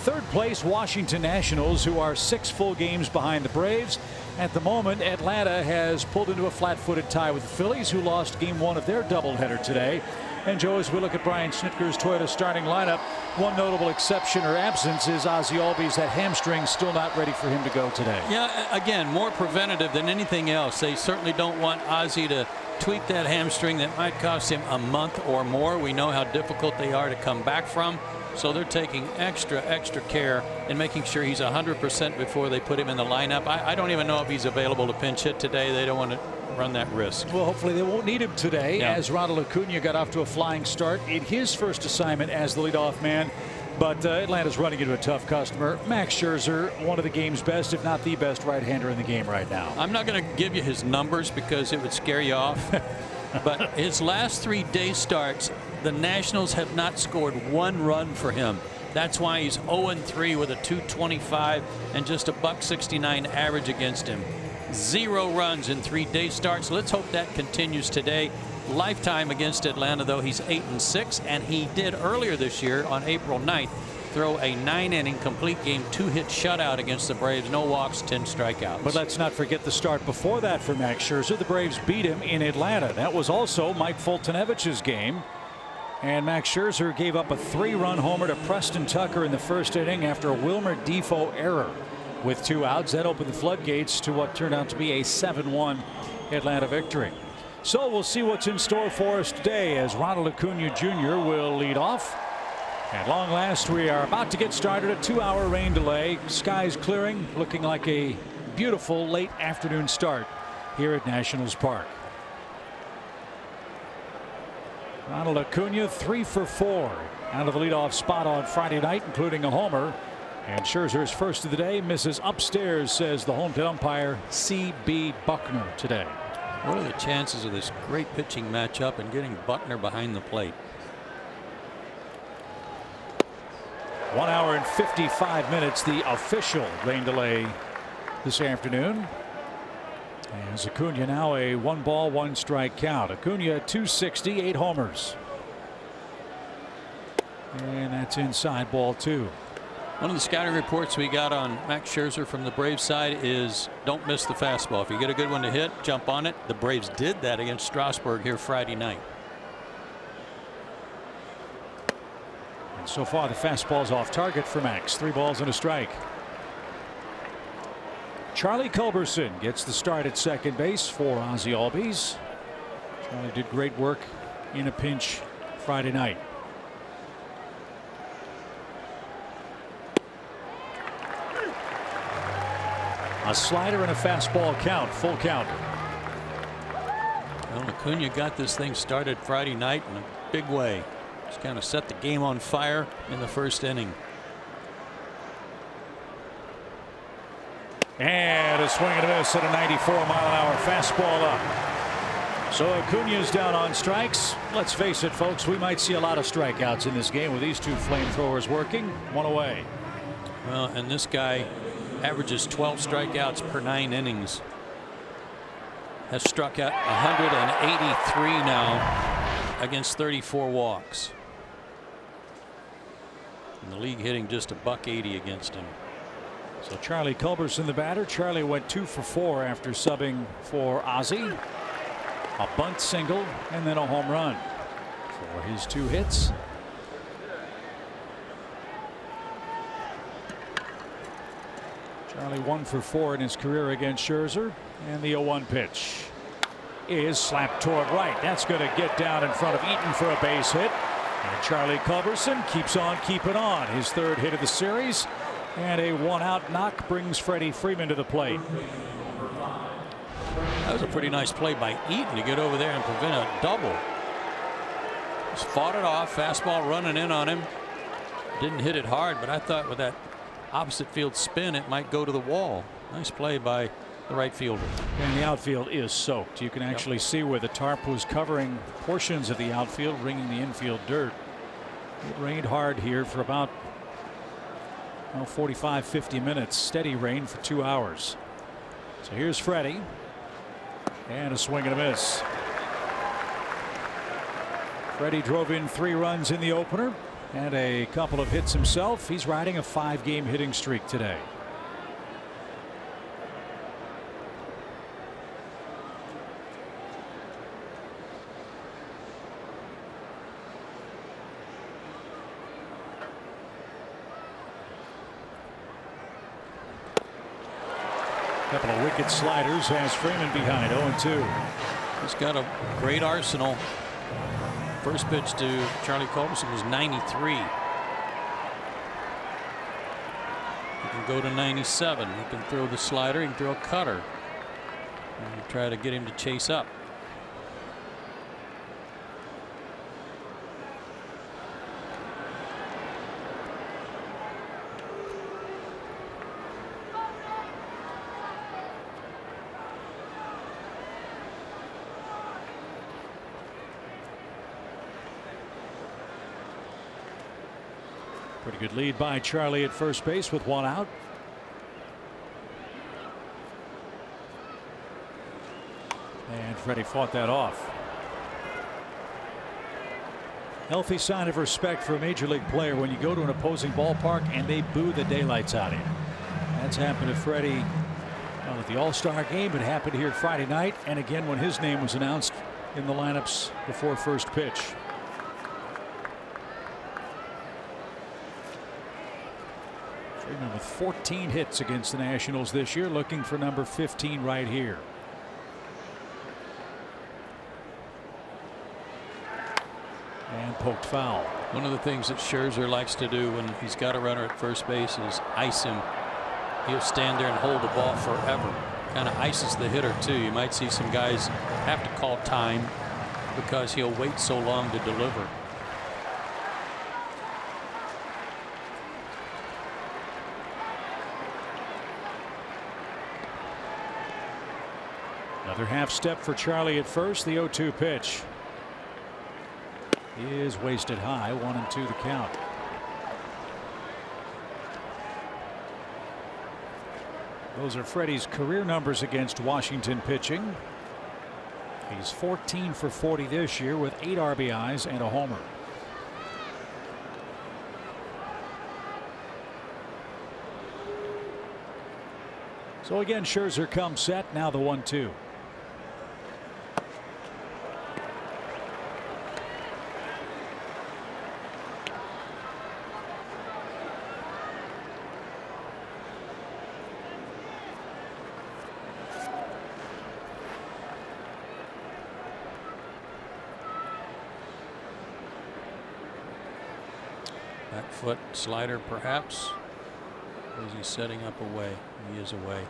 third place Washington Nationals, who are 6 full games behind the Braves. At the moment, Atlanta has pulled into a flat-footed tie with the Phillies, who lost game 1 of their doubleheader today. And Joe, as we look at Brian Snitker's Toyota starting lineup, one notable exception or absence is Ozzie Albies. That hamstring still not ready for him to go today. Yeah, again, more preventative than anything else. They certainly don't want Ozzie to tweak that hamstring. That might cost him a month or more. We know how difficult they are to come back from. So they're taking extra care in making sure he's 100% before they put him in the lineup. I don't even know if he's available to pinch hit today. They don't want to run that risk. Well, hopefully they won't need him today, yeah. as Ronald Acuna got off to a flying start in his first assignment as the leadoff man. But Atlanta's running into a tough customer. Max Scherzer, one of the game's best, if not the best right-hander in the game right now. I'm not going to give you his numbers because it would scare you off. But his last 3 day starts, the Nationals have not scored 1 run for him. That's why he's 0-3 with a .225 and just a .169 average against him. 0 runs in 3 day starts. Let's hope that continues today. Lifetime against Atlanta, though, he's 8-6, and he did earlier this year on April 9th throw a 9-inning complete game 2-hit shutout against the Braves. No walks, 10 strikeouts. But let's not forget the start before that for Max Scherzer. The Braves beat him in Atlanta. That was also Mike Foltynewicz's game. And Max Scherzer gave up a 3-run homer to Preston Tucker in the first inning after a Wilmer Defoe error. With 2 outs, that opened the floodgates to what turned out to be a 7-1 Atlanta victory. So we'll see what's in store for us today as Ronald Acuna Jr. will lead off. At long last, we are about to get started. A 2-hour rain delay. Skies clearing, looking like a beautiful late afternoon start here at Nationals Park. Ronald Acuna 3 for 4 out of the leadoff spot on Friday night, including a homer. And Scherzer's first of the day misses upstairs, says the home plate umpire C.B. Buckner today. What are the chances of this great pitching matchup and getting Buckner behind the plate? 1 hour and 55 minutes, the official rain delay this afternoon. As Acuna now a 1-ball 1-strike count. Acuna 260, 8 homers. And that's inside ball 2. One of the scouting reports we got on Max Scherzer from the Braves side is don't miss the fastball. If you get a good one to hit, jump on it. The Braves did that against Strasburg here Friday night. And so far the fastball's off target for Max. 3 balls and a strike. Charlie Culberson gets the start at second base for Ozzie Albies. Charlie did great work in a pinch Friday night. A slider and a fastball count, full count. Well, Acuna got this thing started Friday night in a big way. Just kind of set the game on fire in the first inning. And a swing and a miss at a 94-mile-an-hour fastball up. So Acuna's down on strikes. Let's face it, folks, we might see a lot of strikeouts in this game with these 2 flamethrowers working. 1 away. Well, and this guy averages 12 strikeouts per 9 innings. Has struck out 183 now against 34 walks. And the league hitting just a .180 against him. So Charlie Culberson the batter. Charlie went 2 for 4 after subbing for Ozzie. A bunt single and then a home run for his 2 hits. Charlie 1 for 4 in his career against Scherzer. And the 0-1 pitch is slapped toward right. That's going to get down in front of Eaton for a base hit. And Charlie Culberson keeps on keeping on. His 3rd hit of the series. And a 1-out knock brings Freddie Freeman to the plate. That was a pretty nice play by Eaton to get over there and prevent a double. Just fought it off. Fastball running in on him. Didn't hit it hard, but I thought with that opposite field spin it might go to the wall. Nice play by the right fielder. And the outfield is soaked. You can actually see where the tarp was covering portions of the outfield, bringing the infield dirt. It rained hard here for about 45-50 minutes. Steady rain for 2 hours. So here's Freddie. And a swing and a miss. Freddie drove in 3 runs in the opener. And a couple of hits himself. He's riding a 5-game hitting streak today. Couple of wicked sliders has Freeman behind 0-2. He's got a great arsenal. First pitch to Charlie Culberson was 93. He can go to 97. He can throw the slider. He can throw a cutter. And try to get him to chase up. Pretty good lead by Charlie at first base with 1 out. And Freddie fought that off. Healthy sign of respect for a major league player when you go to an opposing ballpark and they boo the daylights out of you. That's happened to Freddie at the All-Star game. It happened here Friday night, and again when his name was announced in the lineups before first pitch. Freeman with 14 hits against the Nationals this year, looking for number 15 right here. And poked foul. One of the things that Scherzer likes to do when he's got a runner at first base is ice him. He'll stand there and hold the ball forever. Kind of ices the hitter too. You might see some guys have to call time because he'll wait so long to deliver. Another half step for Charlie at first. The 0-2 pitch is wasted high. 1-2 the count. Those are Freddie's career numbers against Washington pitching. He's 14 for 40 this year with 8 RBIs and a homer. So again, Scherzer comes set. Now the 1-2. Back foot slider perhaps. Or is he setting up away? He is away.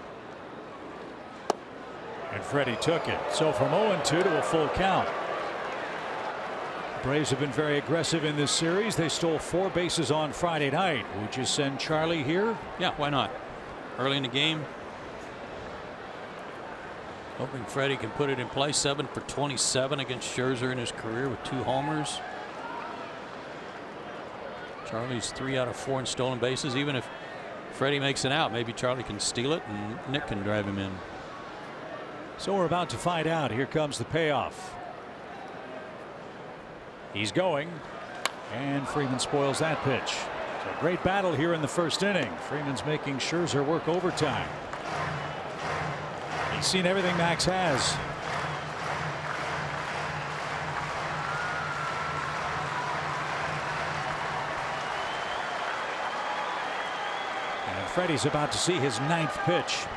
And Freddie took it. So from 0-2 to a full count. Braves have been very aggressive in this series. They stole 4 bases on Friday night. Would you send Charlie here? Yeah, why not? Early in the game. Hoping Freddie can put it in play. 7 for 27 against Scherzer in his career with 2 homers. Charlie's 3 out of 4 in stolen bases. Even if Freddie makes an out, maybe Charlie can steal it and Nick can drive him in. So we're about to find out. Here comes the payoff. He's going, and Freeman spoils that pitch. So a great battle here in the first inning. Freeman's making Scherzer work overtime. He's seen everything Max has. And Freddie's about to see his 9th pitch.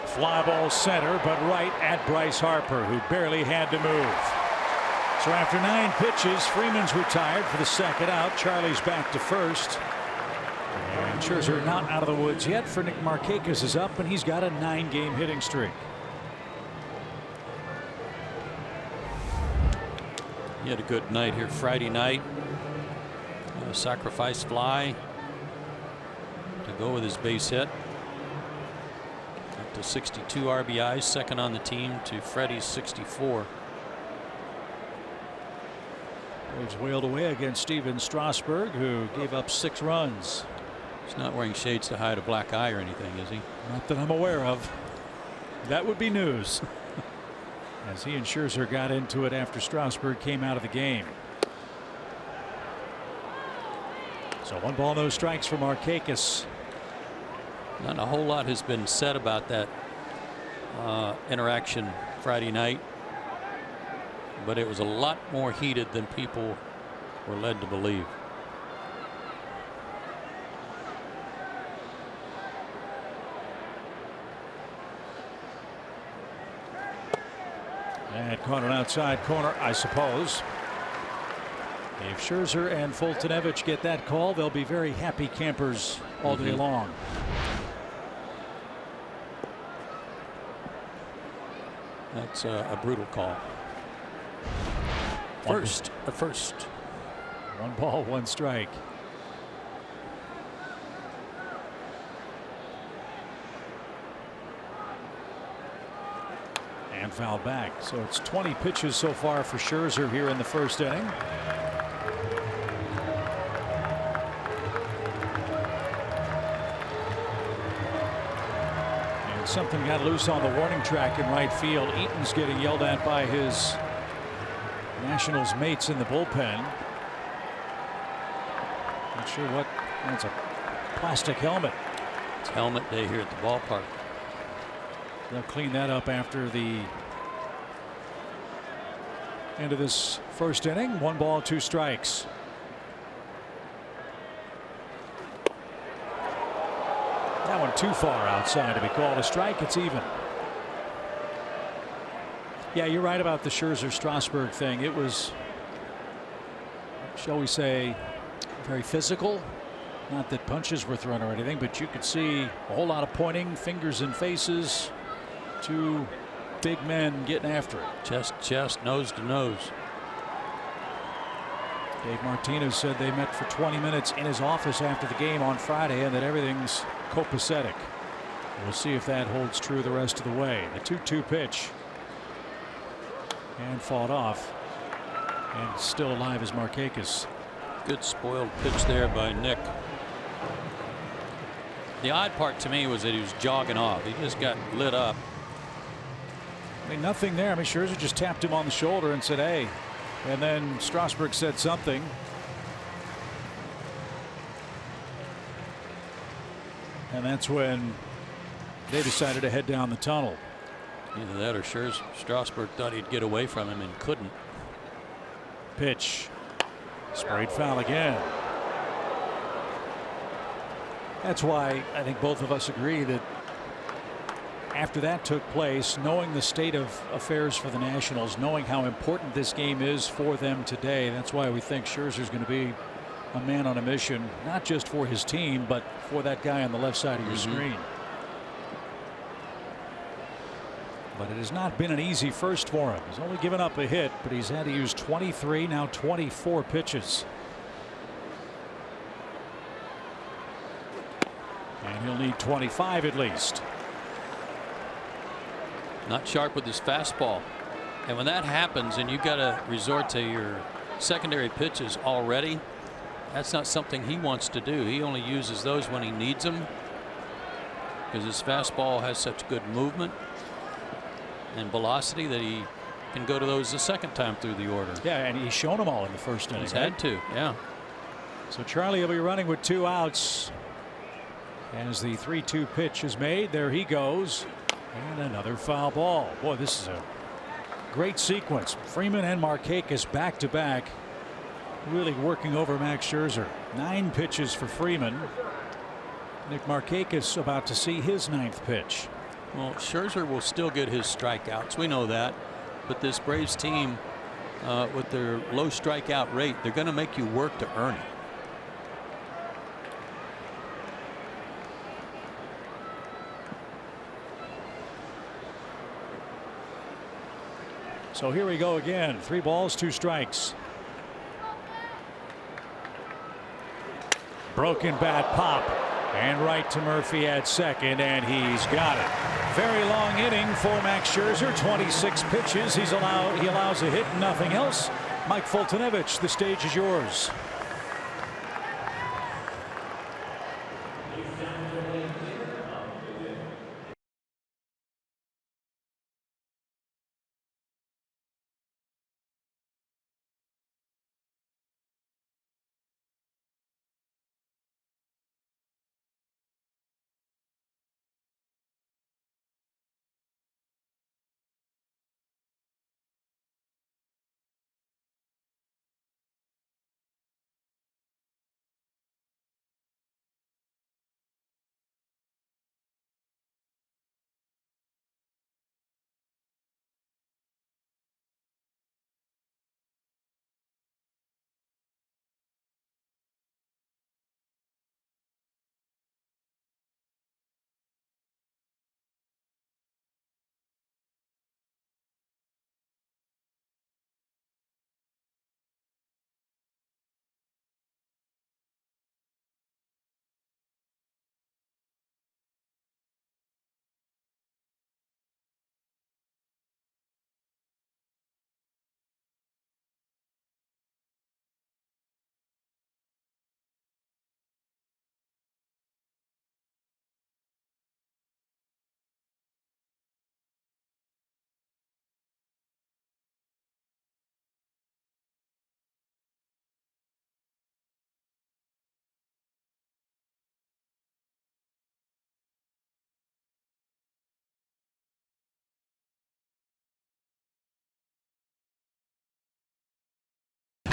Fly ball center, but right at Bryce Harper, who barely had to move. So after 9 pitches, Freeman's retired for the 2nd out. Charlie's back to first. And Scherzer not out of the woods yet. For Nick Markakis is up, and he's got a 9-game hitting streak. He had a good night here Friday night. A sacrifice fly to go with his base hit. Up to 62 RBIs, second on the team to Freddie's 64. Braves wailed away against Steven Strasburg, who gave up 6 runs. He's not wearing shades to hide a black eye or anything, is he? Not that I'm aware of. That would be news. As he and Scherzer got into it after Strasburg came out of the game. So 1 ball, no strikes for Markakis. Not a whole lot has been said about that interaction Friday night, but it was a lot more heated than people were led to believe. And caught an outside corner, I suppose. If Scherzer and Foltynewicz get that call, they'll be very happy campers all day long. That's a brutal call. First. 1 ball, 1 strike. And fouled back. So it's 20 pitches so far for Scherzer here in the first inning. And something got loose on the warning track in right field. Eaton's getting yelled at by his Nationals mates in the bullpen. Not sure what. That's a plastic helmet. It's helmet day here at the ballpark. They'll clean that up after the end of this first inning. 1 ball, 2 strikes. That one too far outside to be called a strike. It's even. Yeah, you're right about the Scherzer Strasburg thing. It was, shall we say, very physical. Not that punches were thrown or anything, but you could see a whole lot of pointing, fingers in faces. 2 big men getting after it. Chest to chest, nose to nose. Dave Martinez said they met for 20 minutes in his office after the game on Friday and that everything's copacetic. We'll see if that holds true the rest of the way. The 2-2 pitch. And fought off. And still alive is Markakis. Good spoiled pitch there by Nick. The odd part to me was that he was jogging off. He just got lit up. I mean, nothing there. I mean, Scherzer just tapped him on the shoulder and said, hey. And then Strasburg said something. And that's when they decided to head down the tunnel. Either that or Strasburg thought he'd get away from him and couldn't. Pitch. Sprayed foul again. That's why I think both of us agree that after that took place, knowing the state of affairs for the Nationals, knowing how important this game is for them today, that's why we think Scherzer's going to be a man on a mission, not just for his team, but for that guy on the left side of your screen. But it has not been an easy first for him. He's only given up a hit, but he's had to use 23, now 24 pitches. And he'll need 25 at least. Not sharp with his fastball. And when that happens and you've got to resort to your secondary pitches already, that's not something he wants to do. He only uses those when he needs them because his fastball has such good movement and velocity that he can go to those the second time through the order. Yeah, and he's shown them all in the first inning. He's had to, yeah. So Charlie will be running with 2 outs as the 3-2 pitch is made. There he goes. And another foul ball. Boy, this is a great sequence. Freeman and Markakis back to back, really working over Max Scherzer. 9 pitches for Freeman. Nick Markakis about to see his 9th pitch. Well, Scherzer will still get his strikeouts. We know that. But this Braves team, with their low strikeout rate, they're going to make you work to earn it. So here we go again. 3 balls, 2 strikes. Broken bat pop. And right to Murphy at second, and he's got it. Very long inning for Max Scherzer. 26 pitches. He allows a hit, nothing else. Mike Fultonevich, the stage is yours.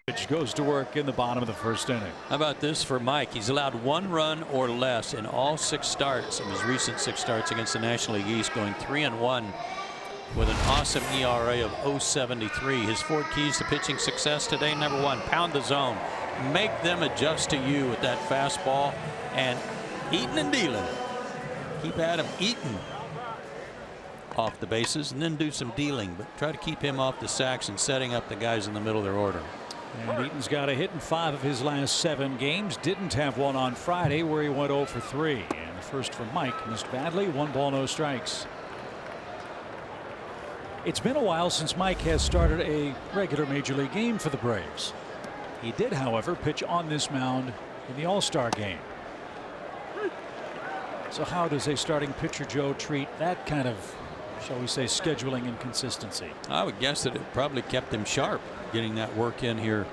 Pitch goes to work in the bottom of the first inning. How about this for Mike? He's allowed 1 run or less in all 6 starts of his recent 6 starts against the National League East, going 3-1 with an awesome ERA of 0.73. His 4 keys to pitching success today: number 1, pound the zone. Make them adjust to you with that fastball, and eating and dealing. Keep Adam eating off the bases and then do some dealing, but try to keep him off the sacks and setting up the guys in the middle of their order. And Eaton's got a hit in 5 of his last 7 games. Didn't have one on Friday where he went 0 for 3. And the first for Mike missed badly. 1 ball, no strikes. It's been a while since Mike has started a regular major league game for the Braves. He did, however, pitch on this mound in the All-Star game. So how does a starting pitcher, Joe, treat that kind of, shall we say, scheduling inconsistency? I would guess that it probably kept him sharp getting that work in here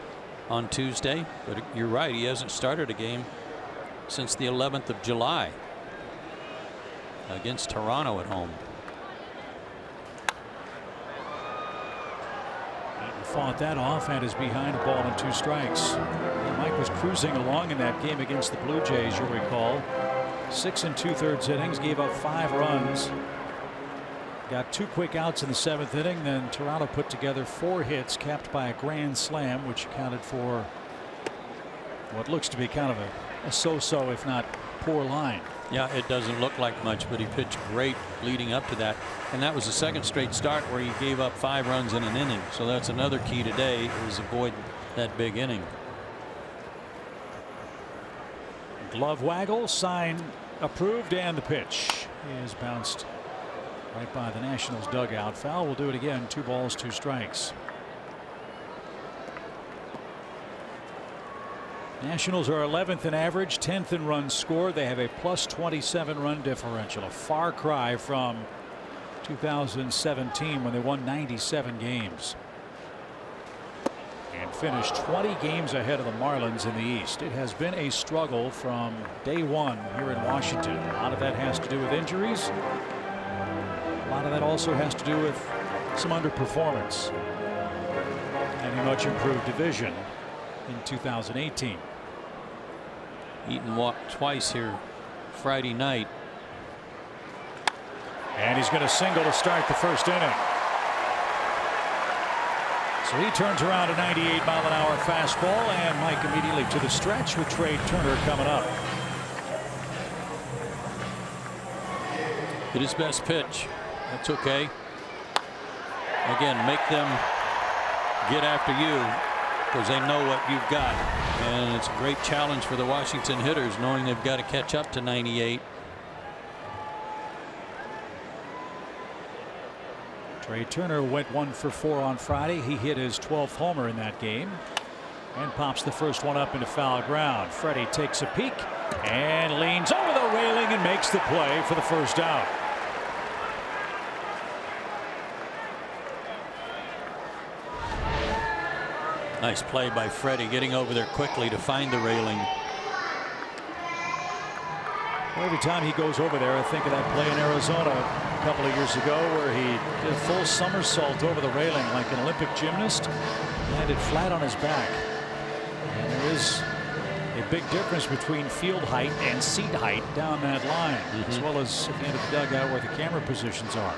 on Tuesday. But you're right, he hasn't started a game since the 11th of July against Toronto at home. Eaton fought that off and is behind, a ball and 2 strikes. And Mike was cruising along in that game against the Blue Jays, you'll recall. 6 2/3 innings, gave up 5 runs. Got 2 quick outs in the 7th inning. Then Toronto put together 4 hits, capped by a grand slam, which accounted for what looks to be kind of a so-so, if not poor, line. Yeah, it doesn't look like much, but he pitched great leading up to that. And that was the 2nd straight start where he gave up 5 runs in an inning. So that's another key today, is avoid that big inning. Glove waggle, sign approved, and the pitch is bounced right by the Nationals dugout. Foul will do it again. 2 balls, 2 strikes. Nationals are 11th in average, 10th in runs scored. They have a +27 run differential, a far cry from 2017 when they won 97 games and finished 20 games ahead of the Marlins in the East. It has been a struggle from day one here in Washington. A lot of that has to do with injuries. A lot of that also has to do with some underperformance and a much improved division in 2018. Eaton walked twice here Friday night. And he's going to single to start the first inning. So he turns around a 98-mile-an-hour fastball, and Mike immediately to the stretch with Trey Turner coming up. Hit his best pitch. That's okay. Again, make them get after you because they know what you've got. And it's a great challenge for the Washington hitters, knowing they've got to catch up to 98. Trey Turner went 1 for 4 on Friday. He hit his 12th homer in that game and pops the first one up into foul ground. Freddie takes a peek and leans over the railing and makes the play for the first out. Nice play by Freddie, getting over there quickly to find the railing. Every time he goes over there, I think of that play in Arizona a couple of years ago where he did a full somersault over the railing like an Olympic gymnast, landed flat on his back. And there is a big difference between field height and seat height down that line, as well as at the end of the dugout where the camera positions are.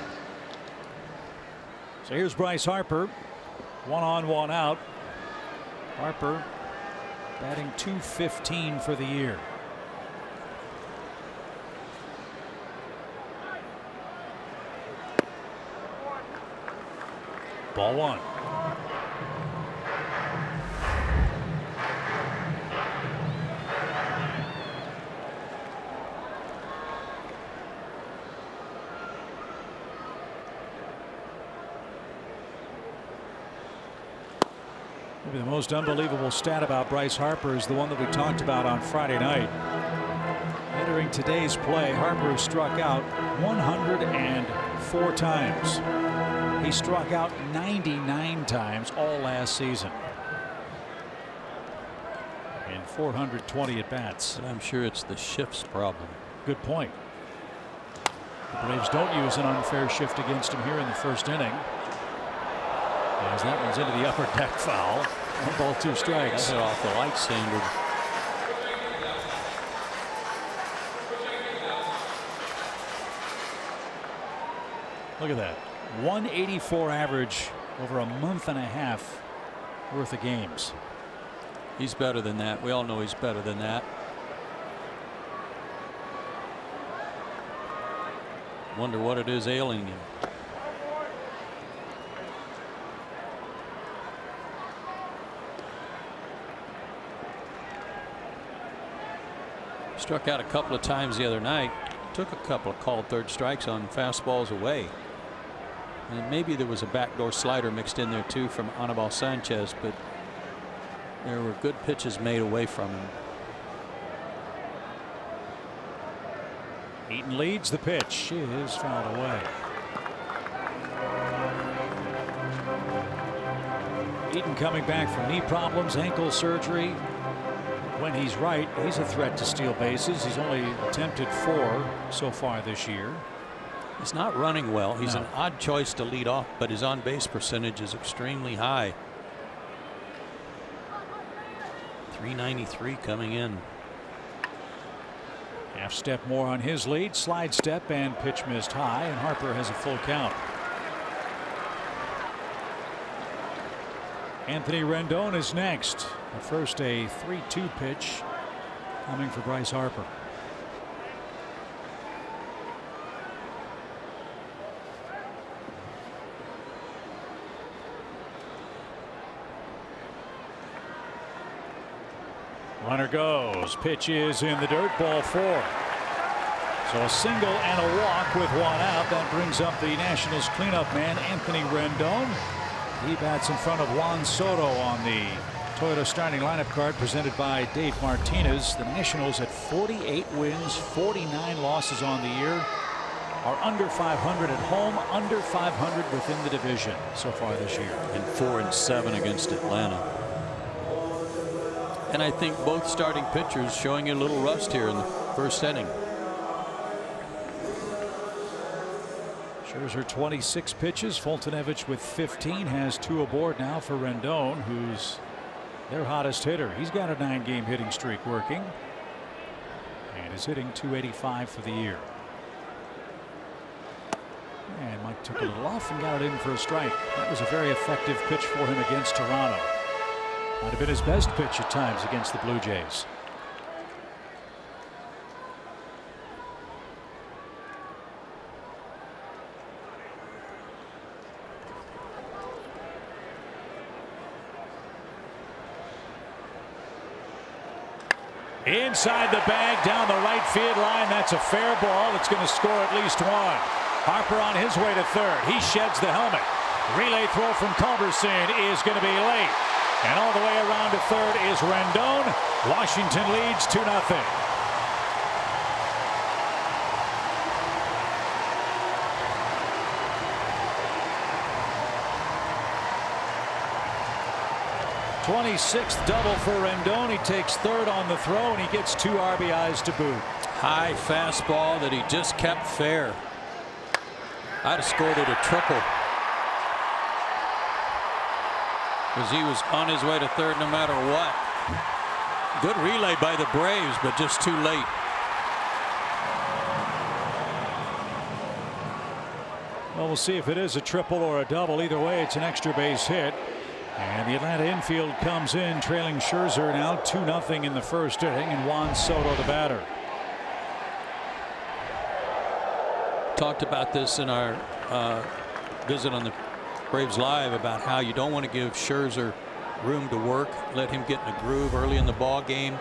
So here's Bryce Harper, 1 on, 1 out. Harper batting .215 for the year. Ball 1. Maybe the most unbelievable stat about Bryce Harper is the one that we talked about on Friday night. Entering today's play, Harper struck out 104 times. He struck out 99 times all last season in 420 at bats. I'm sure it's the shifts problem. Good point. The Braves don't use an unfair shift against him here in the first inning, as that one's into the upper deck foul. 1 ball, 2 strikes. That's it off the light standard. Look at that. 184 average over a month and a half worth of games. He's better than that. We all know he's better than that. Wonder what it is ailing him. Struck out a couple of times the other night. Took a couple of called third strikes on fastballs away. And maybe there was a backdoor slider mixed in there too from Anibal Sanchez, but there were good pitches made away from him. Eaton leads the pitch. It is fouled away. Eaton coming back from knee problems, ankle surgery. When he's right, he's a threat to steal bases. He's only attempted 4 so far this year. He's not running well. He's No. an odd choice to lead off, but his on base percentage is extremely high. .393 coming in. Half step more on his lead, slide step, and pitch missed high, and Harper has a full count. Anthony Rendon is next. At first, a 3-2 pitch coming for Bryce Harper. Runner goes. Pitch is in the dirt. Ball 4. So a single and a walk with 1 out. That brings up the Nationals cleanup man, Anthony Rendon. He bats in front of Juan Soto on the Toyota starting lineup card presented by Dave Martinez. The Nationals at 48 wins, 49 losses on the year, are under 500 at home, under 500 within the division so far this year. And 4-7 against Atlanta. And I think both starting pitchers showing a little rust here in the first inning. Scherzer 26 pitches. Fultonevich with 15 has 2 aboard now for Rendon, who's their hottest hitter. He's got a 9-game hitting streak working and is hitting .285 for the year. And Mike took a little off and got it in for a strike. That was a very effective pitch for him against Toronto. Might have been his best pitch at times against the Blue Jays. Inside the bag, down the right field line. That's a fair ball. It's going to score at least 1. Harper on his way to third. He sheds the helmet. Relay throw from Culberson is going to be late. And all the way around to third is Rendon. Washington leads 2-0. '26th double for Rendon. He takes third on the throw, and he gets 2 RBIs to boot. High fastball that he just kept fair. I'd have scored it a triple. Because he was on his way to third no matter what. Good relay by the Braves, but just too late. Well, we'll see if it is a triple or a double. Either way, it's an extra base hit. And the Atlanta infield comes in, trailing Scherzer now 2-0 in the first inning, and Juan Soto the batter. Talked about this in our visit on the Braves Live about how you don't want to give Scherzer room to work, let him get in a groove early in the ball game,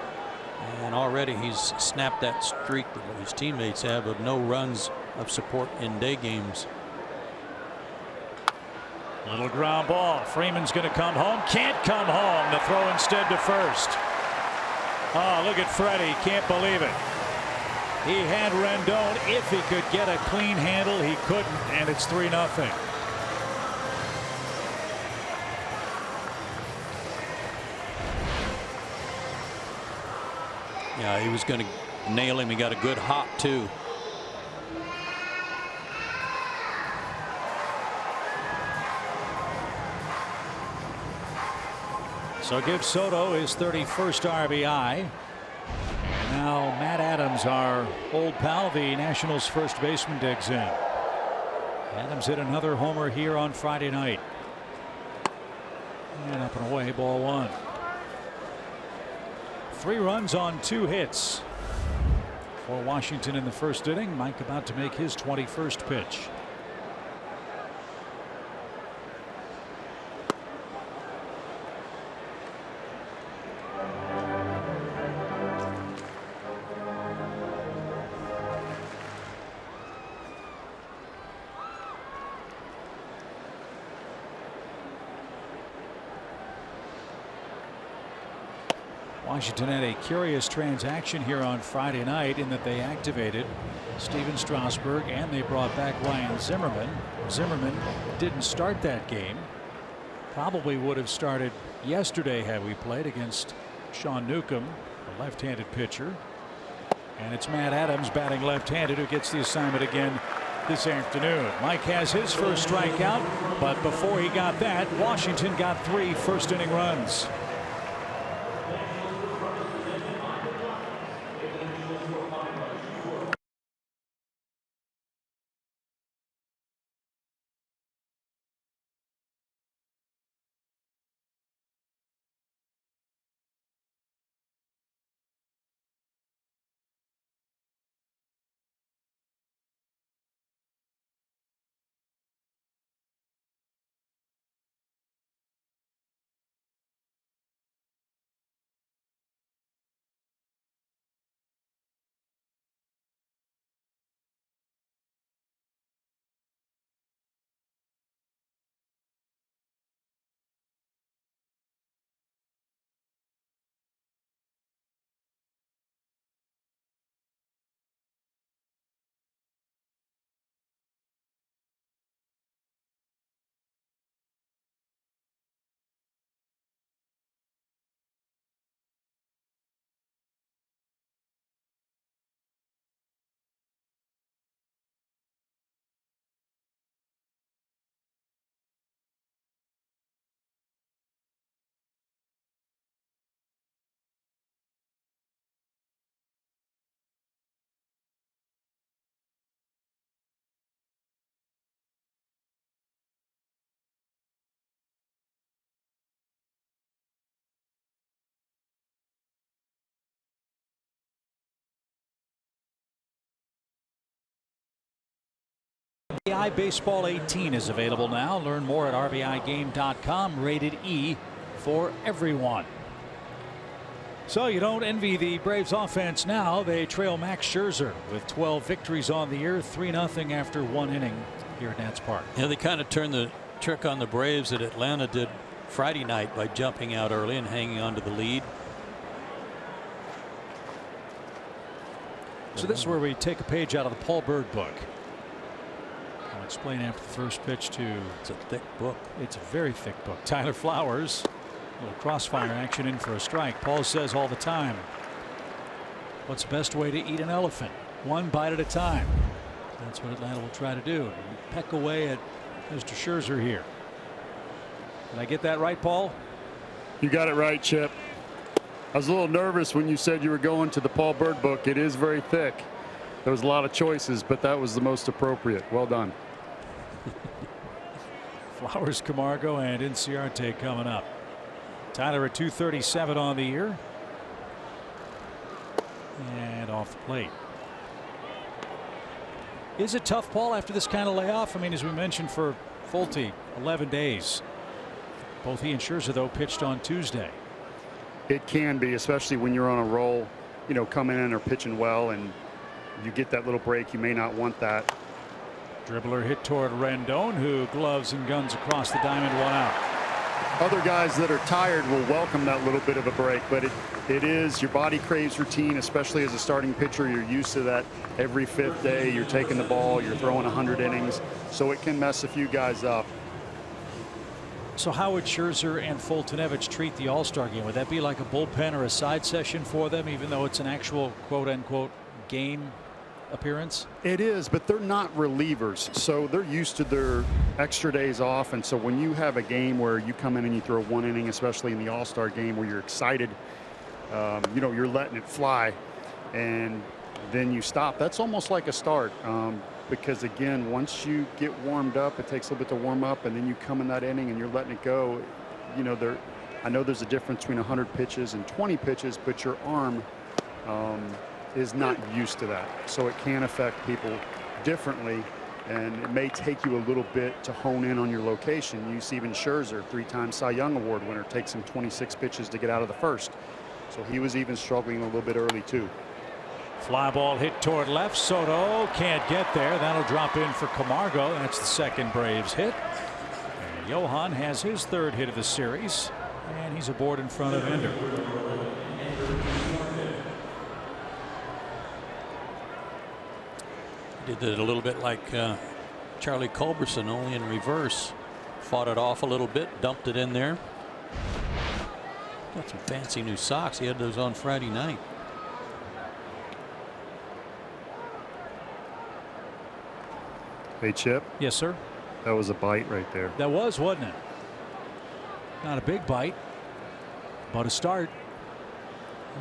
and already he's snapped that streak that his teammates have of no runs of support in day games. Little ground ball. Freeman's going to come home. Can't come home. The throw instead to first. Oh, look at Freddie. Can't believe it. He had Rendon. If he could get a clean handle, he couldn't, and it's 3-0. Yeah, he was going to nail him. He got a good hop too. So gives Soto his 31st RBI. And now Matt Adams, our old pal, the Nationals first baseman, digs in. Adams hit another homer here on Friday night. And up and away, ball 1. 3 runs on 2 hits for Washington in the first inning. Mike about to make his 21st pitch. Washington had a curious transaction here on Friday night in that they activated Steven Strasburg and they brought back Ryan Zimmerman. Zimmerman didn't start that game. Probably would have started yesterday had we played against Sean Newcomb, a left-handed pitcher. And it's Matt Adams batting left-handed who gets the assignment again this afternoon. Mike has his first strikeout, but before he got that, Washington got 3 first-inning runs. RBI Baseball 18 is available now. Learn more at RBIGame.com. Rated E for everyone. So you don't envy the Braves offense now. They trail Max Scherzer with 12 victories on the year, 3-0 after 1 inning here at Nats Park. Yeah, they kind of turned the trick on the Braves that Atlanta did Friday night by jumping out early and hanging on to the lead. So this is where we take a page out of the Paul Bird book. I'll explain after the first pitch to. It's a thick book. It's a very thick book. Tyler Flowers. A little crossfire action in for a strike. Paul says all the time, what's the best way to eat an elephant? One bite at a time. That's what Atlanta will try to do. And peck away at Mr. Scherzer here. Did I get that right, Paul? You got it right, Chip. I was a little nervous when you said you were going to the Paul Bird book. It is very thick. There was a lot of choices, but that was the most appropriate. Well done. Flowers, Camargo, and Inciarte coming up. Tyler at 237 on the year. And off the plate. Is it tough, Paul, after this kind of layoff? I mean, as we mentioned for Fulte, 11 days. Both he and Scherzer, though, pitched on Tuesday. It can be, especially when you're on a roll, you know, coming in or pitching well, and you get that little break. You may not want that. Dribbler hit toward Rendon, who gloves and guns across the diamond, 1 out. Other guys that are tired will welcome that little bit of a break, but it is, your body craves routine, especially as a starting pitcher. You're used to that every 5th day. You're taking the ball, you're throwing 100 innings, so it can mess a few guys up. So how would Scherzer and Fultonevich treat the All-Star game? Would that be like a bullpen or a side session for them, even though it's an actual quote-unquote game appearance? It is, but they're not relievers, so they're used to their extra days off. And so when you have a game where you come in and you throw 1 inning, especially in the All-Star game where you're excited, you know, you're letting it fly, and then you stop. That's almost like a start, because again, once you get warmed up, it takes a little bit to warm up, and then you come in that inning and you're letting it go. You know, I know there's a difference between 100 pitches and 20 pitches, but your arm is not used to that, so it can affect people differently, and it may take you a little bit to hone in on your location. You see even Scherzer, 3-time Cy Young Award winner, takes him 26 pitches to get out of the first, so he was even struggling a little bit early too. Fly ball hit toward left. Soto can't get there. That'll drop in for Camargo. That's the second Braves hit, and Johan has his 3rd hit of the series, and he's aboard in front of Ender. Did it a little bit like Charlie Culberson, only in reverse. Fought it off a little bit, dumped it in there. Got some fancy new socks. He had those on Friday night. Hey, Chip. Yes, sir. That was a bite right there. That was, wasn't it? Not a big bite, but a start.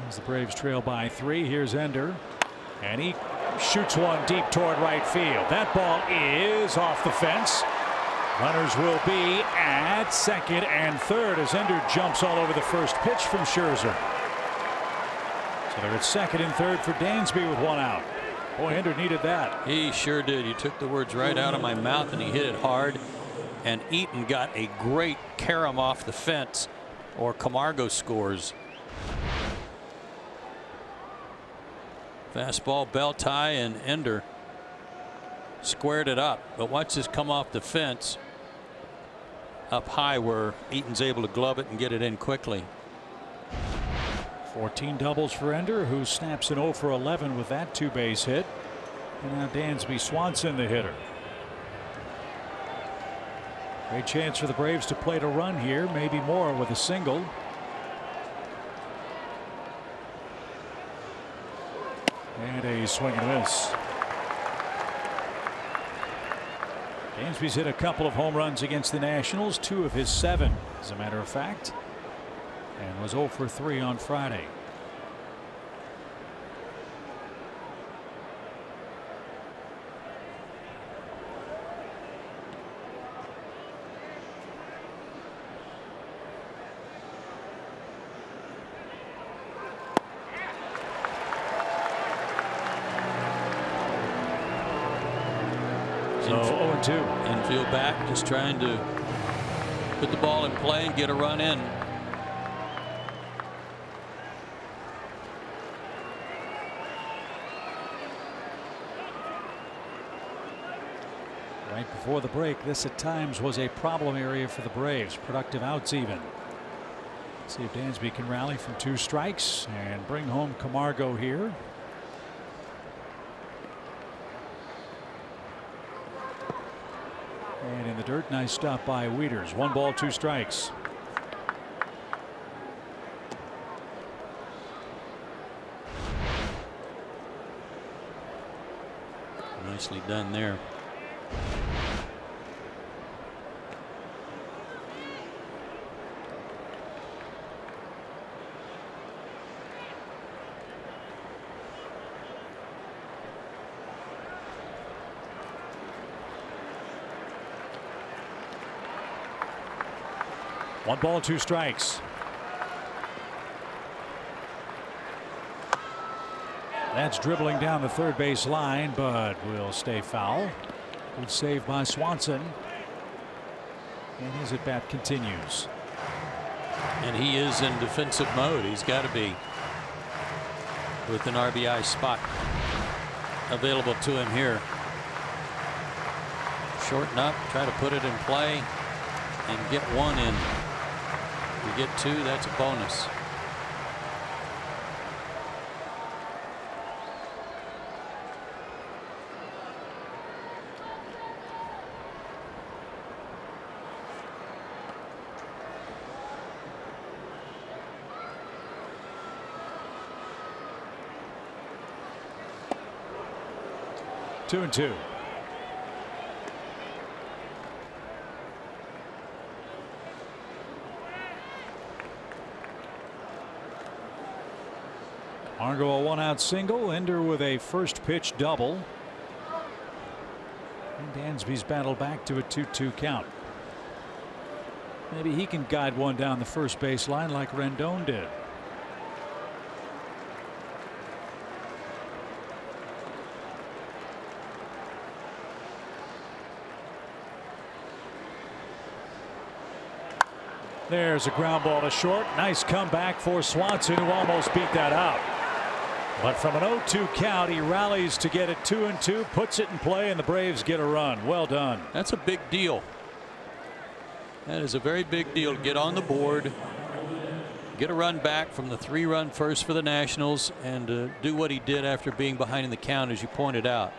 As the Braves trail by 3, here's Ender, and he shoots one deep toward right field. That ball is off the fence. Runners will be at 2nd and 3rd as Ender jumps all over the first pitch from Scherzer. So they're at 2nd and 3rd for Dansby with 1 out. Boy, Ender needed that. He sure did. You took the words right out of my mouth, and he hit it hard. And Eaton got a great carom off the fence, or Camargo scores. Fastball, belt tie, and Ender squared it up. But watch this come off the fence up high where Eaton's able to glove it and get it in quickly. 14 doubles for Ender, who snaps an 0 for 11 with that 2-base hit. And now Dansby Swanson, the hitter. Great chance for the Braves to plate a run here, maybe more with a single. And a swing and a miss. Dansby's hit a couple of home runs against the Nationals, 2 of his 7, as a matter of fact, and was 0 for 3 on Friday. So 0-2. Infield back, just trying to put the ball in play and get a run in. Right before the break, this at times was a problem area for the Braves. Productive outs even. See if Dansby can rally from 2 strikes and bring home Camargo here. And in the dirt, nice stop by Wieters. 1 ball, 2 strikes. Nicely done there. One ball, 2 strikes. That's dribbling down the third base line, but will stay foul. Good save by Swanson. And his at bat continues. And he is in defensive mode. He's got to be, with an RBI spot available to him here. Shorten up, try to put it in play, and get 1 in. If you get 2, that's a bonus. Two and 2. Argo a 1-out single. Ender with a first pitch double. And Dansby's battled back to a 2-2 count. Maybe he can guide one down the first base line like Rendon did. There's a ground ball to short. Nice comeback for Swanson, who almost beat that out. But from an 0-2 count, he rallies to get it 2-2, puts it in play, and the Braves get a run. Well done. That's a big deal. That is a very big deal to get on the board, get a run back from the 3-run first for the Nationals, and do what he did after being behind in the count, as you pointed out.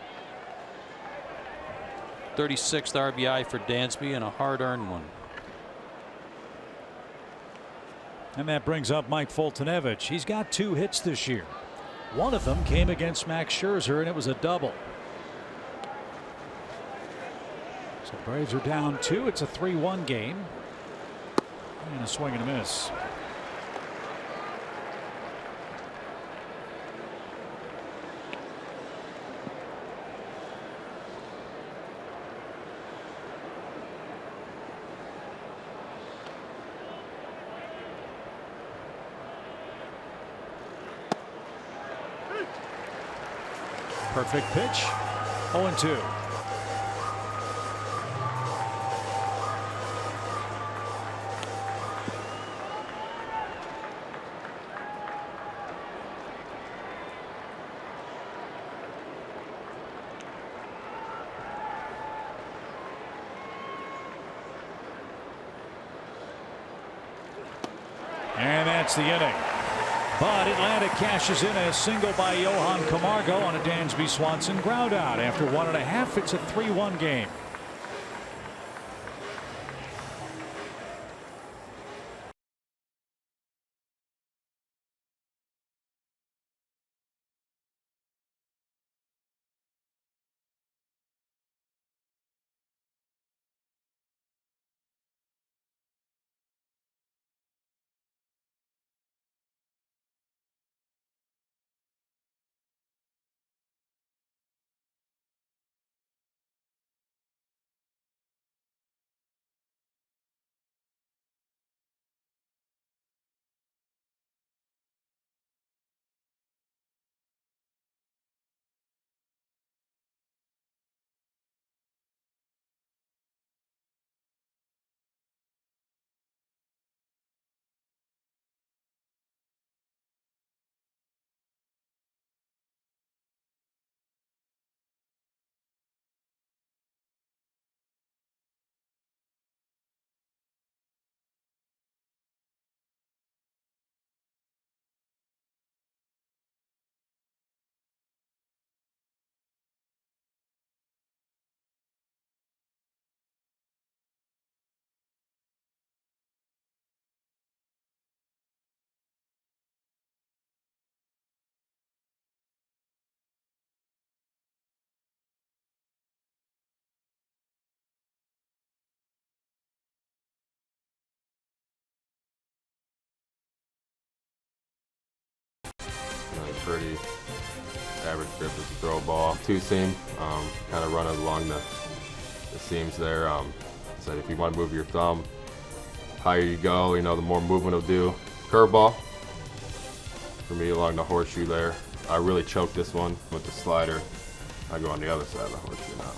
36th RBI for Dansby, and a hard-earned one. And that brings up Mike Foltynewicz. He's got 2 hits this year. One of them came against Max Scherzer, and it was a double. So the Braves are down 2. It's a 3-1 game. And a swing and a miss. Perfect pitch. 0-2. And that's the inning. But Atlanta cashes in a single by Johan Camargo on a Dansby Swanson ground out. After 1.5, it's a 3-1 game. pretty average grip as a throw ball. Two seam, kind of run it along the seams there. So if you want to move your thumb, higher you go, you know, the more movement it'll do. Curveball for me along the horseshoe there. I really choke this one with the slider. I go on the other side of the horseshoe now.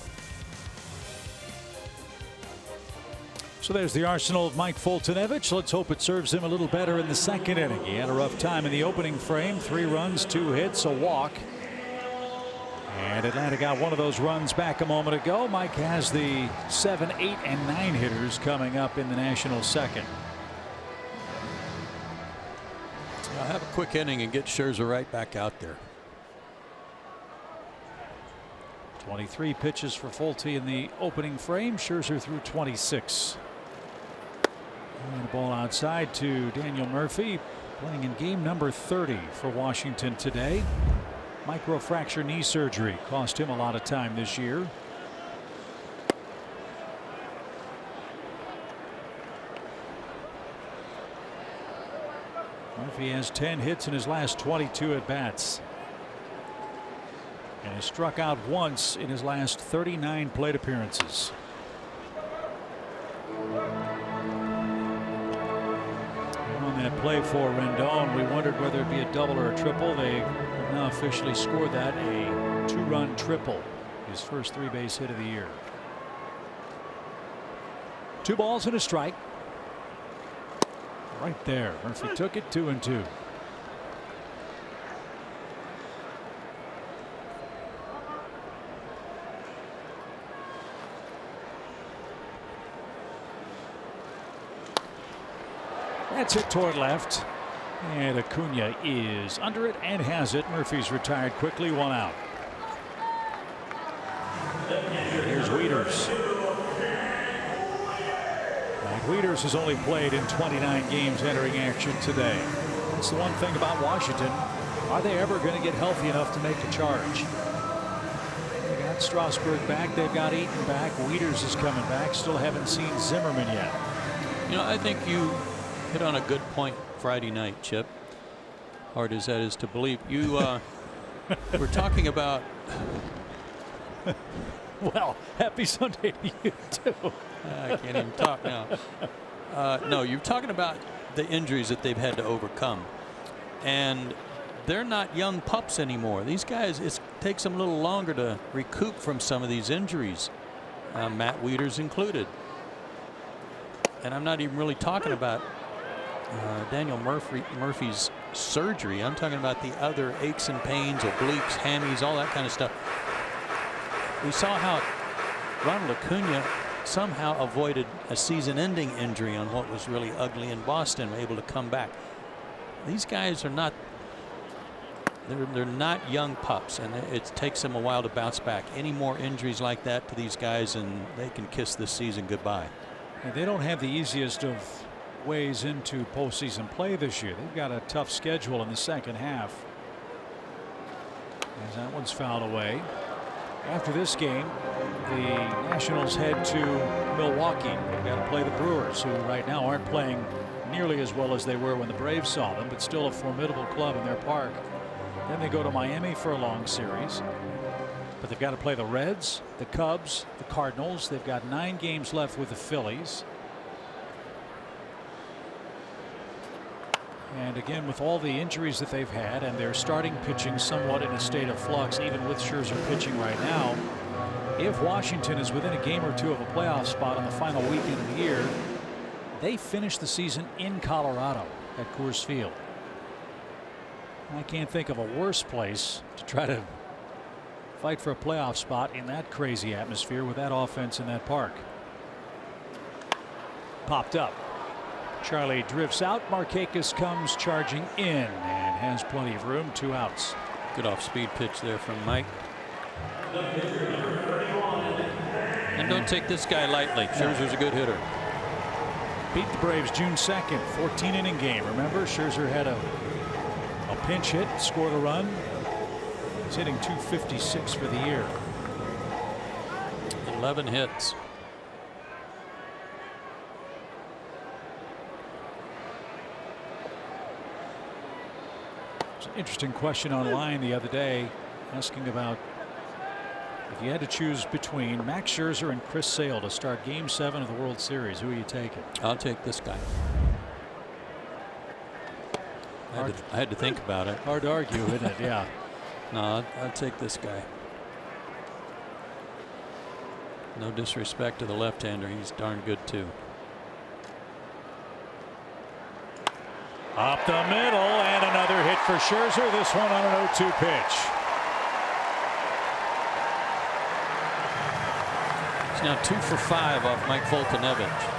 So there's the arsenal of Mike Fultonevich. Let's hope it serves him a little better in the second inning. He had a rough time in the opening frame. 3 runs, 2 hits, a walk. And Atlanta got one of those runs back a moment ago. Mike has the 7, 8, and 9 hitters coming up in the National second. I'll have a quick inning and get Scherzer right back out there. 23 pitches for Fulte in the opening frame. Scherzer threw 26. And a ball outside to Daniel Murphy, playing in game number 30 for Washington today. Microfracture knee surgery cost him a lot of time this year. Murphy has 10 hits in his last 22 at bats. And has struck out once in his last 39 plate appearances. And on that play for Rendon, we wondered whether it'd be a double or a triple. They have now officially scored that, a 2-run triple, his first 3-base hit of the year. 2 balls and a strike. Right there. Murphy took it, 2-2. That's it toward left. And Acuna is under it and has it. Murphy's retired quickly, 1 out. Here's Wieters. Wieters has only played in 29 games entering action today. That's the one thing about Washington. Are they ever going to get healthy enough to make a charge? They got Strasburg back. They've got Eaton back. Wieters is coming back. Still haven't seen Zimmerman yet. You know, I think you hit on a good point Friday night, Chip. Hard as that is to believe. You were talking about. Well, happy Sunday to you too. I can't even talk now. No, you're talking about the injuries that they've had to overcome. And they're not young pups anymore. These guys, it takes them a little longer to recoup from some of these injuries, Matt Wieters included. And I'm not even really talking about Daniel Murphy's surgery. I'm talking about the other aches and pains, obliques, hammies, all that kind of stuff. We saw how Ronald Acuna somehow avoided a season-ending injury on what was really ugly in Boston, able to come back. These guys are not, they're not young pups, and it takes them a while to bounce back. Any more injuries like that to these guys and they can kiss this season goodbye. And they don't have the easiest of ways into postseason play this year. They've got a tough schedule in the second half. As that one's fouled away. After this game, the Nationals head to Milwaukee. They've got to play the Brewers, who right now aren't playing nearly as well as they were when the Braves saw them, but still a formidable club in their park. Then they go to Miami for a long series. But they've got to play the Reds, the Cubs, the Cardinals. They've got 9 games left with the Phillies. And again, with all the injuries that they've had and their starting pitching somewhat in a state of flux, even with Scherzer pitching right now, if Washington is within a game or 2 of a playoff spot on the final weekend of the year, they finish the season in Colorado at Coors Field. I can't think of a worse place to try to fight for a playoff spot in that crazy atmosphere with that offense in that park. Popped up. Charlie drifts out. Markakis comes charging in and has plenty of room. 2 outs. Good off-speed pitch there from Mike. And don't take this guy lightly. Scherzer's a good hitter. Beat the Braves June 2nd, 14-inning game. Remember, Scherzer had a pinch hit, scored a run. He's hitting .256 for the year. 11 hits. interesting question online the other day asking about if you had to choose between Max Scherzer and Chris Sale to start Game 7 of the World Series, who are you taking? I'll take this guy. I had to think about it. Hard to argue, isn't it? Yeah. No, I'll take this guy. No disrespect to the left-hander. He's darn good, too. Up the middle, and another hit for Scherzer. This one on an 0-2 pitch. He's now 2 for 5 off Mike Foltynewicz.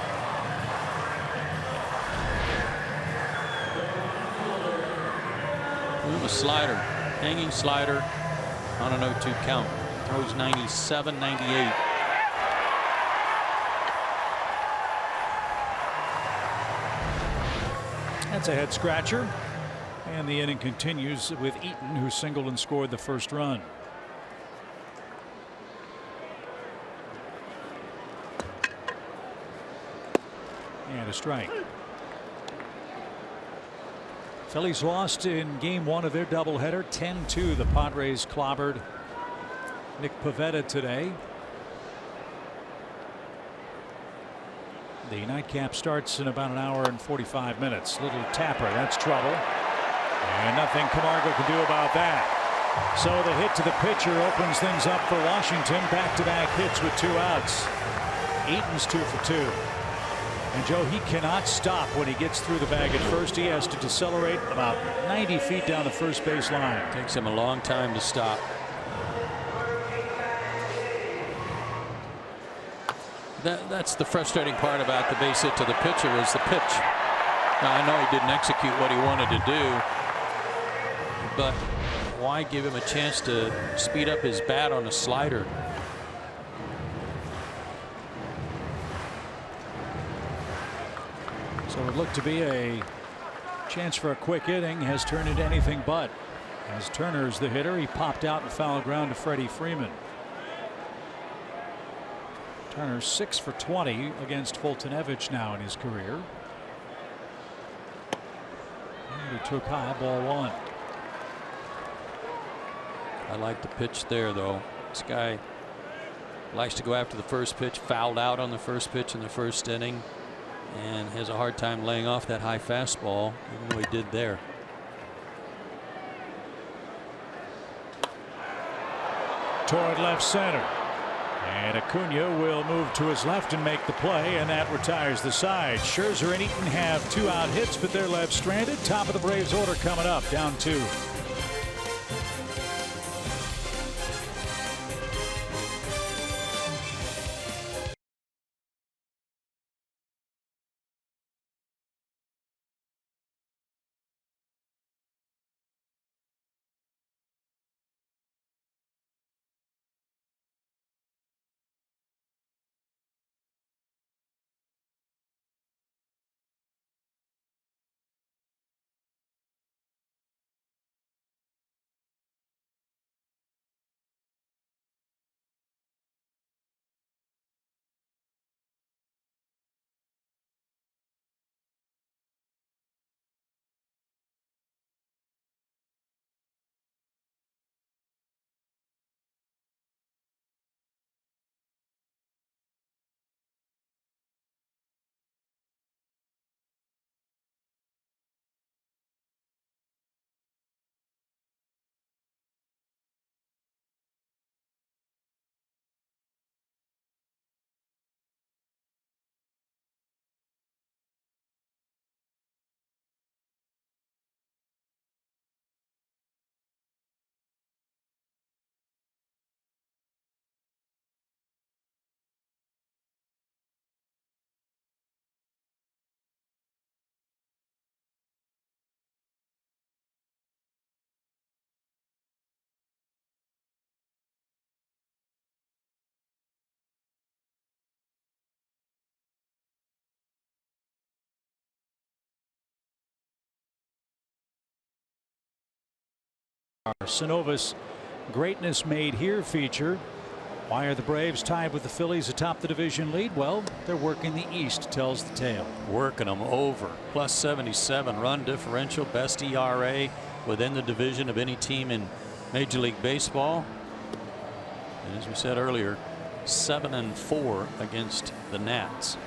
A slider, hanging slider on an 0-2 count. Throws 97, 98. That's a head scratcher. And the inning continues with Eaton, who singled and scored the first run. And a strike. Phillies lost in Game 1 of their doubleheader, 10-2. The Padres clobbered Nick Pivetta today. The nightcap starts in about an hour and 45 minutes. Little tapper, that's trouble. And nothing Camargo can do about that. So the hit to the pitcher opens things up for Washington. Back-to-back hits with 2 outs. Eaton's 2 for 2. And Joe, he cannot stop when he gets through the bag at first. He has to decelerate about 90 feet down the first base line. Takes him a long time to stop. That's the frustrating part about the base hit to the pitcher was the pitch. Now, I know he didn't execute what he wanted to do, but why give him a chance to speed up his bat on a slider? So it looked to be a chance for a quick inning, has turned into anything but. As Turner's the hitter, he popped out in foul ground to Freddie Freeman. Turner 6 for 20 against Foltynewicz now in his career. And he took high, ball 1. I like the pitch there, though. This guy likes to go after the first pitch, fouled out on the first pitch in the first inning, and has a hard time laying off that high fastball, even though he did there. Toward left center. And Acuna will move to his left and make the play, and that retires the side. Scherzer and Eaton have 2 out hits, but they're left stranded. Top of the Braves order coming up, down 2. Synovus greatness made here feature. Why are the Braves tied with the Phillies atop the division lead? Well, they're working the East, tells the tale. Working them over. +77 run differential, best ERA. within the division of any team in Major League Baseball. And as we said earlier, 7-4 against the Nats,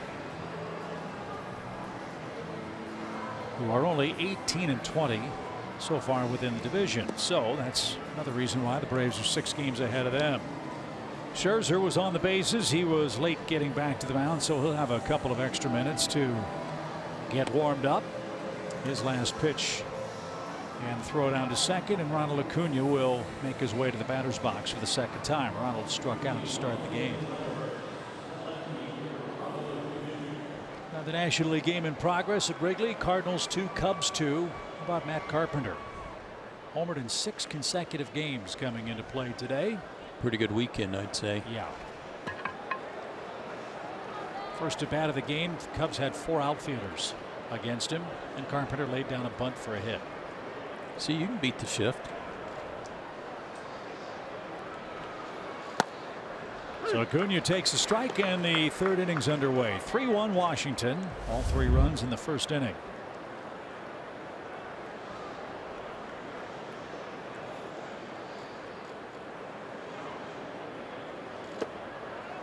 who are only 18-20 so far within the division. So that's another reason why the Braves are 6 games ahead of them. Scherzer was on the bases. He was late getting back to the mound, so he'll have a couple of extra minutes to get warmed up. His last pitch and throw down to second, and Ronald Acuna will make his way to the batter's box for the second time. Ronald struck out to start the game. Now the National League game in progress at Wrigley. Cardinals 2, Cubs 2. How about Matt Carpenter? Homered in 6 consecutive games coming into play today. pretty good weekend, I'd say. Yeah. First at bat of the game, the Cubs had 4 outfielders against him, and Carpenter laid down a bunt for a hit. See, you can beat the shift. So Acuna takes a strike, and the 3rd inning's underway. 3-1 Washington. All 3 runs in the 1st inning.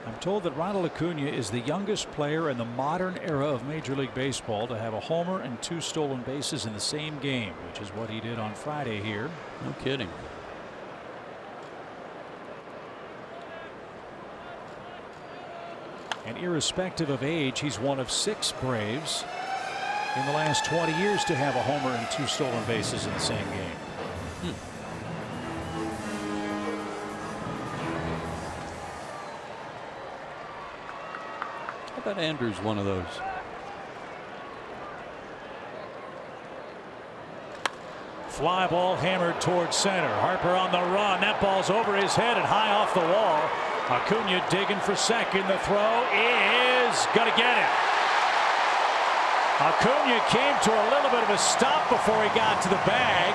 I'm told that Ronald Acuna is the youngest player in the modern era of Major League Baseball to have a homer and 2 stolen bases in the same game, which is what he did on Friday here. No kidding. And irrespective of age, he's one of 6 Braves in the last 20 years to have a homer and 2 stolen bases in the same game. How about Andrews, one of those? Fly ball hammered towards center. Harper on the run. That ball's over his head and high off the wall. Acuna digging for second. The throw is going to get him. Acuna came to a little bit of a stop before he got to the bag,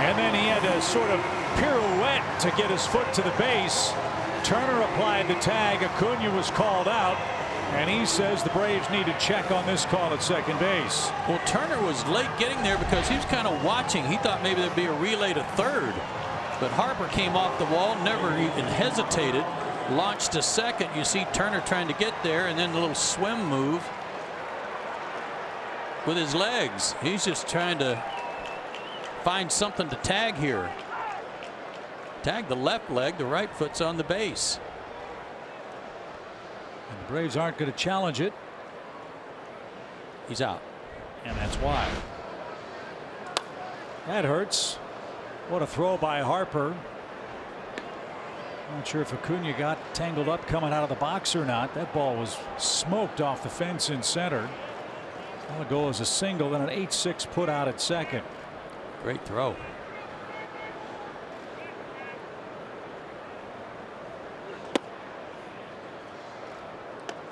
and then he had to sort of pirouette to get his foot to the base. Turner applied the tag. Acuna was called out, and he says the Braves need to check on this call at second base. Well, Turner was late getting there because he was kind of watching. He thought maybe there'd be a relay to third, but Harper came off the wall, never even hesitated, launched to second. You see Turner trying to get there, and then a little swim move with his legs. He's just trying to find something to tag here. Tag the left leg, the right foot's on the base. And the Braves aren't going to challenge it. He's out. And that's why. That hurts. What a throw by Harper. Not sure if Acuna got tangled up coming out of the box or not. That ball was smoked off the fence in center. That'll go as a single, then an 8-6 put out at second. Great throw.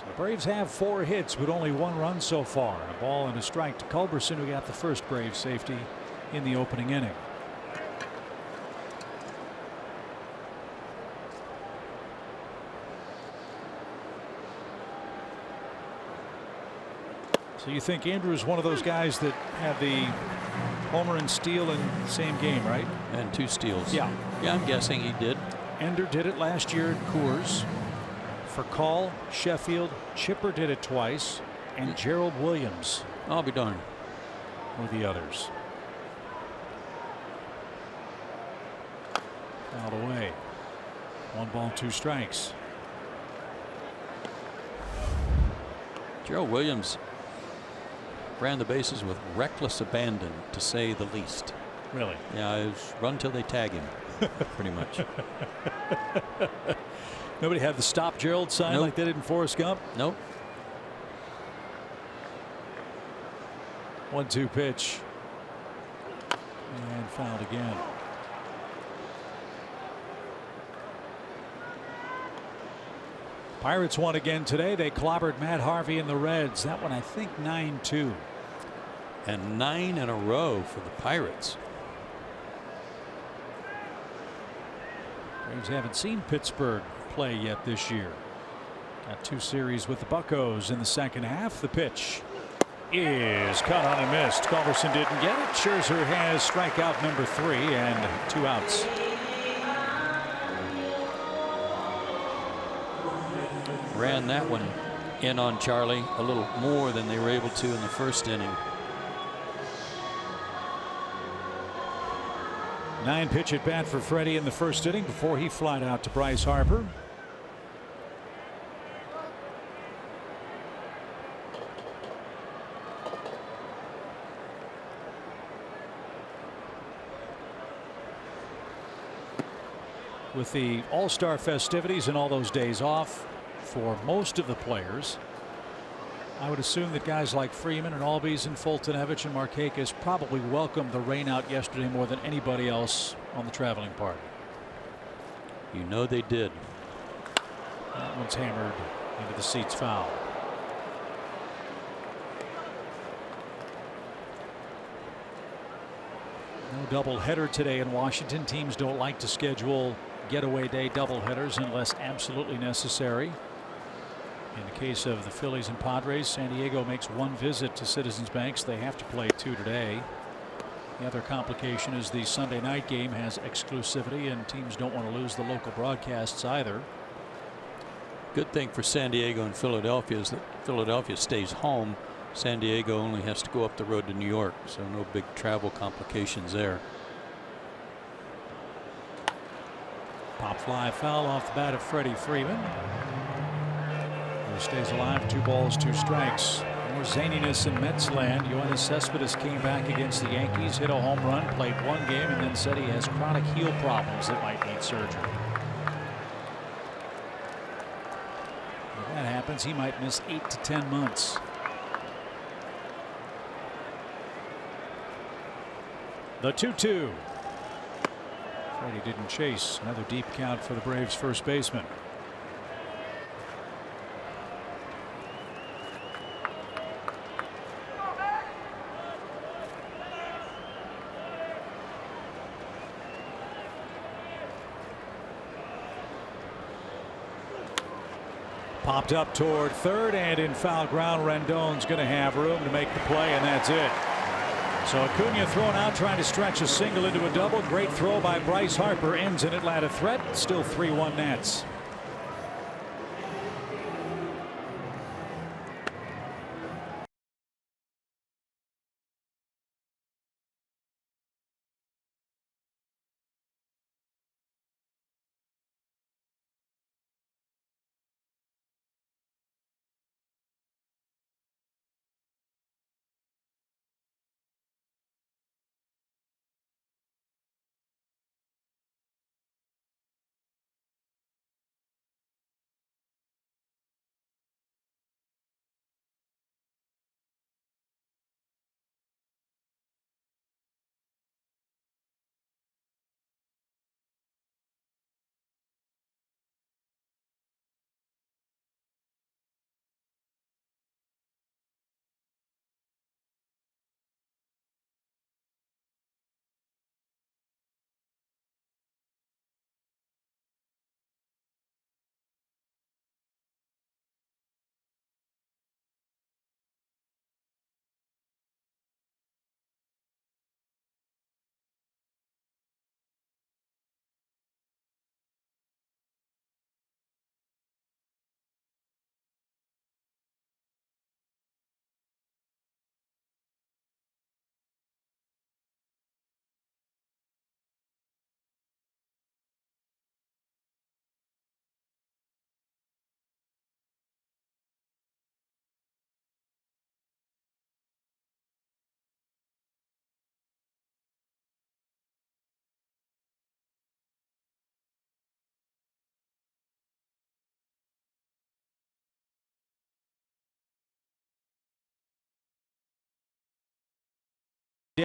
The Braves have 4 hits, but only 1 run so far. A ball and a strike to Culberson, who got the first Braves safety in the opening inning. So you think Andrews is one of those guys that had the homer and steal in the same game, right? And 2 steals. Yeah. Yeah, I'm guessing he did. Ender did it last year at Coors. For Call, Sheffield, Chipper did it twice, and Gerald Williams. I'll be darned. Were the others. Fouled away. 1 ball, 2 strikes. Gerald Williams ran the bases with reckless abandon, to say the least. Really? Yeah, it was run till they tag him, pretty much. Nobody had the stop Gerald sign like they did in Forrest Gump? Nope. 1-2 pitch. And fouled again. Pirates won again today. They clobbered Matt Harvey and the Reds. That one, I think, 9-2. And 9 in a row for the Pirates. Braves haven't seen Pittsburgh play yet this year. Got 2 series with the Buccos in the second half. The pitch. is caught on and missed. Culverson didn't get it. Scherzer has strikeout number 3 and 2 outs. Ran that one in on Charlie a little more than they were able to in the first inning. 9-pitch at bat for Freddie in the first inning before he flied out to Bryce Harper. With the All-Star festivities and all those days off for most of the players, I would assume that guys like Freeman and Albies and Fultonevich and Markakis probably welcomed the rain out yesterday more than anybody else on the traveling party. You know they did. That one's hammered into the seats, foul. No doubleheader today in Washington. Teams don't like to schedule getaway day doubleheaders unless absolutely necessary. In the case of the Phillies and Padres, San Diego makes one visit to Citizens Bank. They have to play 2 today. The other complication is the Sunday night game has exclusivity, and teams don't want to lose the local broadcasts either. Good thing for San Diego and Philadelphia is that Philadelphia stays home. San Diego only has to go up the road to New York, so no big travel complications there. Pop fly foul off the bat of Freddie Freeman, who stays alive. 2 balls, 2 strikes. More zaniness in Mets land. Yoenis Cespedes came back against the Yankees, hit a home run, played 1 game, and then said he has chronic heel problems that might need surgery. If that happens, he might miss 8 to 10 months. The 2-2. Freddie didn't chase. Another deep count for the Braves first baseman. Popped up toward third, and in foul ground, Rendon's going to have room to make the play, and that's it. So Acuna thrown out, trying to stretch a single into a double. Great throw by Bryce Harper, ends an Atlanta threat. Still 3-1 Nats.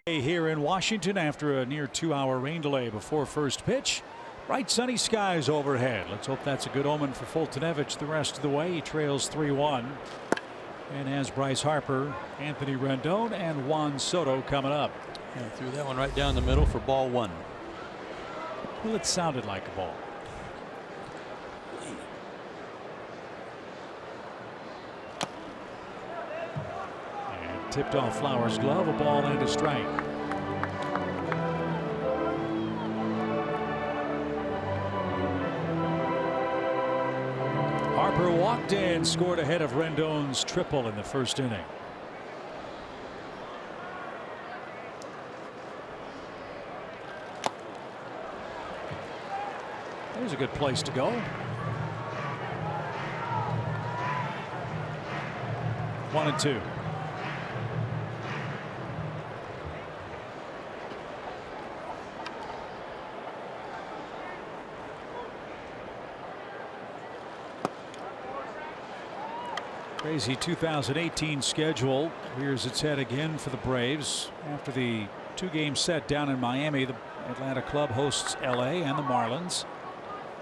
Day here in Washington after a near 2-hour rain delay before first pitch. Bright sunny skies overhead. Let's hope that's a good omen for Fultonevich the rest of the way. He trails 3-1 and has Bryce Harper, Anthony Rendon, and Juan Soto coming up. Yeah, threw that one right down the middle for ball 1. Well, it sounded like a ball. tipped off Flowers' glove, a ball and a strike. Harper walked in, scored ahead of Rendon's triple in the first inning. There's a good place to go. 1-2. Crazy 2018 schedule rears its head again for the Braves. After the 2-game set down in Miami, the Atlanta club hosts LA and the Marlins.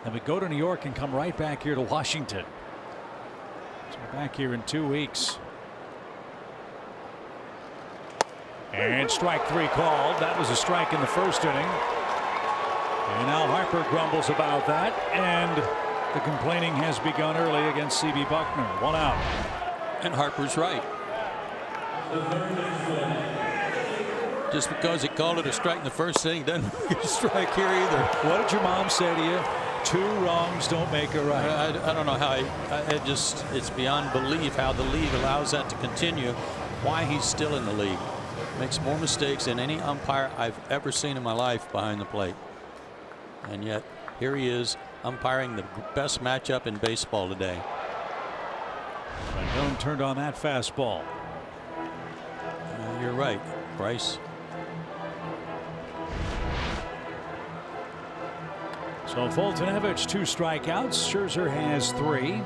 Then we go to New York and come right back here to Washington. So we're back here in 2 weeks. And strike 3 called. That was a strike in the first inning. And now Harper grumbles about that, and the complaining has begun early against C.B. Buckner. 1 out. And Harper's right. Just because he called it a strike in the first inning doesn't make it a strike here either. What did your mom say to you? 2 wrongs don't make a right. I don't know how it's beyond belief how the league allows that to continue. Why he's still in the league. Makes more mistakes than any umpire I've ever seen in my life behind the plate. And yet here he is umpiring the best matchup in baseball today. Rendon turned on that fastball. You're right, Bryce. So Foltynewicz 2 strikeouts. Scherzer has 3.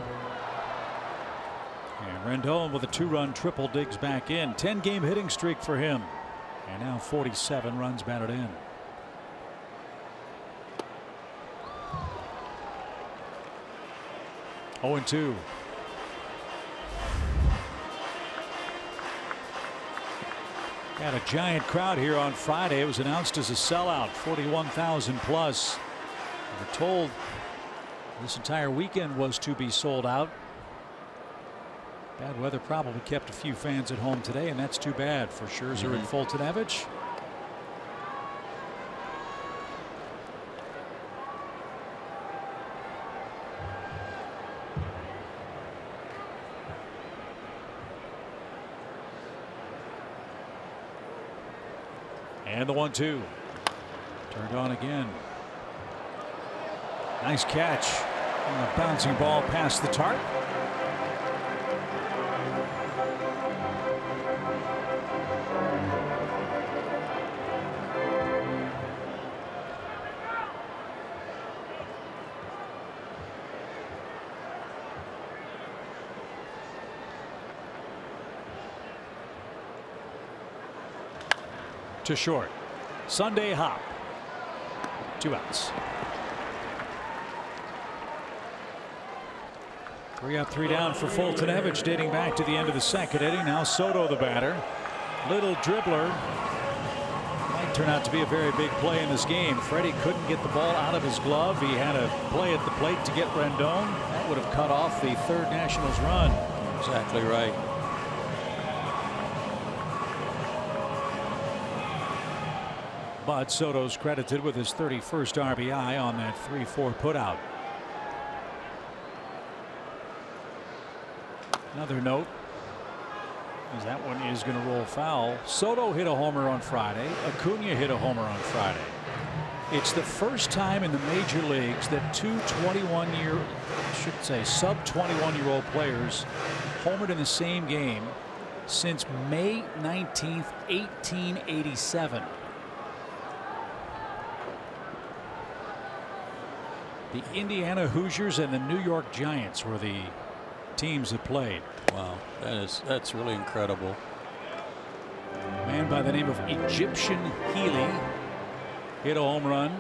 And Rendon with a 2-run triple digs back in. 10-game hitting streak for him. And now 47 runs batted in. Oh, 0-2. Had a giant crowd here on Friday. It was announced as a sellout, 41,000 plus. We were told this entire weekend was to be sold out. Bad weather probably kept a few fans at home today, and that's too bad for Scherzer and Foltynewicz. And the 1-2. Turned on again. Nice catch. And a bouncing ball past the tarp. To short. Sunday hop. 2 outs. 3 up, 3 down for Foltynewicz, dating back to the end of the second inning. Now Soto the batter. Little dribbler. Might turn out to be a very big play in this game. Freddie couldn't get the ball out of his glove. He had a play at the plate to get Rendon. That would have cut off the third Nationals run. Exactly right. But Soto's credited with his 31st RBI on that 3-4 putout. Another note, as that one is going to roll foul. Soto hit a homer on Friday. Acuna hit a homer on Friday. It's the first time in the major leagues that 2 sub 21-year-old players homered in the same game since May 19th, 1887. The Indiana Hoosiers and the New York Giants were the teams that played. Wow, that's really incredible. A man by the name of Egyptian Healy hit a home run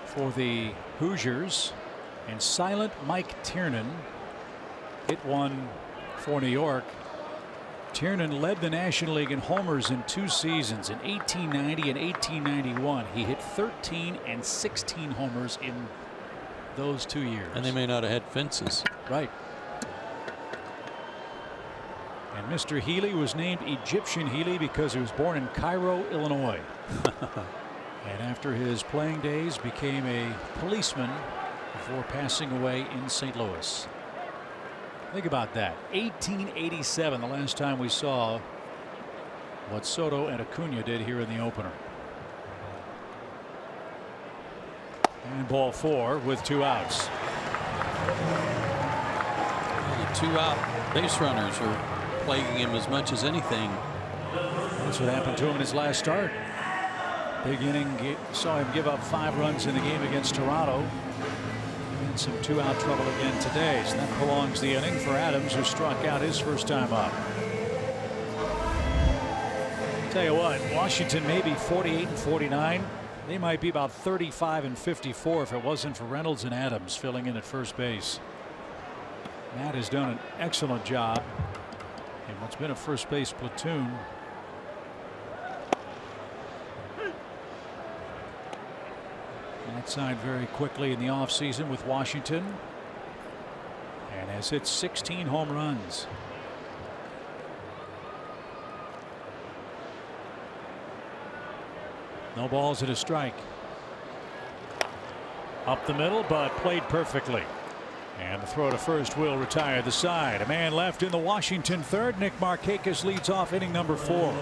for the Hoosiers, and Silent Mike Tiernan hit one for New York. Tiernan led the National League in homers in 2 seasons, in 1890 and 1891. He hit 13 and 16 homers in those 2 years. And they may not have had fences. Right. And Mr. Healy was named Egyptian Healy because he was born in Cairo, Illinois. And after his playing days became a policeman before passing away in St. Louis. Think about that. 1887, the last time we saw what Soto and Acuna did here in the opener. And ball 4 with 2 outs. The 2 out base runners are plaguing him as much as anything. That's what happened to him in his last start. Big inning, saw him give up 5 runs in the game against Toronto. And some 2 out trouble again today. So that prolongs the inning for Adams, who struck out his first time up. Tell you what, Washington may be 48 and 49. They might be about 35 and 54 if it wasn't for Reynolds and Adams filling in at first base. Matt has done an excellent job in what's been a first base platoon. Matt signed very quickly in the offseason with Washington and has hit 16 home runs. No balls and a strike. Up the middle, but played perfectly. And the throw to first will retire the side. A man left in the Washington third. Nick Markakis leads off inning number 4.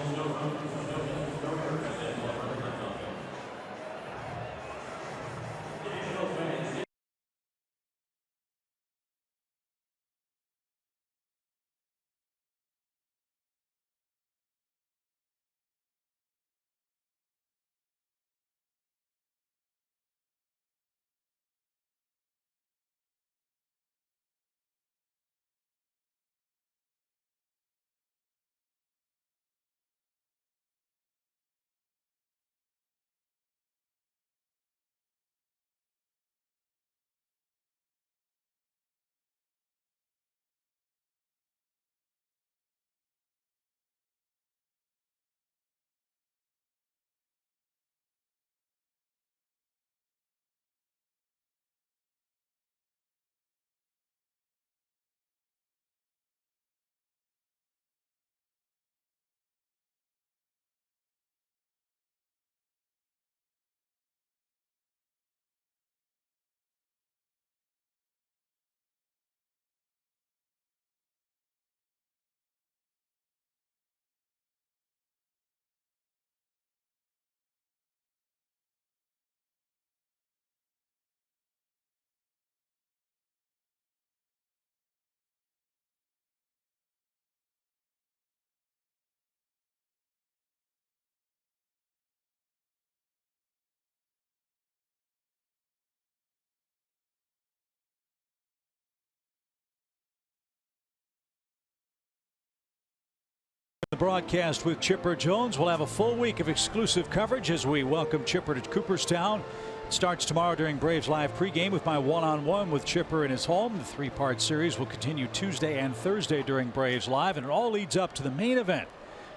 The broadcast with Chipper Jones. We'll have a full week of exclusive coverage as we welcome Chipper to Cooperstown. It starts tomorrow during Braves Live pregame with my one-on-one with Chipper in his home. The 3-part series will continue Tuesday and Thursday during Braves Live, and it all leads up to the main event.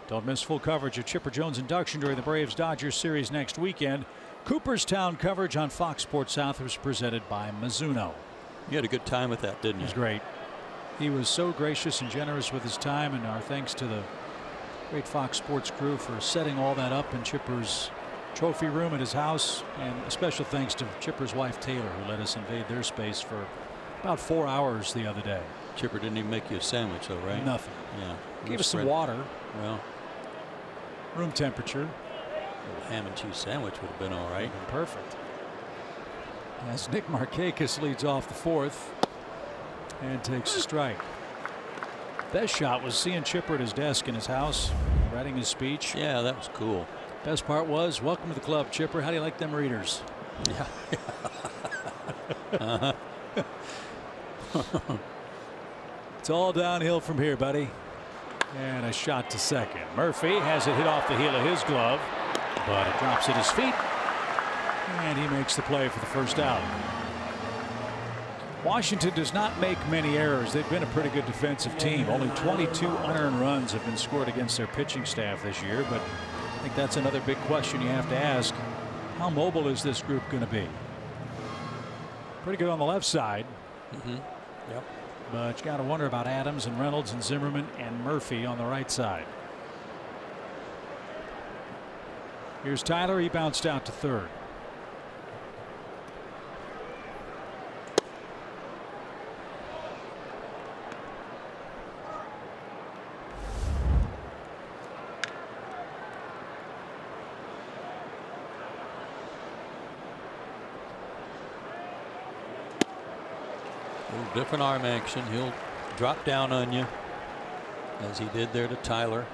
Don't miss full coverage of Chipper Jones' induction during the Braves-Dodgers series next weekend. Cooperstown coverage on Fox Sports South was presented by Mizuno. You had a good time with that, didn't you? It was great. He was so gracious and generous with his time, and our thanks to the great Fox Sports crew for setting all that up in Chipper's trophy room at his house, and a special thanks to Chipper's wife Taylor, who let us invade their space for about 4 hours the other day. Chipper didn't even make you a sandwich, though, right? Nothing. Yeah. Gave us some water. Well, room temperature. A ham and cheese sandwich would have been all right. Perfect. As Nick Markakis leads off the 4th and takes a strike. Best shot was seeing Chipper at his desk in his house writing his speech. Yeah, that was cool. Best part was, welcome to the club, Chipper. How do you like them readers? Yeah. It's all downhill from here, buddy. And a shot to second. Murphy has it hit off the heel of his glove, but it drops at his feet, and he makes the play for the first out. Washington does not make many errors. They've been a pretty good defensive team. Only 22 unearned runs have been scored against their pitching staff this year, but I think that's another big question you have to ask. How mobile is this group going to be? Pretty good on the left side. Mm-hmm. Yep. But you got to wonder about Adams and Reynolds and Zimmerman and Murphy on the right side. Here's Tyler. He bounced out to third. Different arm action. He'll drop down on you as he did there to Tyler.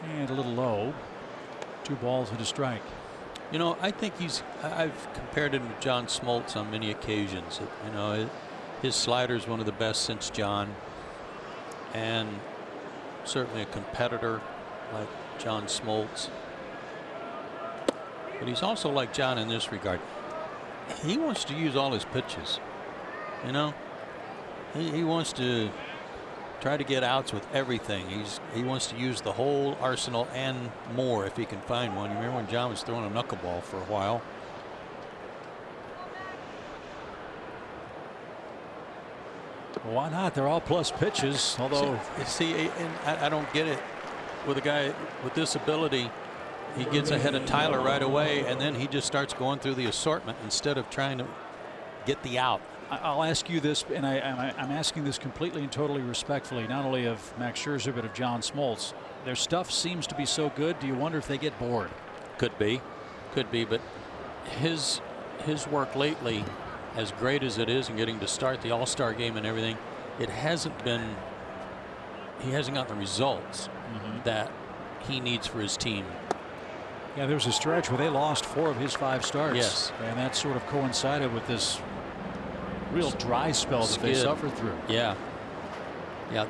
And a little low. 2 balls and a strike. You know, I think I've compared him to John Smoltz on many occasions. You know, his slider is one of the best since John, and certainly a competitor like John Smoltz. But he's also like John in this regard. He wants to use all his pitches. You know, he wants to try to get outs with everything. He wants to use the whole arsenal and more if he can find one. You remember when John was throwing a knuckleball for a while? Why not? They're all plus pitches. Although, see, and I don't get it with a guy with this ability. He gets ahead of Tyler right away, and then he just starts going through the assortment instead of trying to get the out. I'll ask you this, and I'm asking this completely and totally respectfully, not only of Max Scherzer but of John Smoltz. Their stuff seems to be so good. Do you wonder if they get bored? Could be, but his work lately, as great as it is, and getting to start the All-Star game and everything, it hasn't been. He hasn't gotten the results that he needs for his team. Yeah, there was a stretch where they lost 4 of his 5 starts. Yes, and that sort of coincided with this real dry spell that they suffered through. Yeah,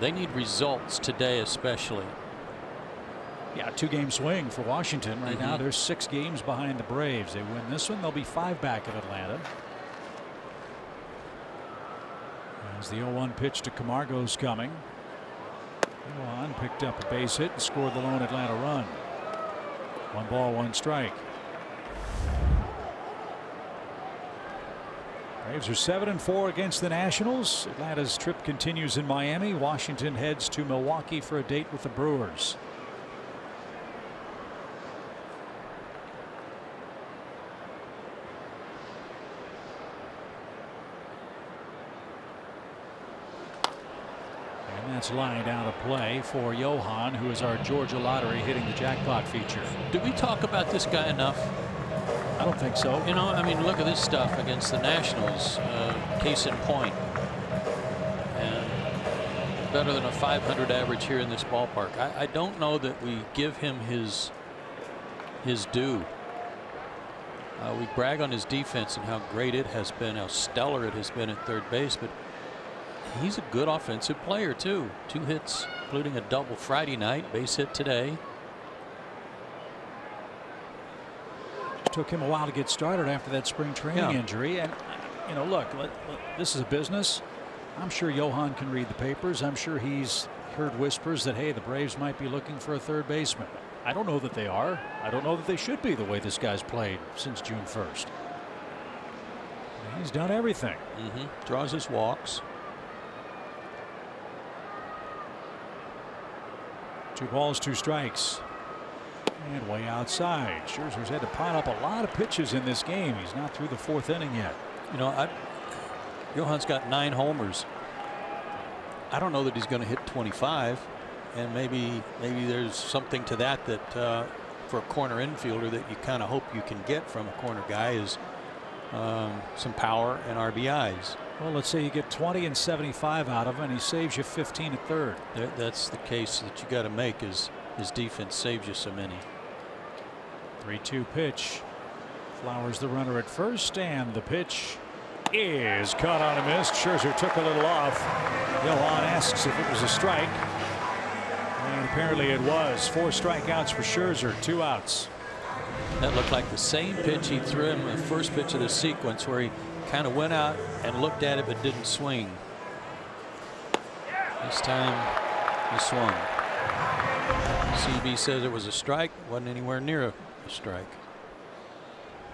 they need results today, especially. Yeah, 2-game swing for Washington right now. They're 6 games behind the Braves. They win this one, they'll be 5 back in Atlanta. As the 0-1 pitch to Camargo's coming. Johan picked up a base hit and scored the lone Atlanta run. 1 ball, 1 strike. Braves are 7-4 against the Nationals. Atlanta's trip continues in Miami. Washington heads to Milwaukee for a date with the Brewers. That's lined out of play for Johan, who is our Georgia lottery hitting the jackpot feature. Do we talk about this guy enough? I don't think so. You know, I mean, look at this stuff against the Nationals. Case in point. And better than a 500 average here in this ballpark. I don't know that we give him his due. We brag on his defense and how great it has been, how stellar it has been at third base, but he's a good offensive player too. 2 hits, including a double Friday night, base hit today. Took him a while to get started after that spring training injury. And, you know, look, this is a business. I'm sure Johan can read the papers. I'm sure he's heard whispers that, hey, the Braves might be looking for a third baseman. I don't know that they are. I don't know that they should be the way this guy's played since June 1st. He's done everything. Draws his walks. 2 balls, 2 strikes. And way outside. Scherzer's had to pile up a lot of pitches in this game. He's not through the 4th inning yet. You know, Johan's got 9 homers. I don't know that he's going to hit 25, and maybe there's something to that for a corner infielder that you kind of hope you can get from a corner guy is some power and RBIs. Well, let's say you get 20 and 75 out of him, and he saves you 15 at third. That's the case that you got to make, is his defense saves you so many. 3-2 pitch. Flowers the runner at first, and the pitch is caught on a miss. Scherzer took a little off. Johan asks if it was a strike, and apparently it was. 4 strikeouts for Scherzer, 2 outs. That looked like the same pitch he threw him in the first pitch of the sequence, where he kind of went out and looked at it but didn't swing. This time he swung. CB says it was a strike. Wasn't anywhere near a strike.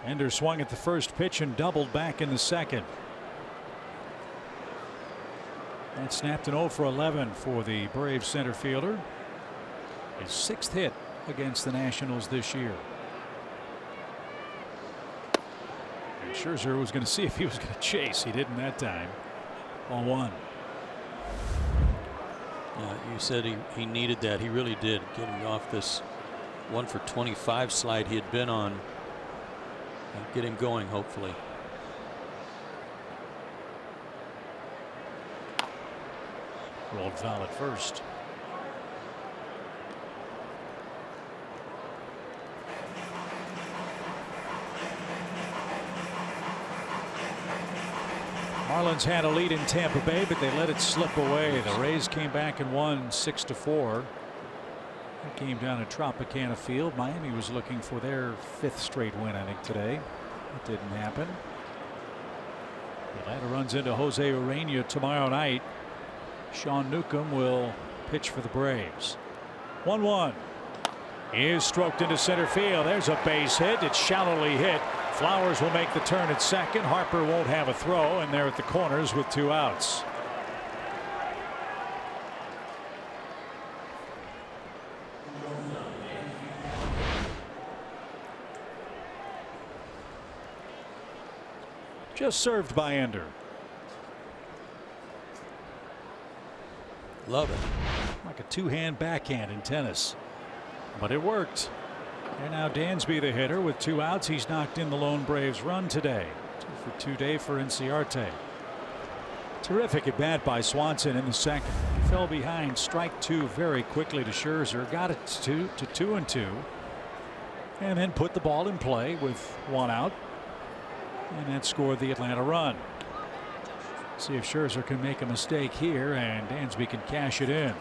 Ender swung at the first pitch and doubled back in the second. And snapped an 0 for 11 for the Braves center fielder. His 6th hit against the Nationals this year. And Scherzer was going to see if he was going to chase. He didn't that time. Ball 1. Yeah, you said he needed that. He really did. Getting off this 1 for 25 slide he had been on. And get him going, hopefully. Rolled foul at first. Marlins had a lead in Tampa Bay, but they let it slip away. The Rays came back and won 6-4. It came down at Tropicana Field. Miami was looking for their 5th straight win, I think, today. It didn't happen. Atlanta runs into Jose Urena tomorrow night. Sean Newcomb will pitch for the Braves. 1-1. He is stroked into center field. There's a base hit. It's shallowly hit. Flowers will make the turn at second. Harper won't have a throw, and they're at the corners with 2 outs. Just served by Ender. Love it. Like a 2-hand backhand in tennis. But it worked. And now Dansby, the hitter, with 2 outs. He's knocked in the lone Braves run today. 2 for 2 day for Inciarte. Terrific at bat by Swanson in the second. He fell behind strike 2 very quickly to Scherzer. Got it to 2-2. And then put the ball in play with 1 out. And that scored the Atlanta run. See if Scherzer can make a mistake here and Dansby can cash it in.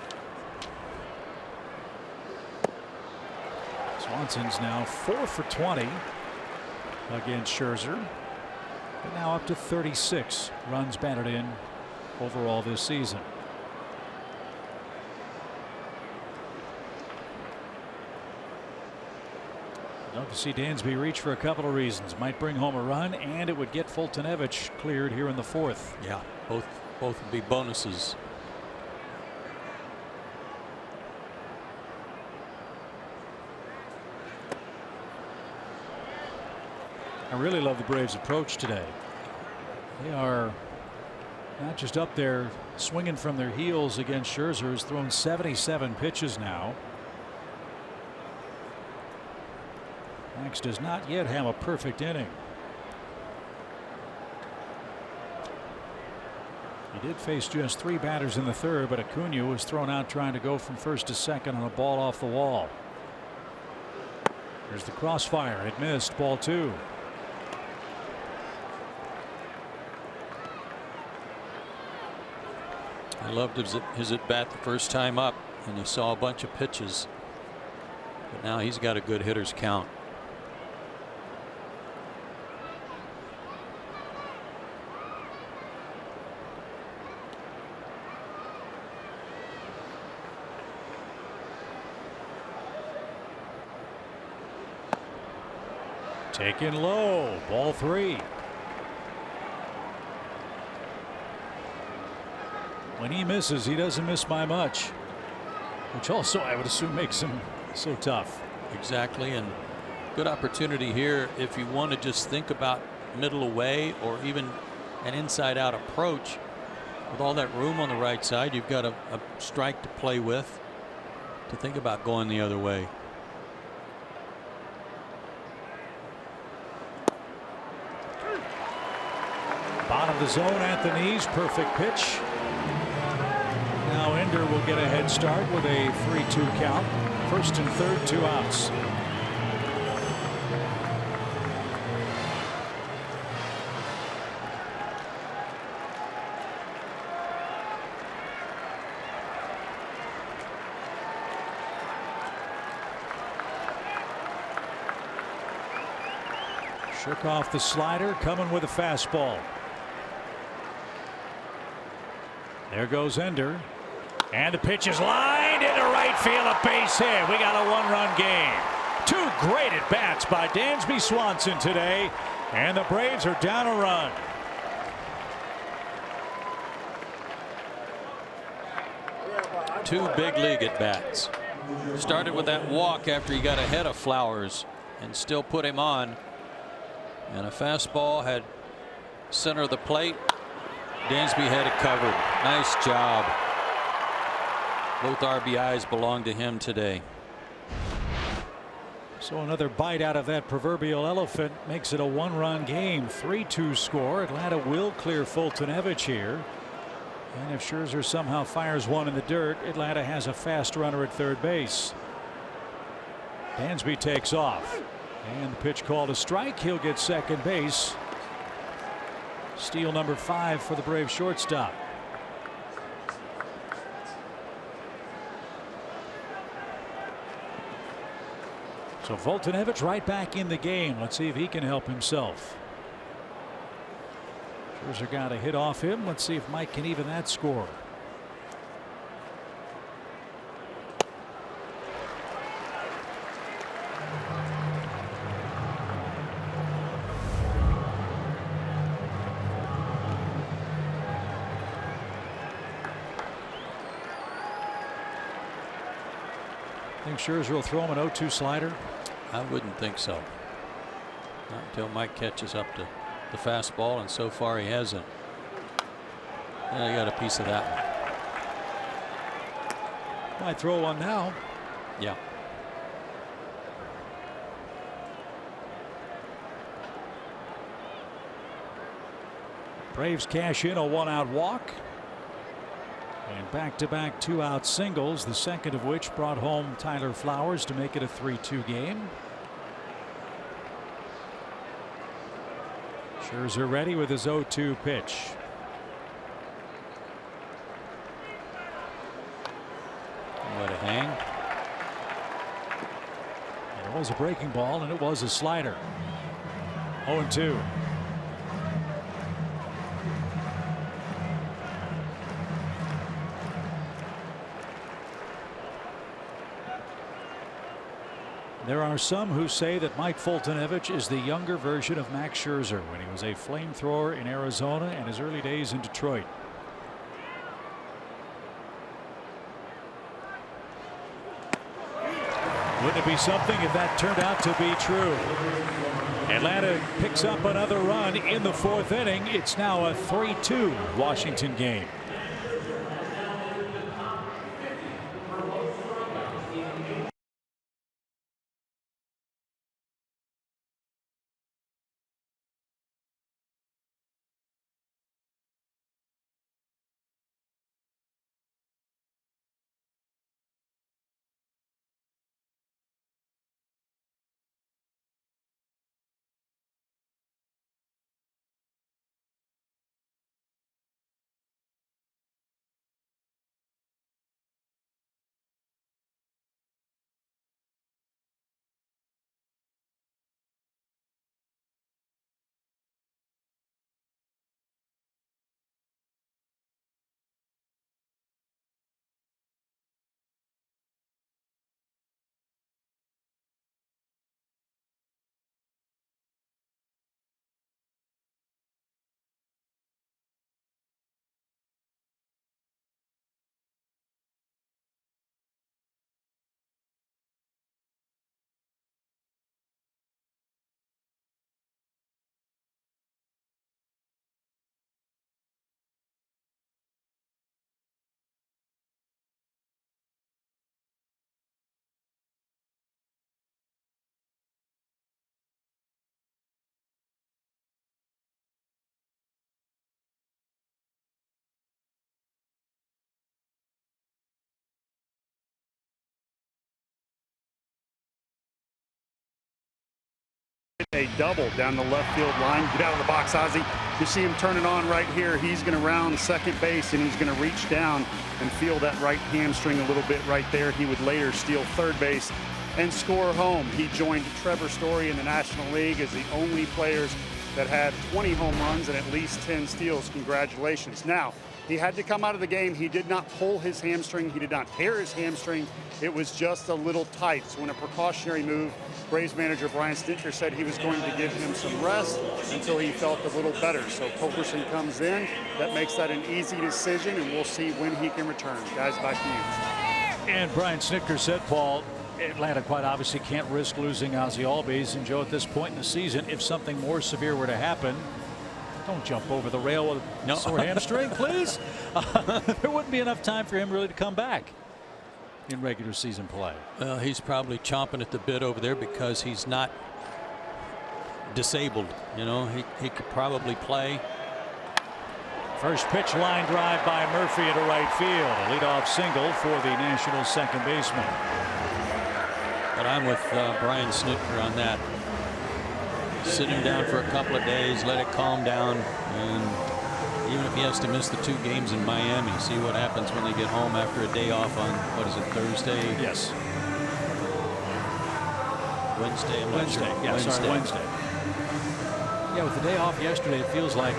Swanson's now 4 for 20 against Scherzer. But now up to 36 runs batted in overall this season. Love to see Dansby reach for a couple of reasons. Might bring home a run, and it would get Fultonevich cleared here in the 4th. Yeah, both would be bonuses. I really love the Braves' approach today. They are not just up there swinging from their heels against Scherzer, who's thrown 77 pitches now. Max does not yet have a perfect inning. He did face just 3 batters in the 3rd, but Acuna was thrown out trying to go from first to second on a ball off the wall. There's the crossfire. It missed. Ball 2. I loved his at bat the first time up, and he saw a bunch of pitches. But now he's got a good hitter's count. Taken low. Ball 3. When he misses, he doesn't miss by much, which also I would assume makes him so tough. Exactly, and good opportunity here if you want to just think about middle away or even an inside out approach. With all that room on the right side, you've got a strike to play with to think about going the other way. Bottom of the zone at the knees. Perfect pitch. Now Ender will get a head start with a 3-2 count. First and 3rd, 2 outs. Shook off the slider, coming with a fastball. There goes Ender. And the pitch is lined into right field, a base hit. We got a one-run game. Two great at-bats by Dansby Swanson today, and the Braves are down a run. Two big league at-bats. Started with that walk after he got ahead of Flowers and still put him on. And a fastball had center of the plate. Dansby had it covered. Nice job. Both RBIs belong to him today. So another bite out of that proverbial elephant makes it a one-run game. 3-2 score. Atlanta will clear Fultonevich here. And if Scherzer somehow fires one in the dirt, Atlanta has a fast runner at third base. Dansby takes off. And the pitch called a strike. He'll get second base. Steal number 5 for the Braves shortstop. So Fultonevich right back in the game. Let's see if he can help himself. Scherzer got a hit off him. Let's see if Mike can even that score. Think Scherzer will throw him an 0-2 slider? I wouldn't think so. Not until Mike catches up to the fastball, and so far he hasn't. Yeah, he got a piece of that one. Might throw one now. Yeah. Braves cash in a one-out walk. And back-to-back two-out singles, the second of which brought home Tyler Flowers to make it a 3-2 game. Scherzer ready with his 0-2 pitch. What a hang. It was a breaking ball, and it was a slider. 0-2. There are some who say that Mike Fultonevich is the younger version of Max Scherzer when he was a flamethrower in Arizona and his early days in Detroit. Wouldn't it be something if that turned out to be true? Atlanta picks up another run in the fourth inning. It's now a 3-2 Washington game. A double down the left field line. Get out of the box, Ozzie. You see him turn it on right here. He's going to round second base, and he's going to reach down and feel that right hamstring a little bit right there. He would later steal third base and score home. He joined Trevor Story in the National League as the only players that had 20 home runs and at least 10 steals. Congratulations. Now, He had to come out of the game. He did not pull his hamstring. He did not tear his hamstring. It was just a little tight. So in a precautionary move, Braves manager Brian Snitker said he was going to give him some rest until he felt a little better. So Culberson comes in. That makes that an easy decision, and we'll see when he can return. Guys, back to you. And Brian Snitker said, Paul, Atlanta quite obviously can't risk losing Ozzie Albies. And Joe, at this point in the season, if something more severe were to happen, don't jump over the rail with a sore hamstring, please. There wouldn't be enough time for him really to come back in regular season play. Well, he's probably chomping at the bit over there because he's not disabled. You know, he could probably play. First pitch, line drive by Murphy into right field. A leadoff single for the Nationals second baseman. But I'm with Brian Snitker on that. Sit him down for a couple of days, let it calm down, and even if he has to miss the 2 games in Miami, see what happens when they get home after a day off on, what is it, Thursday? Yes. Wednesday. Wednesday. Yeah, with the day off yesterday, it feels like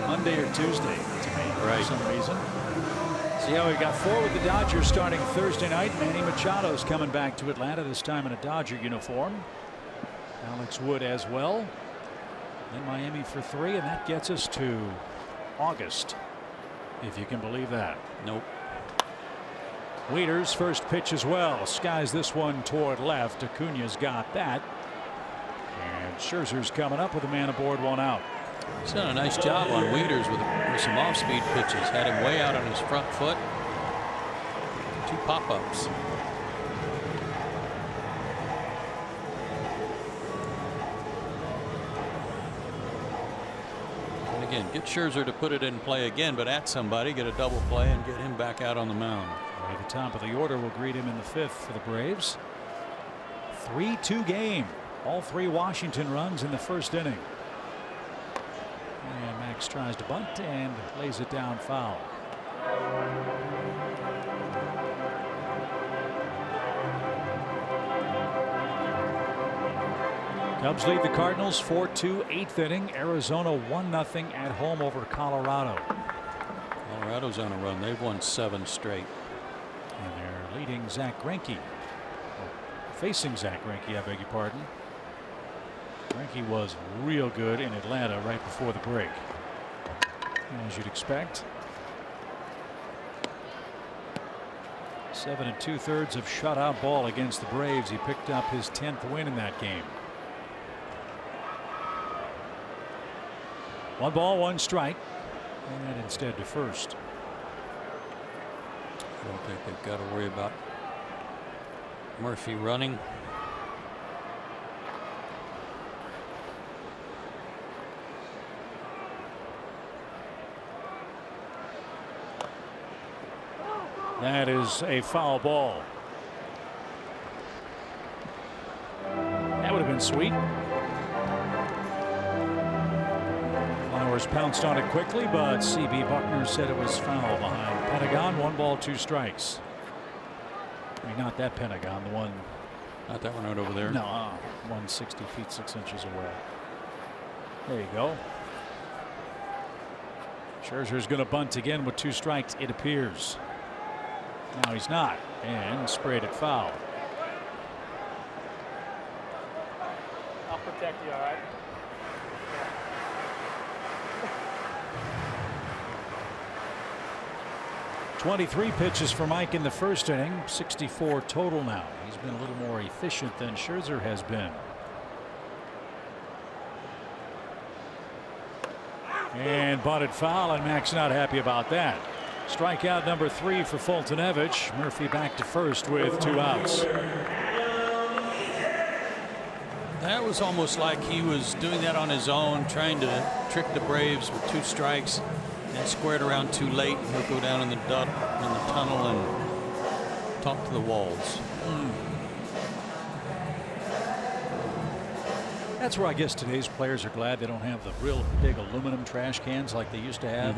Monday or Tuesday to me for some reason. See how we got 4 with the Dodgers starting Thursday night. Manny Machado's coming back to Atlanta, this time in a Dodger uniform. Alex Wood as well. In Miami for 3, and that gets us to August, if you can believe that. Nope. Wieters first pitch as well. Skies this one toward left. Acuna's got that. And Scherzer's coming up with a man aboard, 1 out. He's done a nice job on Wieters with some off-speed pitches. Had him way out on his front foot. 2 pop-ups. Again, get Scherzer to put it in play again, but at somebody, get a double play and get him back out on the mound. At the top of the order will greet him in the 5th for the Braves. 3-2 game. All 3 Washington runs in the first inning. And Max tries to bunt and lays it down foul. Cubs lead the Cardinals 4-2, 8th inning. Arizona 1-0 at home over Colorado. Colorado's on a run. They've won 7 straight. And they're leading Zach Greinke. Facing Zach Greinke, I beg your pardon. Greinke was real good in Atlanta right before the break, as you'd expect. 7 2/3 of shutout ball against the Braves. He picked up his 10th win in that game. 1 ball, 1 strike, and instead to first. I don't think they've got to worry about Murphy running. That is a foul ball. That would have been sweet. Flowers pounced on it quickly, but C.B. Buckner said it was foul behind Pentagon. 1 ball, 2 strikes. I mean, not that Pentagon, the one. Not that one out over there. No, 160 feet 6 inches away. There you go. Scherzer's going to bunt again with 2 strikes, it appears. Now he's not, and sprayed it foul. I'll protect you, all right? 23 pitches for Mike in the first inning, 64 total now. He's been a little more efficient than Scherzer has been. And bunted foul, and Mac's not happy about that. Strikeout number 3 for Fultonevich. Murphy back to first with 2 outs. That was almost like he was doing that on his own, trying to trick the Braves with 2 strikes and squared around too late. He'll go down in the tunnel and talk to the walls. That's where I guess today's players are glad they don't have the real big aluminum trash cans like they used to have.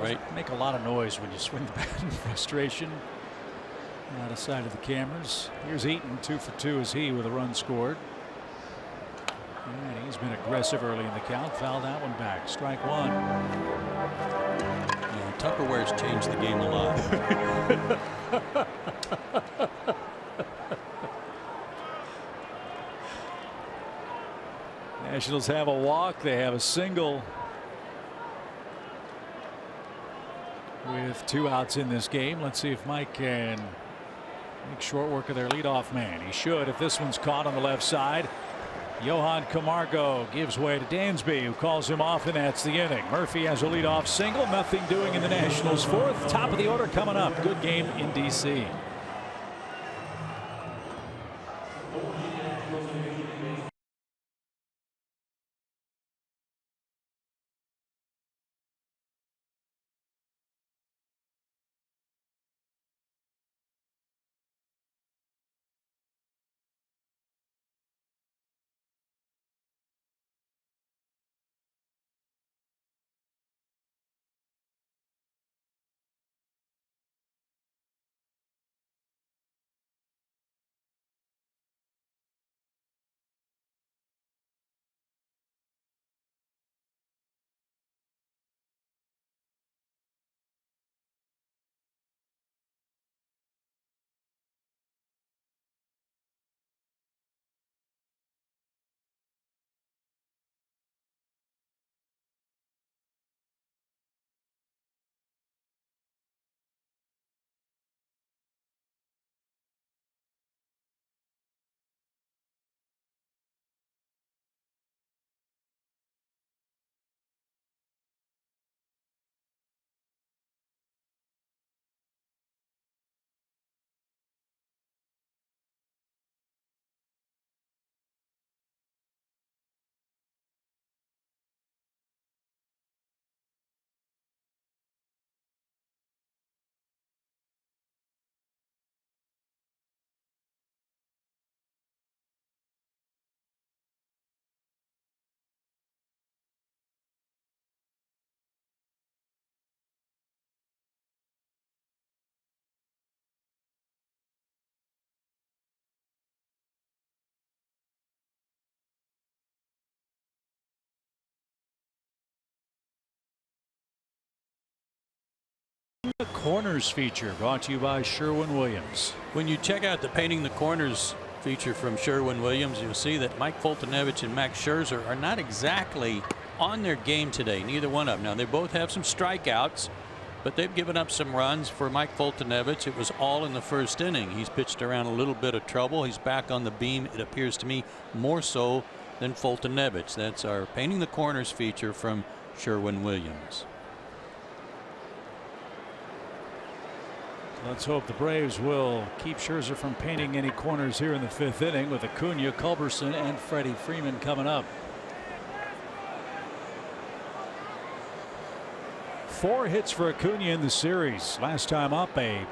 Right. Make a lot of noise when you swing the bat in frustration. Out of sight of the cameras. Here's Eaton, 2 for 2 as he with a run scored. And he's been aggressive early in the count. Fouled that one back. Strike 1. Tupperware's changed the game a lot. Nationals have a walk. They have a single with 2 outs in this game. Let's see if Mike can make short work of their leadoff man. He should if this one's caught on the left side. Johan Camargo gives way to Dansby, who calls him off, and that's the inning. Murphy has a leadoff single. Nothing doing in the Nationals' 4th. Top of the order coming up. Good game in D.C. The Corners feature brought to you by Sherwin-Williams. When you check out the Painting the Corners feature from Sherwin-Williams, you'll see that Mike Foltynewicz and Max Scherzer are not exactly on their game today. Neither one of them. Now, they both have some strikeouts, but they've given up some runs. For Mike Foltynewicz, it was all in the first inning. He's pitched around a little bit of trouble. He's back on the beam, it appears to me, more so than Foltynewicz. That's our Painting the Corners feature from Sherwin-Williams. Let's hope the Braves will keep Scherzer from painting any corners here in the 5th inning with Acuna, Culberson, and Freddie Freeman coming up. 4 hits for Acuna in the series. Last time up, a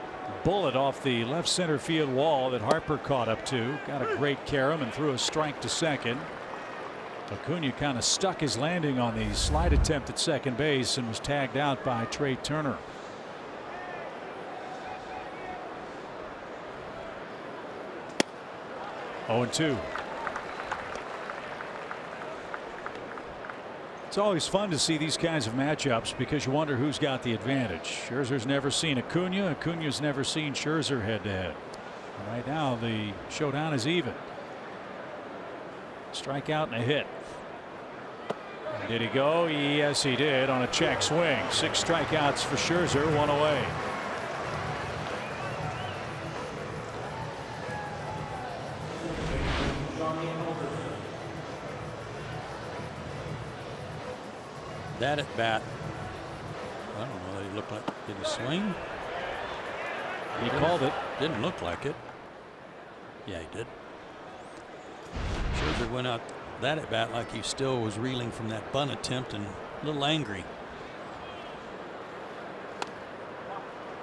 bullet off the left center field wall that Harper caught up to. Got a great carom and threw a strike to second. Acuna kind of stuck his landing on the slide attempt at second base and was tagged out by Trey Turner. Oh, 2. It's always fun to see these kinds of matchups because you wonder who's got the advantage. Scherzer's never seen Acuna. Acuna's never seen Scherzer head to head. And right now the showdown is even. Strikeout and a hit. And did he go? Yes, he did on a check swing. 6 strikeouts for Scherzer, 1 away. That at bat, I don't know. He looked like, did he swing? He called it. Didn't look like it. Yeah, he did. Scherzer went out that at bat like he still was reeling from that bunt attempt and a little angry.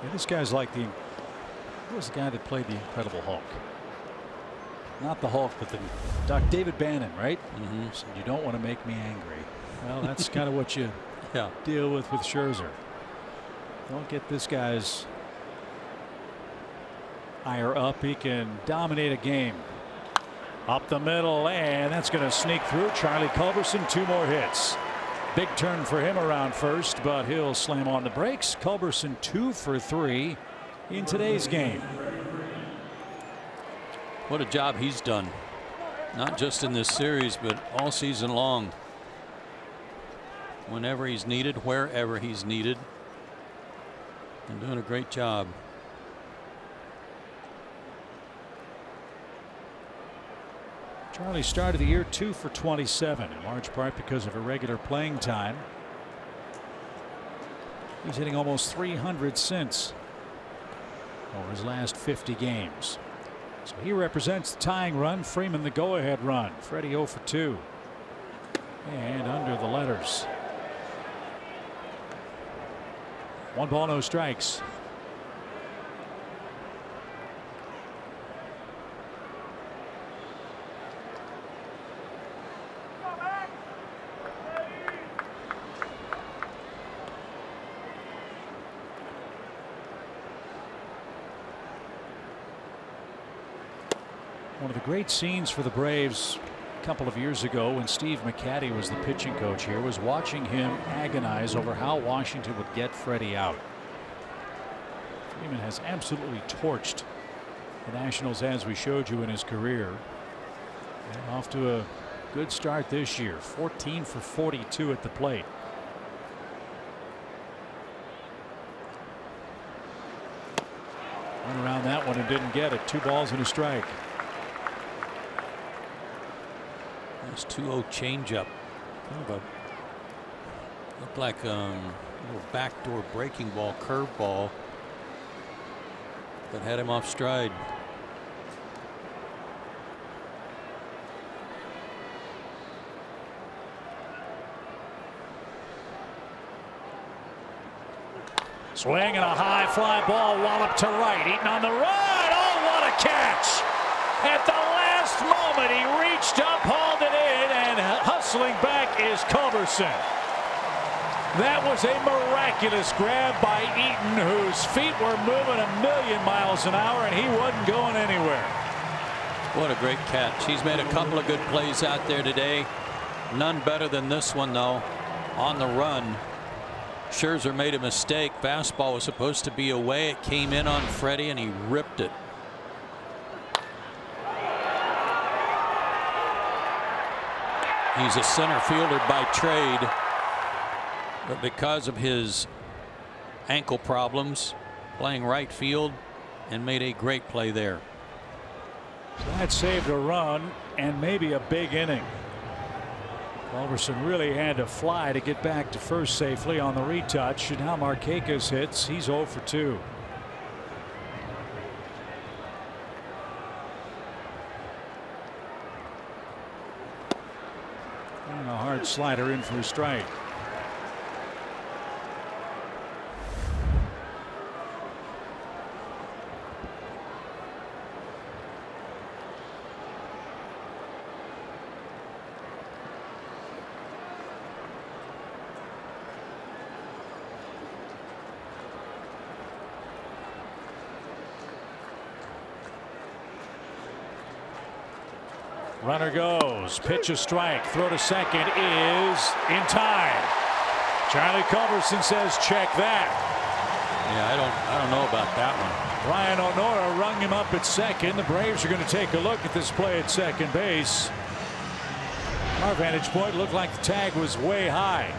Yeah, this guy's like who was the guy that played the Incredible Hulk? Not the Hulk, but the David Bannon, right? Mm-hmm. So you don't want to make me angry. Well, that's kind of what you deal with Scherzer. Don't get this guy's ire up. He can dominate a game. Up the middle, and that's going to sneak through. Charlie Culberson, 2 more hits. Big turn for him around first, but he'll slam on the brakes. Culberson 2 for 3 in today's game. What a job he's done, not just in this series, but all season long. Whenever he's needed, wherever he's needed, and doing a great job. Charlie started the year 2 for 27, in large part because of irregular playing time. He's hitting almost 300 since over his last 50 games. So he represents the tying run. Freeman the go-ahead run. Freddie 0 for 2. And under the letters. 1 ball, no strikes. One of the great scenes for the Braves a couple of years ago when Steve McCaddy was the pitching coach here was watching him agonize over how Washington would get Freddie out. Freeman has absolutely torched the Nationals, as we showed you in his career. And off to a good start this year. 14 for 42 at the plate. Went around that one and didn't get it. 2 balls and a strike. Nice 2-0 changeup. Kind of a looked like a little backdoor breaking ball, curveball that had him off stride. Swing and a high fly ball walloped to right. Eaton on the run. Oh, what a catch! At the last moment, he reached up, hauled it in, and hustling back is Culberson. That was a miraculous grab by Eaton, whose feet were moving 1,000,000 miles an hour, and he wasn't going anywhere. What a great catch. He's made a couple of good plays out there today. None better than this one, though. On the run, Scherzer made a mistake. Fastball was supposed to be away. It came in on Freddie, and he ripped it. He's a center fielder by trade, but because of his ankle problems, playing right field, and made a great play there. So that saved a run and maybe a big inning. Culberson really had to fly to get back to first safely on the retouch, and now Markakis hits. He's 0 for 2. And a hard slider in for a strike. Runner goes. Pitch a strike. Throw to second is in time. Charlie Culberson says check that. Yeah, I don't know about that one. Ryan Honora rung him up at second. The Braves are going to take a look at this play at second base. Our vantage point looked like the tag was way high.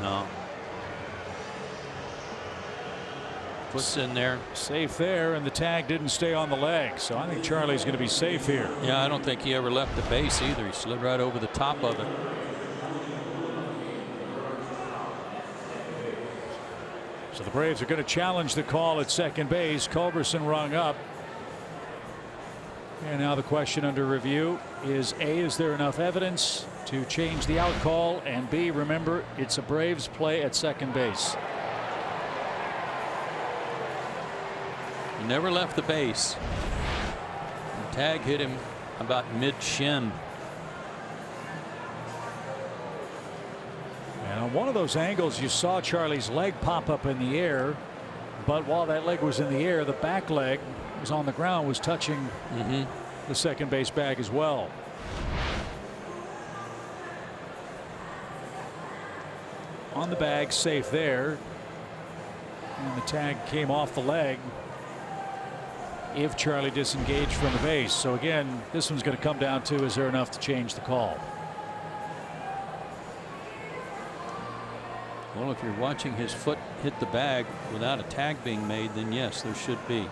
No. Puts in there. Safe there, and the tag didn't stay on the leg, so I think Charlie's going to be safe here. Yeah, I don't think he ever left the base either. He slid right over the top of it. So the Braves are going to challenge the call at second base. Culberson rung up. And now the question under review is A, is there enough evidence to change the out call, and B, remember, it's a Braves play at second base. He never left the base. The tag hit him about mid-shin. And on one of those angles, you saw Charlie's leg pop up in the air, but while that leg was in the air, the back leg was on the ground, was touching the second base bag as well. on the bag, safe there. And the tag came off the leg if Charlie disengaged from the base. So again, this one's going to come down to, is there enough to change the call? Well, if you're watching his foot hit the bag without a tag being made, then yes, there should be.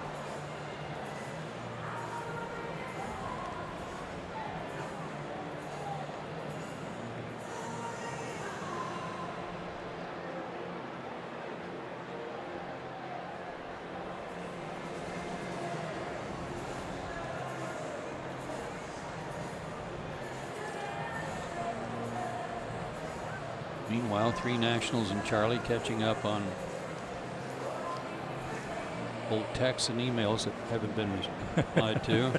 Meanwhile, 3 Nationals and Charlie catching up on old texts and emails that haven't been replied to.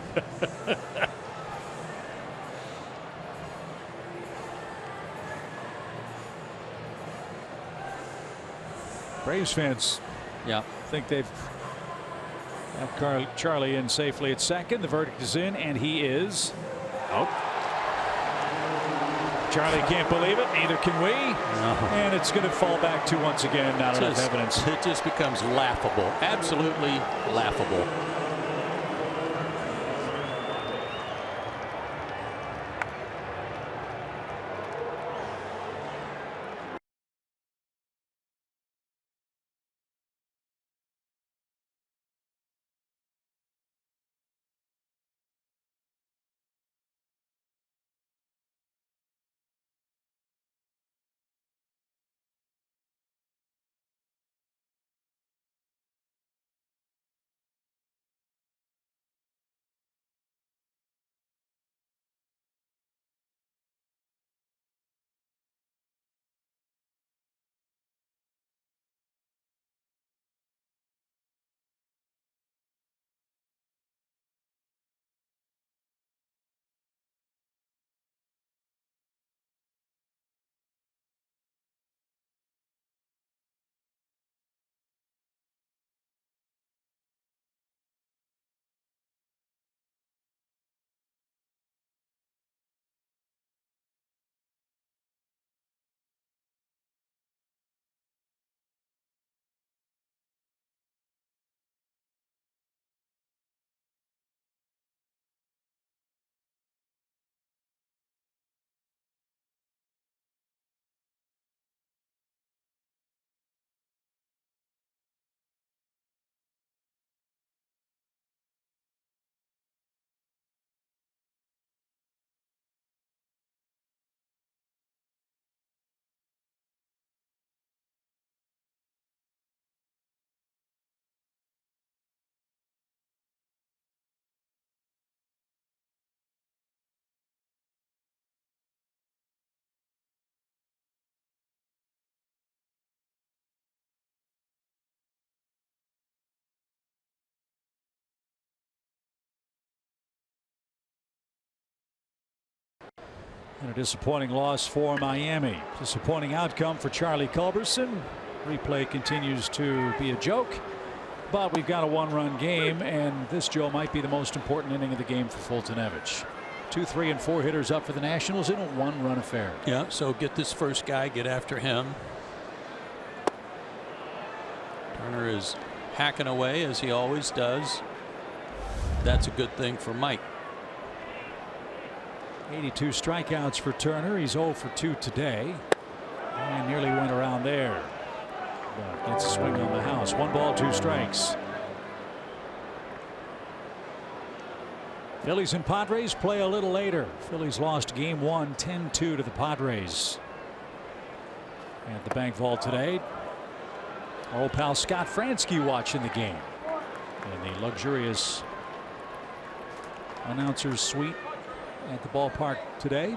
Braves fans, yeah, think they've got Charlie in safely at second. The verdict is in, and he is out. Charlie can't believe it. Neither can we. No. And it's going to fall back to, once again, not enough evidence. It just becomes laughable. Absolutely laughable. And a disappointing loss for Miami. Disappointing outcome for Charlie Culberson. Replay continues to be a joke, but we've got a 1-run game, and this, Joe, might be the most important inning of the game for Fultonevich. 2, 3, and 4 hitters up for the Nationals in a 1-run affair. Yeah, so get this first guy, get after him. Turner is hacking away as he always does. That's a good thing for Mike. 82 strikeouts for Turner. He's 0 for 2 today. And nearly went around there. But gets a swing on the house. 1 ball, 2 strikes. Phillies and Padres play a little later. Phillies lost game 1 10-2 to the Padres at the Bank Vault today. Our old pal Scott Fransky watching the game in the luxurious announcer's suite at the ballpark today.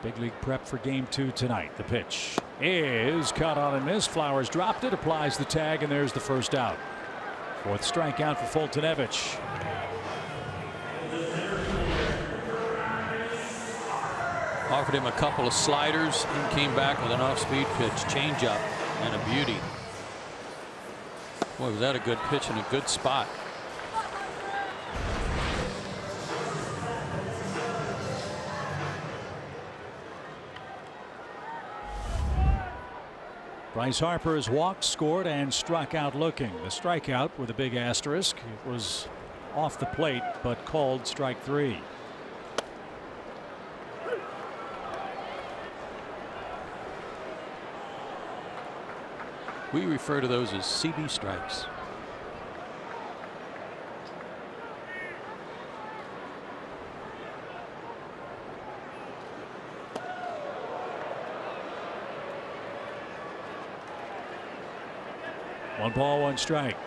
Big league prep for game 2 tonight. The pitch is caught on and missed. Flowers dropped it, applies the tag, and there's the first out. 4th strikeout for Fultonevich. Offered him a couple of sliders and came back with an off-speed pitch, changeup, and a beauty. Boy, was that a good pitch in a good spot. Bryce Harper has walked, scored, and struck out looking. The strikeout with a big asterisk. It was off the plate, but called strike 3. We refer to those as CB strikes. One ball, one strike.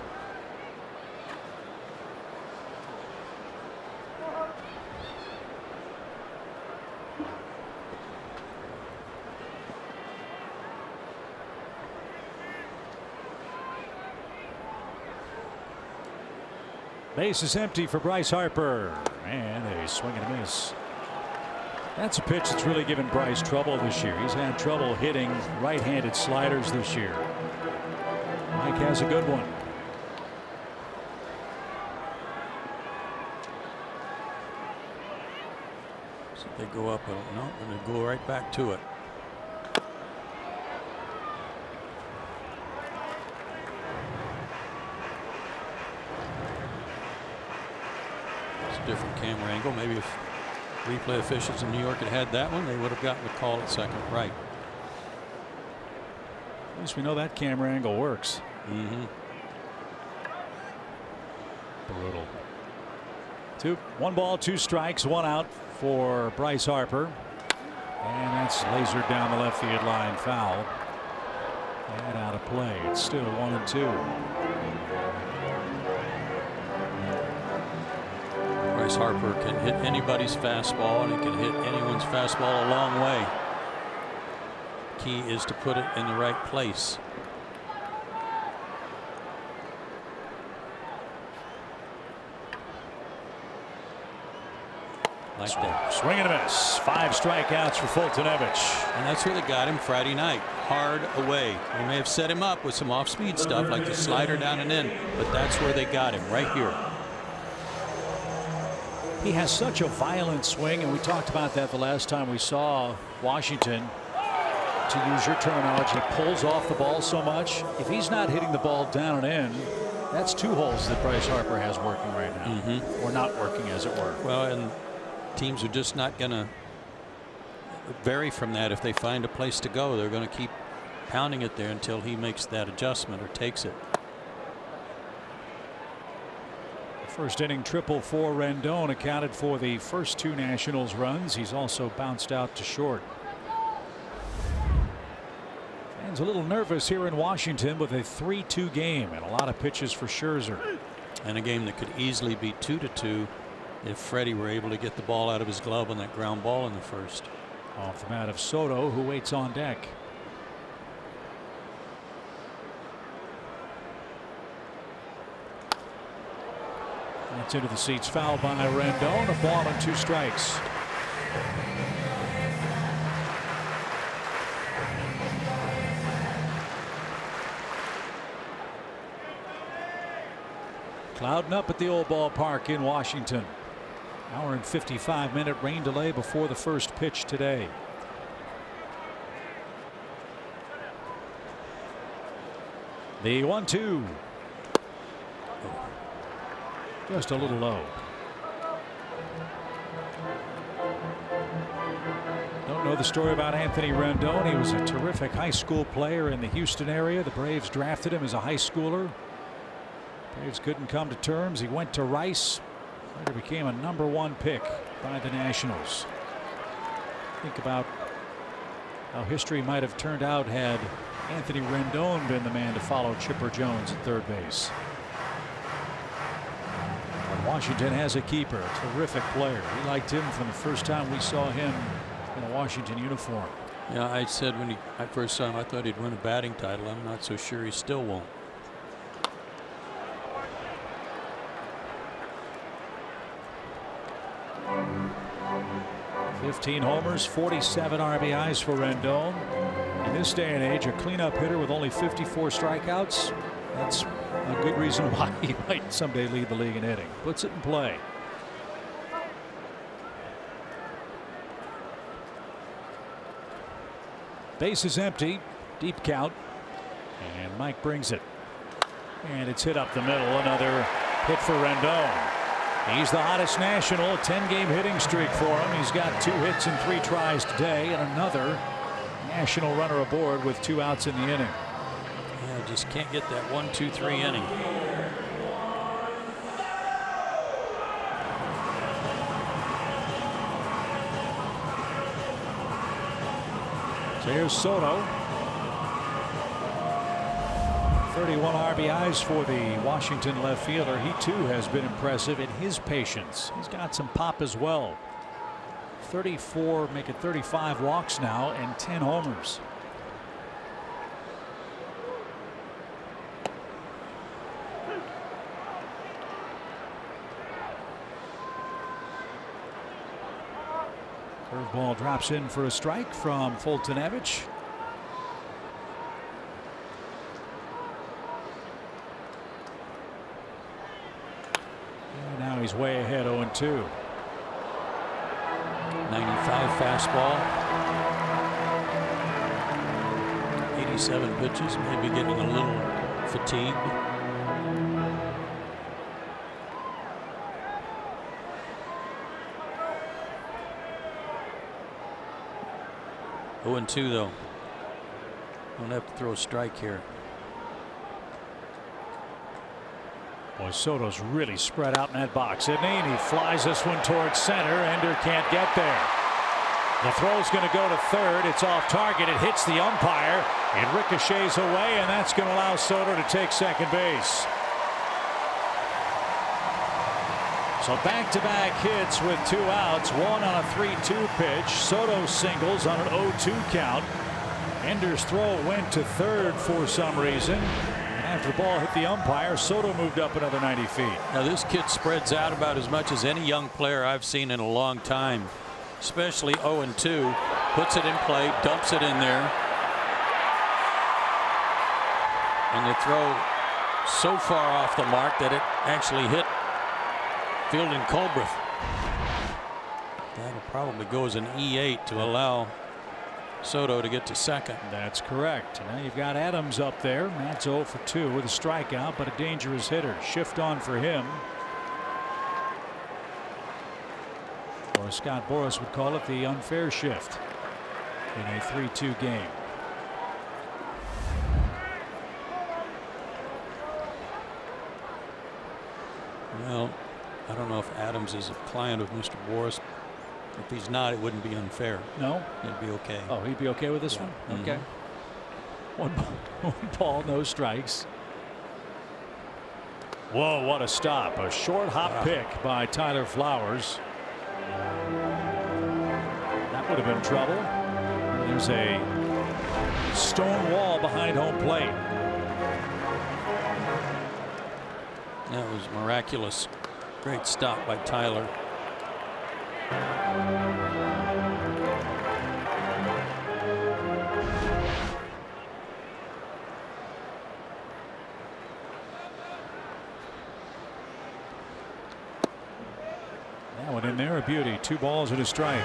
Base is empty for Bryce Harper, and a swing and a miss. That's a pitch that's really given Bryce trouble this year. He's had trouble hitting right-handed sliders this year. Mike has a good one. So they go up. No, and they go right back to it. It's a different camera angle. Maybe if replay officials in New York had that one, they would have gotten the call at second. Right. At least we know that camera angle works. Brutal. 1 ball, 2 strikes, 1 out for Bryce Harper. And that's lasered down the left field line, foul. And out of play. It's still 1-2. Bryce Harper can hit anybody's fastball, and he can hit anyone's fastball a long way. Key is to put it in the right place. Like that. Swing and a miss. 5 strikeouts for Fultonevich. And that's where they got him Friday night. Hard away. They may have set him up with some off-speed stuff like the slider down and in, but that's where they got him, right here. He has such a violent swing, and we talked about that the last time we saw Washington. To use your terminology, pulls off the ball so much. If he's not hitting the ball down and in, that's 2 holes that Bryce Harper has working right now, or not working, as it were. Well, and teams are just not going to vary from that. If they find a place to go, they're going to keep pounding it there until he makes that adjustment or takes it. First inning triple for Rendon accounted for the first 2 Nationals runs. He's also bounced out to short. Fans a little nervous here in Washington with a 3-2 game and a lot of pitches for Scherzer. And a game that could easily be 2-2 if Freddie were able to get the ball out of his glove on that ground ball in the first. Off the bat of Soto, who waits on deck. That's into the seats, foul by Rendon. A ball and 2 strikes. Clouding up at the old ballpark in Washington. Hour and 55-minute rain delay before the first pitch today. The 1-2. Just a little low. Don't know the story about Anthony Rendon. He was a terrific high school player in the Houston area. The Braves drafted him as a high schooler. Braves couldn't come to terms. He went to Rice. Later became a #1 pick by the Nationals. Think about how history might have turned out had Anthony Rendon been the man to follow Chipper Jones at third base. Washington has a keeper, a terrific player. We liked him from the first time we saw him in a Washington uniform. Yeah, I said when I first saw him, I thought he'd win a batting title. I'm not so sure he still won't. 15 homers, 47 RBIs for Rendon. In this day and age, a cleanup hitter with only 54 strikeouts. That's a good reason why he might someday lead the league in hitting. Puts it in play. Base is empty. Deep count. And Mike brings it. And it's hit up the middle. Another hit for Rendon. He's the hottest national. A 10-game hitting streak for him. He's got 2 hits and 3 tries today, and another national runner aboard with 2 outs in the inning. Yeah, just can't get that 1-2-3 inning. So here's Soto. 31 RBIs for the Washington left fielder. He too has been impressive in his patience. He's got some pop as well. 34, make it 35 walks now, and 10 homers. Curveball drops in for a strike from Fultonevich. And now he's way ahead, 0-2. 95 fastball. 87 pitches, maybe getting a little fatigued. Oh, and 2 though. Don't have to throw a strike here. Boy, Soto's really spread out in that box, isn't he? And he flies this one towards center. Ender can't get there. The throw's going to go to third. It's off target. It hits the umpire. It ricochets away, and that's going to allow Soto to take second base. So back-to-back hits with 2 outs, 1 on a 3-2 pitch. Soto singles on an 0-2 count. Ender's throw went to third for some reason. After the ball hit the umpire, Soto moved up another 90 feet. Now this kid spreads out about as much as any young player I've seen in a long time, especially 0-2. Puts it in play, dumps it in there, and the throw so far off the mark that it actually hit Fielding Colbreth. That'll probably go as an E8 to allow Soto to get to second. That's correct. Now you've got Adams up there. Matt's 0 for 2 with a strikeout, but a dangerous hitter. Shift on for him. Or Scott Boras would call it the unfair shift in a 3-2 game. Well, I don't know if Adams is a client of Mr. Boras. If he's not, it wouldn't be unfair. No? It'd be okay. Oh, he'd be okay with this one? Okay. One ball, no strikes. Whoa, what a stop. A short hop pick by Tyler Flowers. That would have been trouble. There's a stone wall behind home plate. That was miraculous. Great stop by Tyler. That one in there, a beauty. 2 balls and a strike.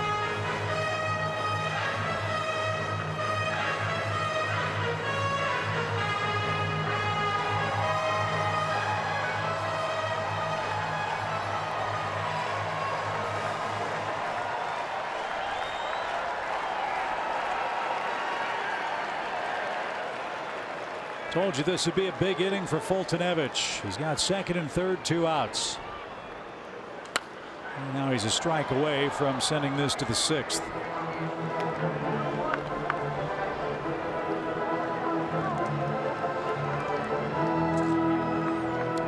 Told you this would be a big inning for Fultonevich. He's got second and third, 2 outs. And now he's a strike away from sending this to the 6th.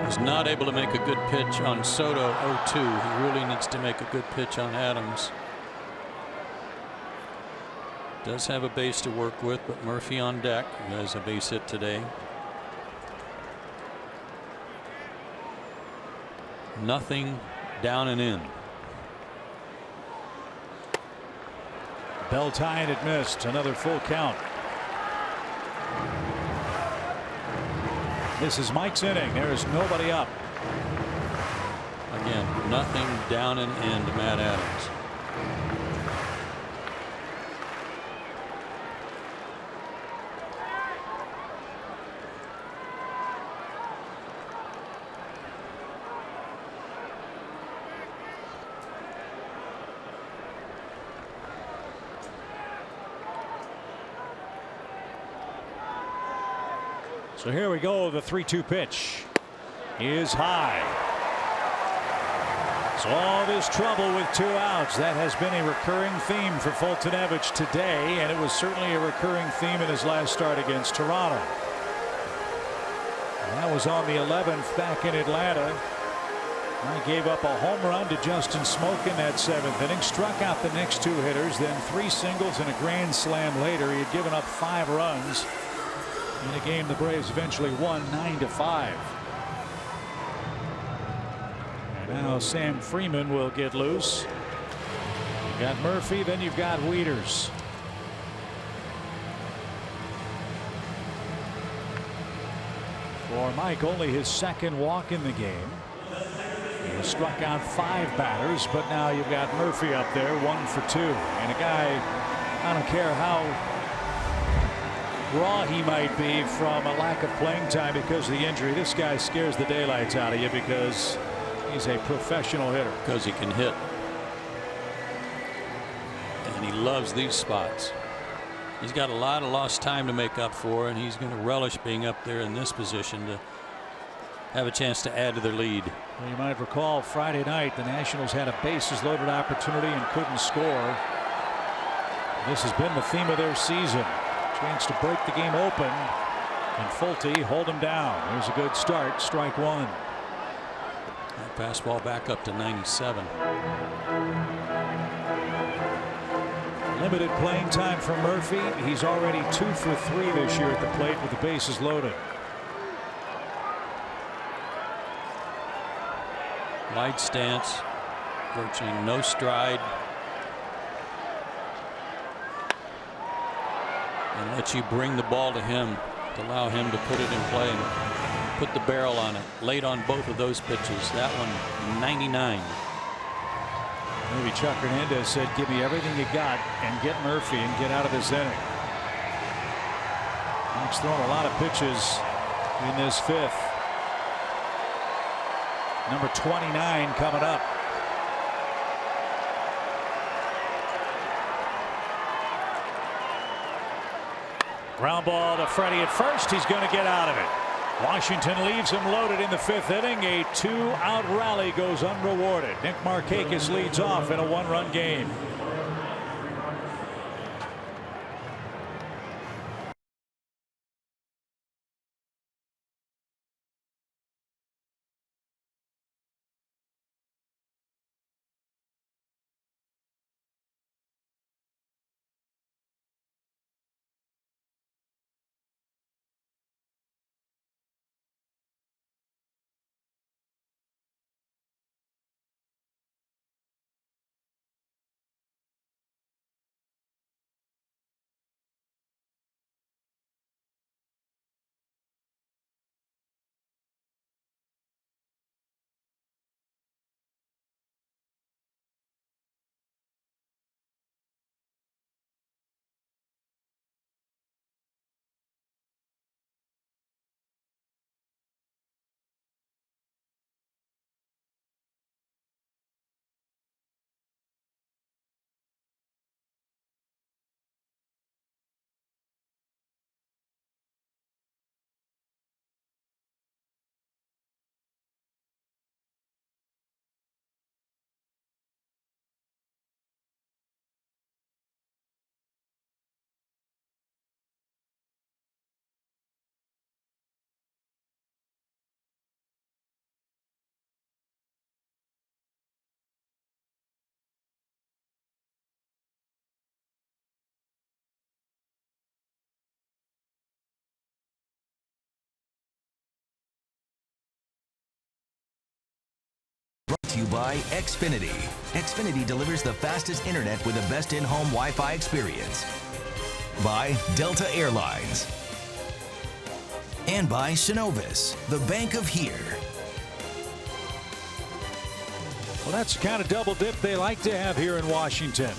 He's not able to make a good pitch on Soto 0-2. He really needs to make a good pitch on Adams. Does have a base to work with, but Murphy on deck, who has a base hit today. Nothing down and in. Bell tie and it missed. Another full count. This is Mike's inning. There is nobody up. Again, nothing down and in to Matt Adams. So here we go. The 3-2 pitch is high. So all this trouble with 2 outs, that has been a recurring theme for Foltynewicz today, and it was certainly a recurring theme in his last start against Toronto. And that was on the 11th back in Atlanta. He gave up a home run to Justin Smoke in that 7th inning, struck out the next 2 hitters, then 3 singles and a grand slam later. He had given up 5 runs in a game the Braves eventually won 9-5. Now Sam Freeman will get loose. You got Murphy, then you've got Wieters. For Mike, only his 2nd walk in the game. He has struck out 5 batters, but now you've got Murphy up there, 1 for 2. And a guy, I don't care how raw he might be from a lack of playing time because of the injury, this guy scares the daylights out of you because he's a professional hitter. Because he can hit. And he loves these spots. He's got a lot of lost time to make up for, and he's going to relish being up there in this position to have a chance to add to their lead. Well, you might recall Friday night the Nationals had a bases loaded opportunity and couldn't score. This has been the theme of their season. Chance to break the game open, and Fulte hold him down. There's a good start. Strike 1. That fastball back up to 97. Limited playing time for Murphy. He's already 2 for 3 this year at the plate with the bases loaded. Wide stance, virtually no stride, and lets you bring the ball to him to allow him to put it in play and put the barrel on it. Late on both of those pitches. That one 99. Maybe Chuck Hernandez said, give me everything you got and get Murphy and get out of this inning. He's thrown a lot of pitches in this 5th. Number 29 coming up. Ground ball to Freddie at first. He's going to get out of it. Washington leaves him loaded in the 5th inning. A 2-out rally goes unrewarded. Nick Markakis leads off in a 1-run game. Brought to you by Xfinity. Xfinity delivers the fastest internet with the best in-home Wi-Fi experience. By Delta Airlines. And by Synovus, the bank of here. Well, that's the kind of double dip they like to have here in Washington.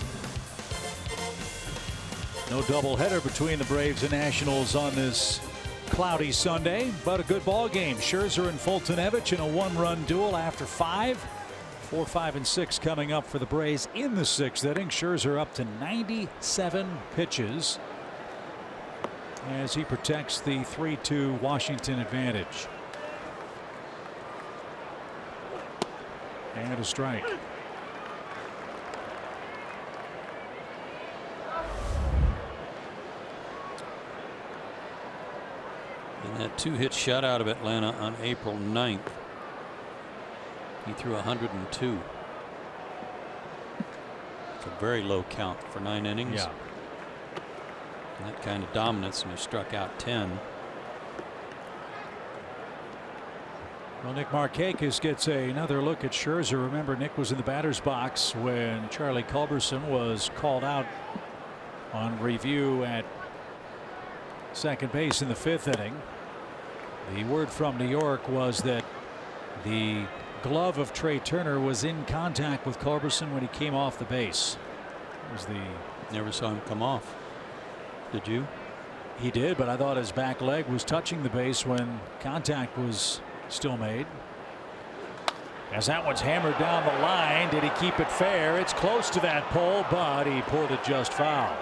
No doubleheader between the Braves and Nationals on this cloudy Sunday, but a good ball game. Scherzer and Foltynewicz in a 1-run duel after 5. 4, 5, and 6 coming up for the Braves in the 6th inning. Scherzer up to 97 pitches. as he protects the 3-2 Washington advantage. And a strike. In that 2-hit shutout of Atlanta on April 9th, he threw 102. It's a very low count for 9 innings. Yeah. And that kind of dominance, and he struck out 10. Well, Nick Markakis gets another look at Scherzer. Remember, Nick was in the batter's box when Charlie Culberson was called out on review at second base in the 5th inning. The word from New York was that the glove of Trey Turner was in contact with Culberson when he came off the base. It was the Never saw him come off. Did you? He did, but I thought his back leg was touching the base when contact was still made. As that one's hammered down the line, did he keep it fair? It's close to that pole, but he pulled it just foul.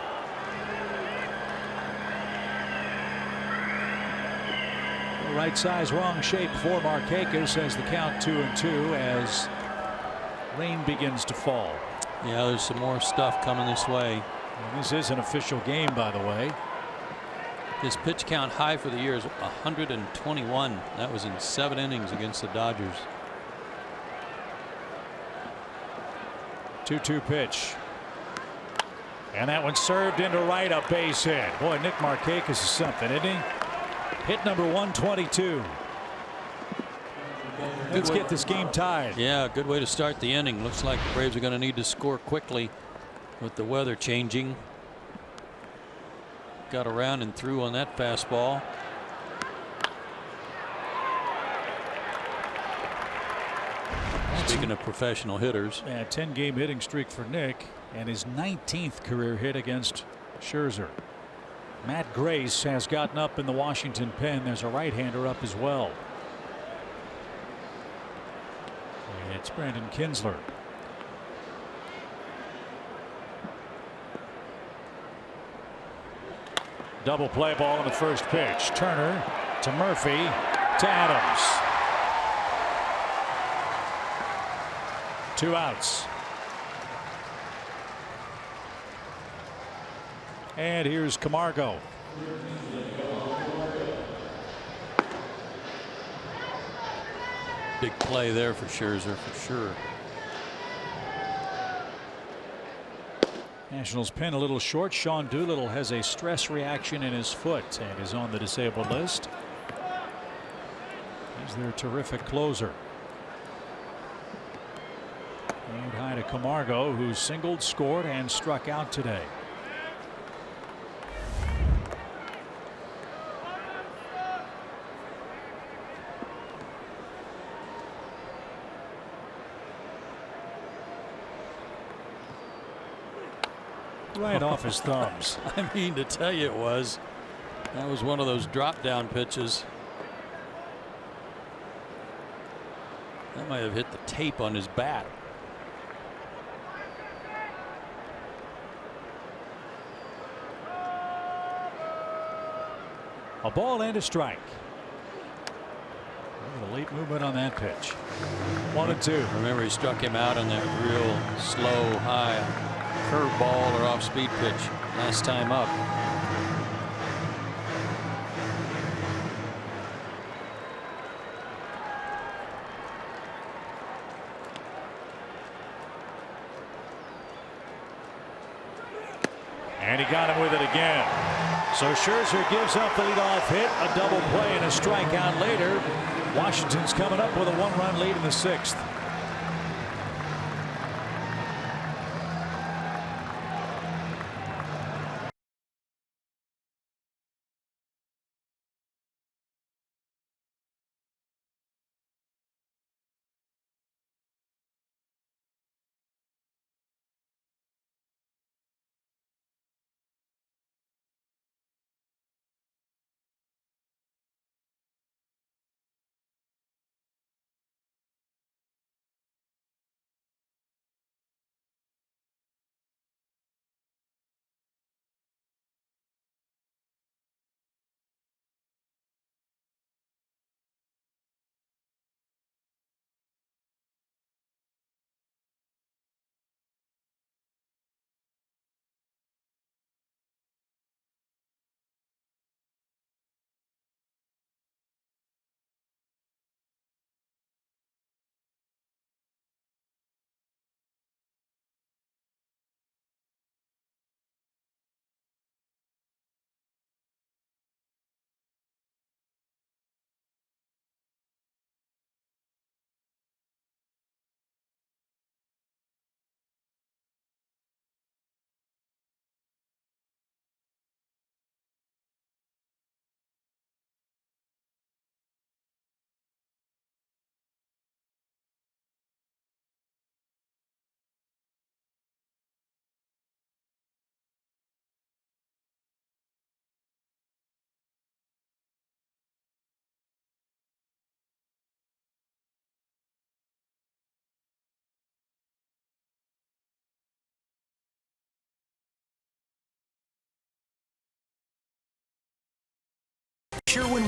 Right size, wrong shape for Markakis as the count 2-2 as rain begins to fall. Yeah, there's some more stuff coming this way. And this is an official game, by the way. His pitch count high for the year is 121. That was in 7 innings against the Dodgers. 2-2 pitch. And that one served into right, a base hit. Boy, Nick Markakis is something, isn't he? Hit number 122. Let's get this game tied. Yeah, good way to start the inning. Looks like the Braves are going to need to score quickly with the weather changing. Got around and threw on that fastball. Speaking of professional hitters. Yeah, 10-game hitting streak for Nick and his 19th career hit against Scherzer. Matt Grace has gotten up in the Washington pen. There's a right-hander up as well. It's Brandon Kinsler. Double play ball on the first pitch. Turner to Murphy to Adams. 2 outs. And here's Camargo. Big play there for Scherzer for sure. Nationals pin a little short. Sean Doolittle has a stress reaction in his foot and is on the disabled list. He's their terrific closer. And high to Camargo, who singled, scored, and struck out today. Right off his thumbs. I mean, to tell you it was. That was one of those drop down pitches. That might have hit the tape on his bat. A ball and a strike. A late movement on that pitch. 1-2. Remember, he struck him out on that real slow, high curveball or off speed pitch last time up. And he got him with it again. So Scherzer gives up the leadoff hit, a double play and a strikeout later. Washington's coming up with a 1-run lead in the 6th.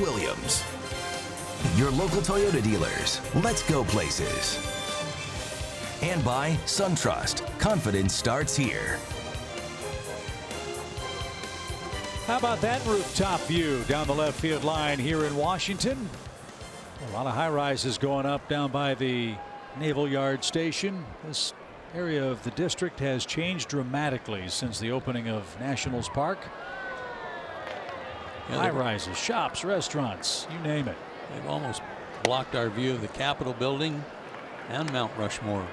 Williams. Your local Toyota dealers. Let's go places. And by SunTrust. Confidence starts here. How about that rooftop view down the left field line here in Washington? A lot of high rises going up down by the Naval Yard Station. This area of the district has changed dramatically since the opening of Nationals Park. High rises, shops, restaurants, you name it. They've almost blocked our view of the Capitol building and Mount Rushmore.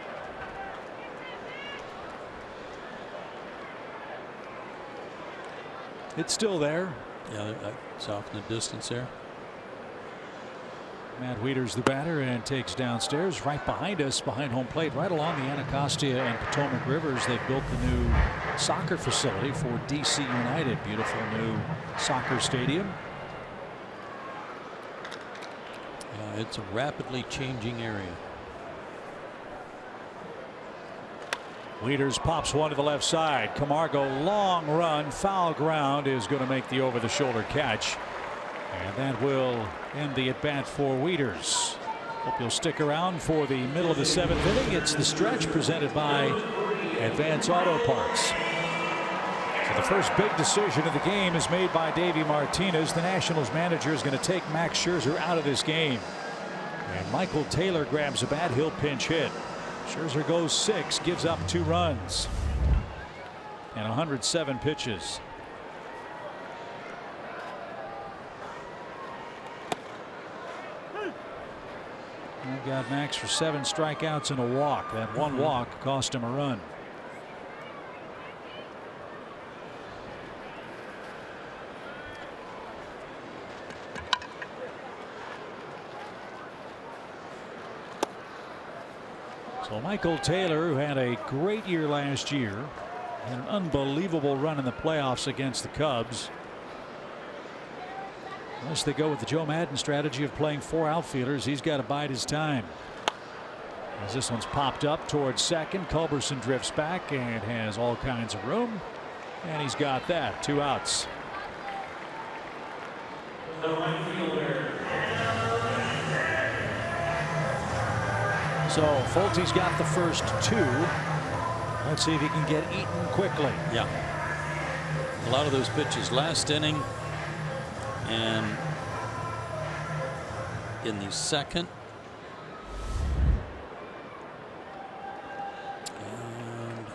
It's still there. Yeah, it's off in the distance there. Matt Wieters the batter and takes downstairs right behind us, behind home plate, right along the Anacostia and Potomac Rivers. They've built the new soccer facility for DC United. Beautiful new soccer stadium. Yeah, it's a rapidly changing area. Wieters pops one to the left side. Camargo, long run, foul ground, is going to make the over the shoulder catch. And that will end the at bat for Wieters. Hope you'll stick around for the middle of the 7th inning. It's the stretch presented by Advance Auto Parts. So the first big decision of the game is made by Davey Martinez. The Nationals manager is going to take Max Scherzer out of this game. And Michael Taylor grabs a bat. He'll pinch hit. Scherzer goes 6, gives up 2 runs and 107 pitches. I've got Max for 7 strikeouts and a walk. That one walk cost him a run. So Michael Taylor, who had a great year last year, had an unbelievable run in the playoffs against the Cubs. Unless they go with the Joe Madden strategy of playing 4 outfielders, he's got to bide his time. As this one's popped up towards second, Culberson drifts back and has all kinds of room, and he's got that. 2 outs. So Fulte's got the first 2. Let's see if he can get Eaton quickly. Yeah. A lot of those pitches last inning and in the second. And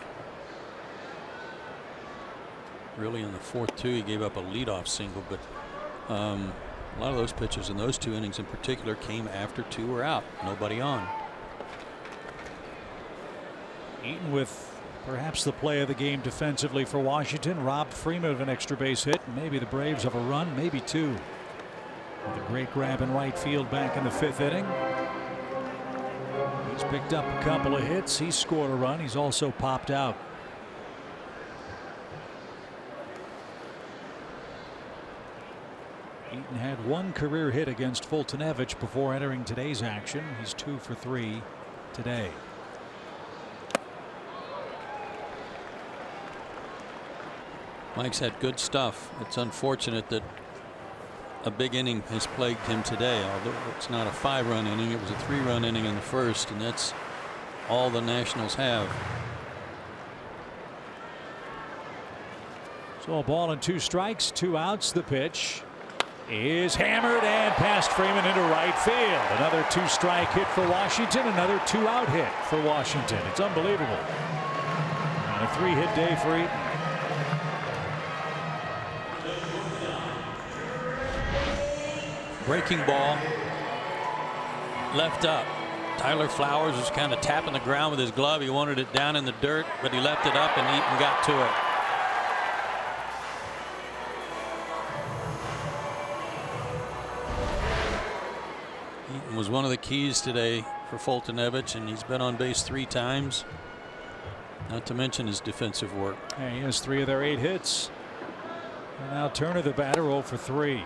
really in the fourth too. He gave up a leadoff single, but a lot of those pitches in those 2 innings in particular came after 2 were out. Nobody on. Eaton with perhaps the play of the game defensively for Washington. Robbed Freeman of an extra base hit. Maybe the Braves have a run, maybe 2. With a great grab in right field back in the 5th inning. He's picked up a couple of hits. He's scored a run. He's also popped out. Eaton had 1 career hit against Fultonevich before entering today's action. He's 2 for 3 today. Mike's had good stuff. It's unfortunate that a big inning has plagued him today. Although it's not a 5-run inning, it was a 3-run inning in the first, and that's all the Nationals have. So a ball and 2 strikes, 2 outs. The pitch is hammered and past Freeman into right field. Another 2-strike hit for Washington. Another 2-out hit for Washington. It's unbelievable. And a 3-hit day for Eaton. Breaking ball left up. Tyler Flowers was kind of tapping the ground with his glove. He wanted it down in the dirt, but he left it up and Eaton got to it. Eaton was one of the keys today for Fultonevich, and he's been on base 3 times. Not to mention his defensive work. And he has 3 of their 8 hits. And now Turner, the batter, 0 for 3.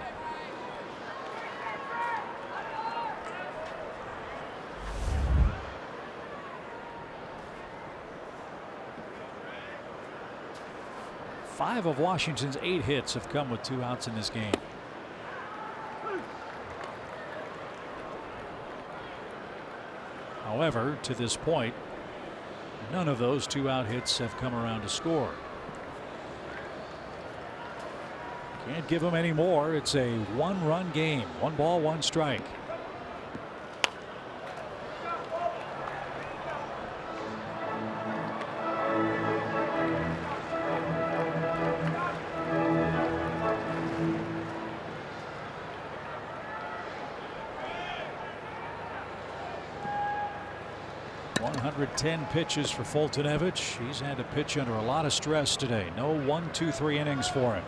Five of Washington's 8 hits have come with 2 outs in this game. However, to this point, none of those 2 out hits have come around to score. Can't give them any more. It's a 1-run game. 1 ball, 1 strike. .110 pitches for Foltynewicz. He's had to pitch under a lot of stress today. No 1, 2, 3 innings for him.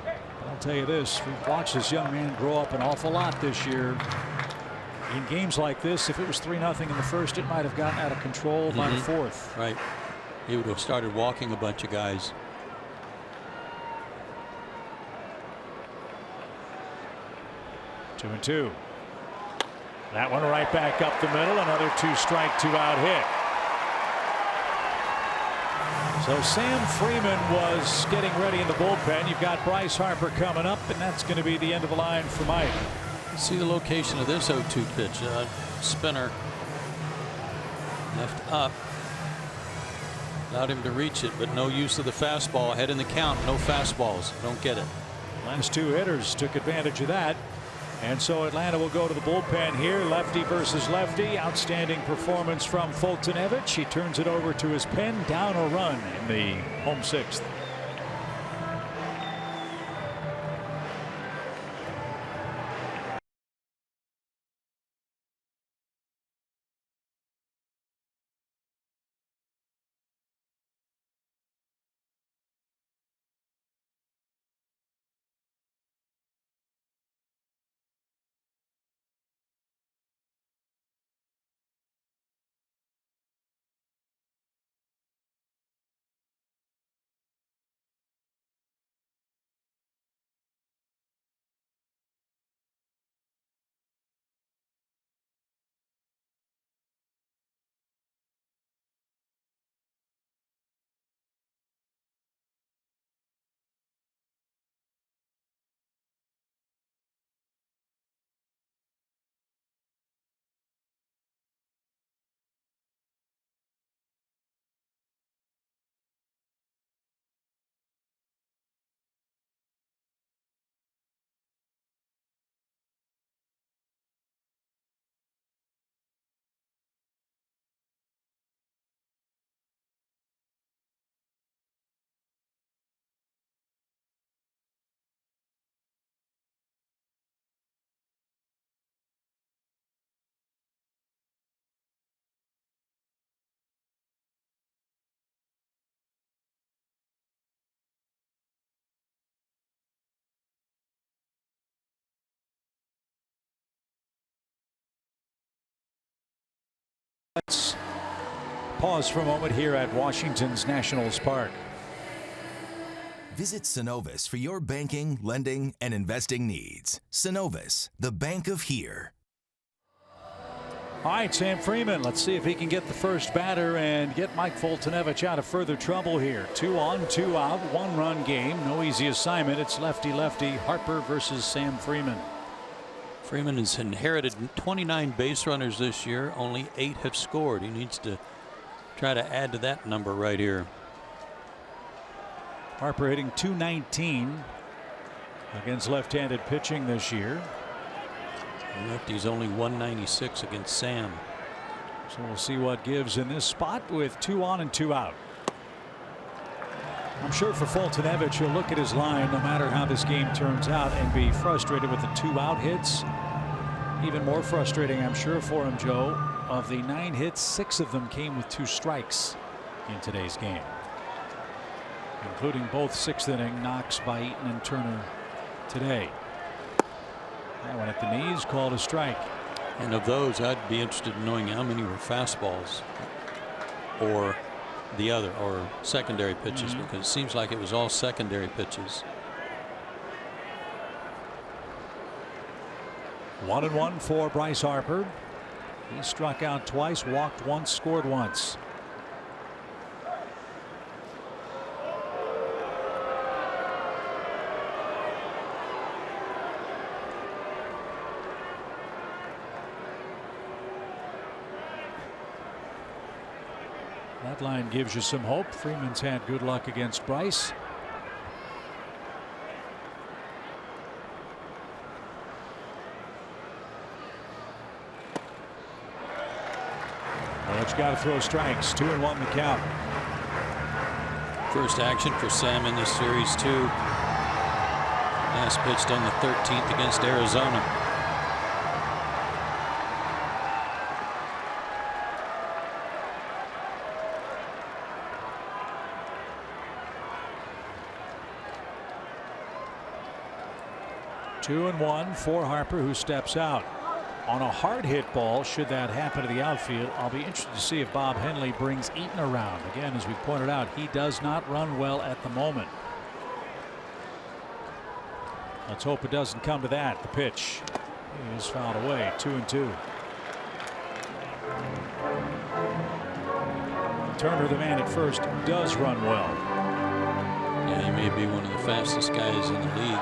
I'll tell you this, we've watched this young man grow up an awful lot this year. In games like this, if it was 3-0 in the first, it might have gotten out of control by the fourth. Right. He would have started walking a bunch of guys. Two and 2. That one right back up the middle. Another 2-strike, 2-out hit. So Sam Freeman was getting ready in the bullpen. You've got Bryce Harper coming up, and that's going to be the end of the line for Mike. See the location of this 0-2 pitch. Spinner left up. Allowed him to reach it, but no use of the fastball. Ahead in the count, no fastballs. Don't get it. Last 2 hitters took advantage of that. And so Atlanta will go to the bullpen here. Lefty versus lefty. Outstanding performance from Foltynewicz. He turns it over to his pen. Down a run in the home 6th. Let's pause for a moment here at Washington's Nationals Park. Visit Synovus for your banking, lending, and investing needs. Synovus, the bank of here. All right, Sam Freeman, let's see if he can get the first batter and get Mike Foltynewicz out of further trouble here. 2 on, 2 out, 1-run game. No easy assignment. It's lefty-lefty Harper versus Sam Freeman. Freeman has inherited 29 base runners this year. Only 8 have scored. He needs to try to add to that number right here. Harper hitting .219 against left-handed pitching this year. Lefty's only .196 against Sam. So we'll see what gives in this spot with 2 on and 2 out. I'm sure for Foltynewicz, he'll look at his line no matter how this game turns out and be frustrated with the 2-out hits. Even more frustrating, I'm sure, for him, Joe. Of the 9 hits, 6 of them came with 2 strikes in today's game, including both 6th inning knocks by Eaton and Turner today. That one at the knees, called a strike. And of those, I'd be interested in knowing how many were fastballs or the other, or secondary pitches, because it seems like it was all secondary pitches. 1-1 for Bryce Harper. He struck out twice, walked once, scored once. That line gives you some hope. Freeman's had good luck against Bryce. Well, it's got to throw strikes. 2-1 the count. First action for Sam in this series, too. Last pitched on the 13th against Arizona. Two and one for Harper, who steps out. On a hard hit ball, should that happen to the outfield, I'll be interested to see if Bob Henley brings Eaton around. Again, as we pointed out, he does not run well at the moment. Let's hope it doesn't come to that. The pitch is fouled away. 2-2. Turner, the man at first, does run well. Yeah, he may be one of the fastest guys in the league.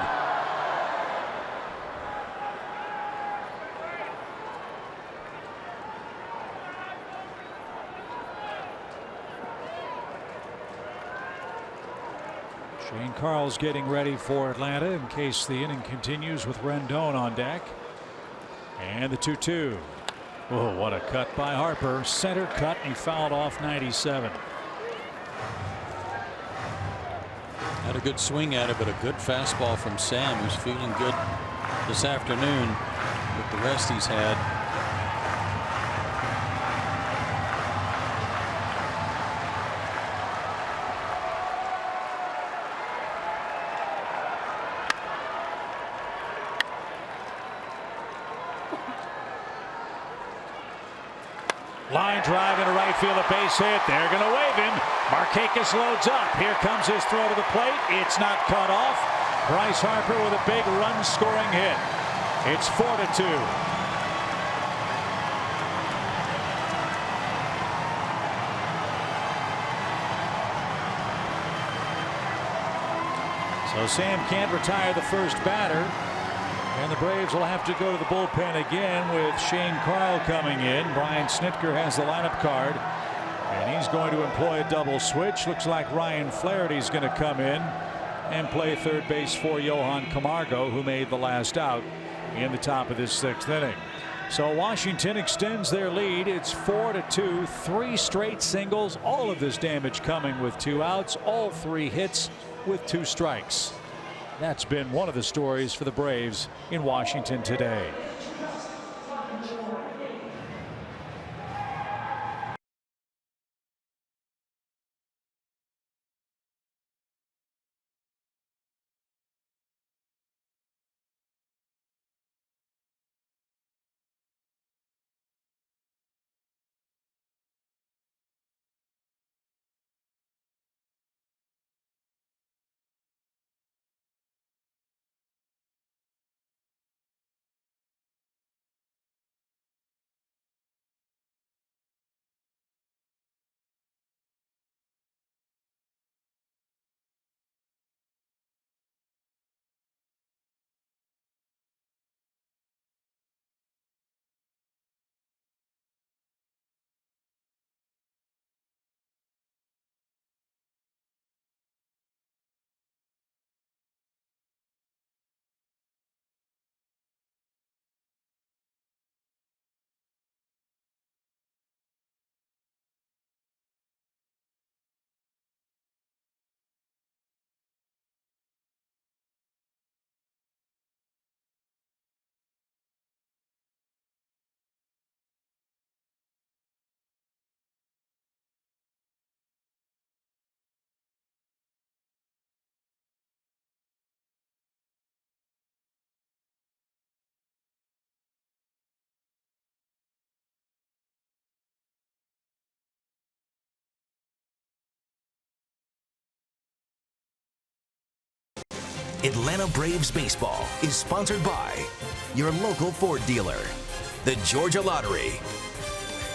Shane Carl's getting ready for Atlanta in case the inning continues with Rendon on deck. And the 2-2. Oh, what a cut by Harper. Center cut, and he fouled off 97. Had a good swing at it, but a good fastball from Sam, who's feeling good this afternoon with the rest he's had. Line drive into right field, a base hit. They're going to wave him. Markakis loads up. Here comes his throw to the plate. It's not cut off. Bryce Harper with a big run-scoring hit. It's 4-2. So Sam can't retire the first batter. And the Braves will have to go to the bullpen again with Shane Carl coming in. Brian Snitker has the lineup card, and he's going to employ a double switch. Looks like Ryan Flaherty's going to come in and play third base for Johan Camargo, who made the last out in the top of this 6th inning. So Washington extends their lead. It's 4-2. 3 straight singles. All of this damage coming with 2 outs. All 3 hits with 2 strikes. That's been one of the stories for the Braves in Washington today. Atlanta Braves baseball is sponsored by your local Ford dealer, the Georgia Lottery,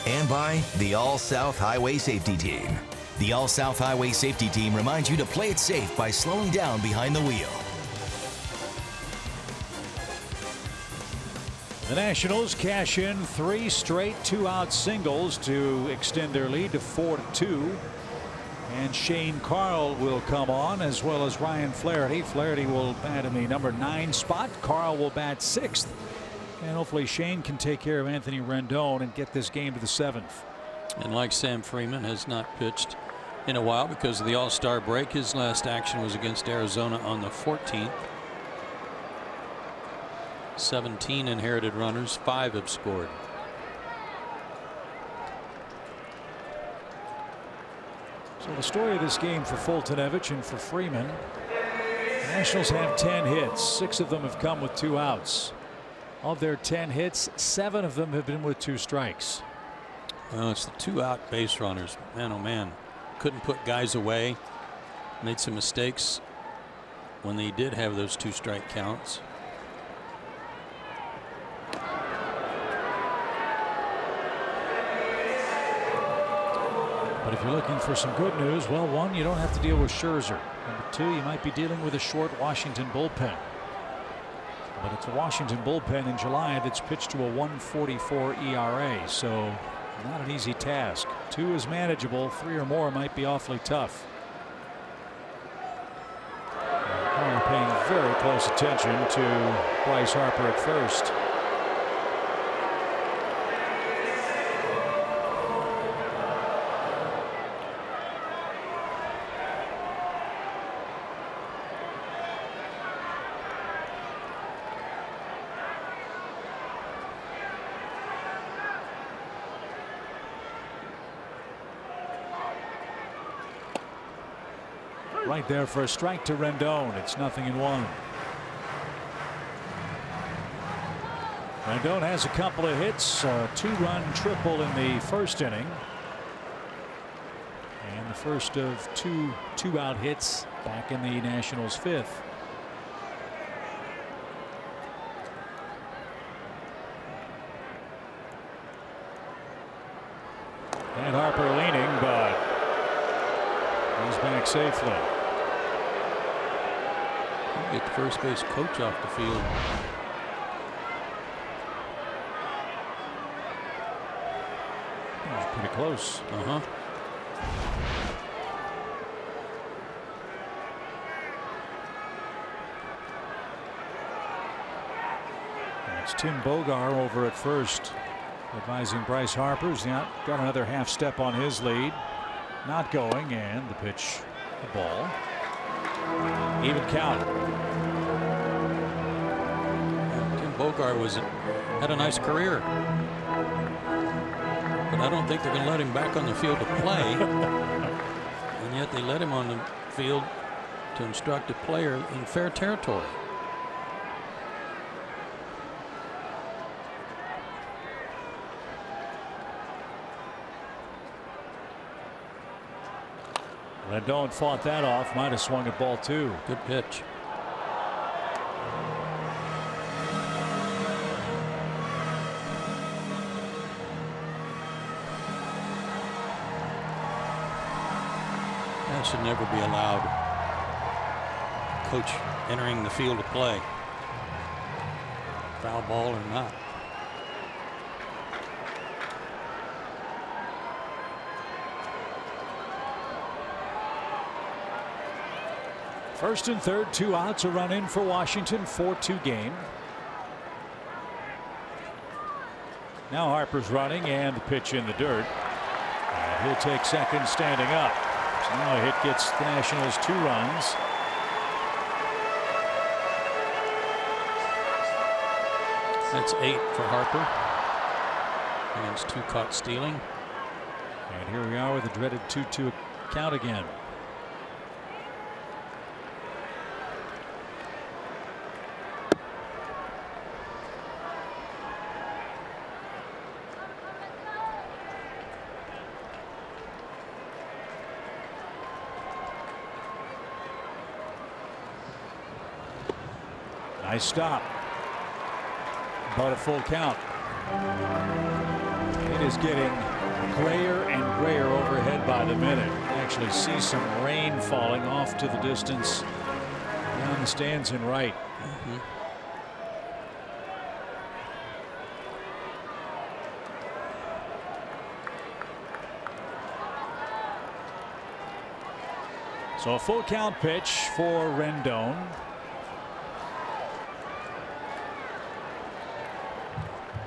and by the All-South Highway Safety Team. The All-South Highway Safety Team reminds you to play it safe by slowing down behind the wheel. The Nationals cash in 3 straight 2-out singles to extend their lead to 4-2. And Shane Carl will come on, as well as Ryan Flaherty. Flaherty will bat in the number 9 spot. Carl will bat 6th. And hopefully Shane can take care of Anthony Rendon and get this game to the 7th. And like Sam Freeman has not pitched in a while because of the All-Star break. His last action was against Arizona on the 14th. 17 inherited runners, 5 have scored. So the story of this game for Fultonevich and for Freeman. The Nationals have 10 hits. 6 of them have come with 2 outs. Of their 10 hits, 7 of them have been with 2 strikes. Well, it's the 2-out base runners. Man, oh man, couldn't put guys away. Made some mistakes when they did have those 2 strike counts. But if you're looking for some good news, well, 1, you don't have to deal with Scherzer. Number 2, you might be dealing with a short Washington bullpen. But it's a Washington bullpen in July that's pitched to a 1.44 ERA, so not an easy task. 2 is manageable. 3 or more might be awfully tough. We're paying very close attention to Bryce Harper at first. Right there for a strike to Rendon. It's 0-1. Rendon has a couple of hits, a 2-run triple in the first inning. And the first of 2 2-out hits back in the Nationals' 5th. And Harper leaning, but he's back safely. Get the first base coach off the field. That was pretty close. It's Tim Bogar over at first, advising Bryce Harper's got another half step on his lead. Not going, and the pitch, the ball. Even count. Tim Bogar had a nice career, but I don't think they're going to let him back on the field to play. And yet they let him on the field to instruct a player in fair territory. Rendon fought that off. Might have swung at ball 2. Good pitch. That should never be allowed. Coach entering the field to play. Foul ball or not. First and third, 2 outs, a run in for Washington, 4-2 game. Now Harper's running, and the pitch in the dirt. And he'll take second standing up. So now a hit gets the Nationals 2 runs. That's 8 for Harper. Against 2 caught stealing. And here we are with a dreaded 2-2 count again. Nice stop, but a full count. It is getting grayer and grayer overhead by the minute. You actually see some rain falling off to the distance down the stands and right. So a full count pitch for Rendon.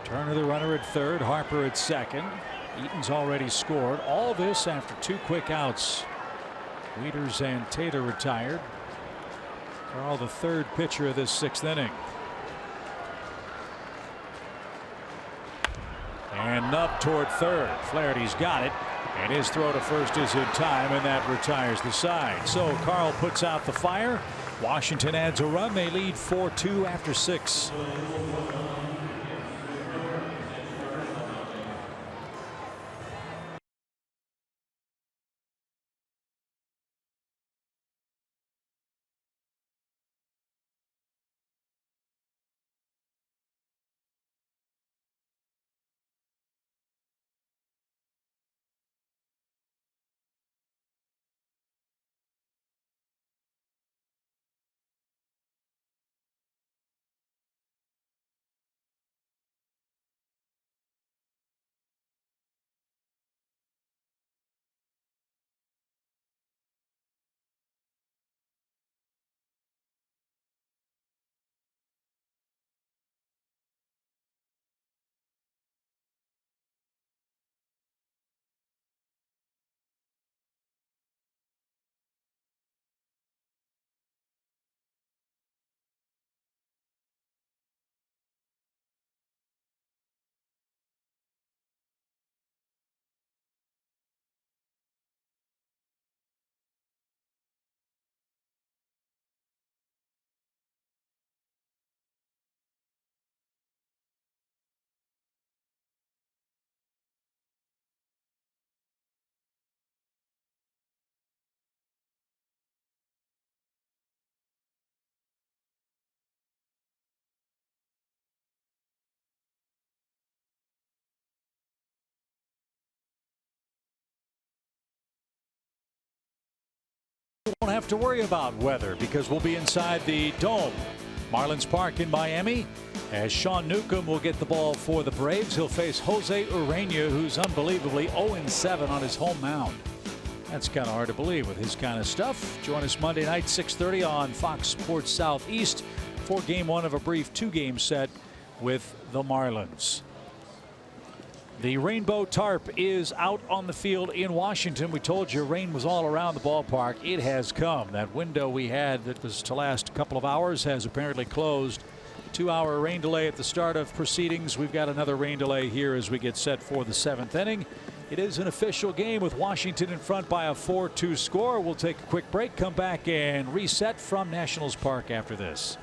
Turner the runner at third, Harper at second. Eaton's already scored. All this after 2 quick outs. Wieters and Taylor retired. Carl, the third pitcher of this 6th inning. And up toward third. Flaherty's got it. And his throw to first is in time, and that retires the side. So Carl puts out the fire. Washington adds a run. They lead 4-2 after 6. Won't have to worry about weather because we'll be inside the dome. Marlins Park in Miami, as Sean Newcomb will get the ball for the Braves. He'll face Jose Urena, who's unbelievably 0-7 on his home mound. That's kind of hard to believe with his kind of stuff. Join us Monday night 6:30 on Fox Sports Southeast for game 1 of a brief 2-game set with the Marlins. The rainbow tarp is out on the field in Washington. We told you rain was all around the ballpark. It has come. That window we had that was to last a couple of hours has apparently closed. 2-hour rain delay at the start of proceedings. We've got another rain delay here as we get set for the 7th inning. It is an official game with Washington in front by a 4-2 score. We'll take a quick break, come back and reset from Nationals Park after this.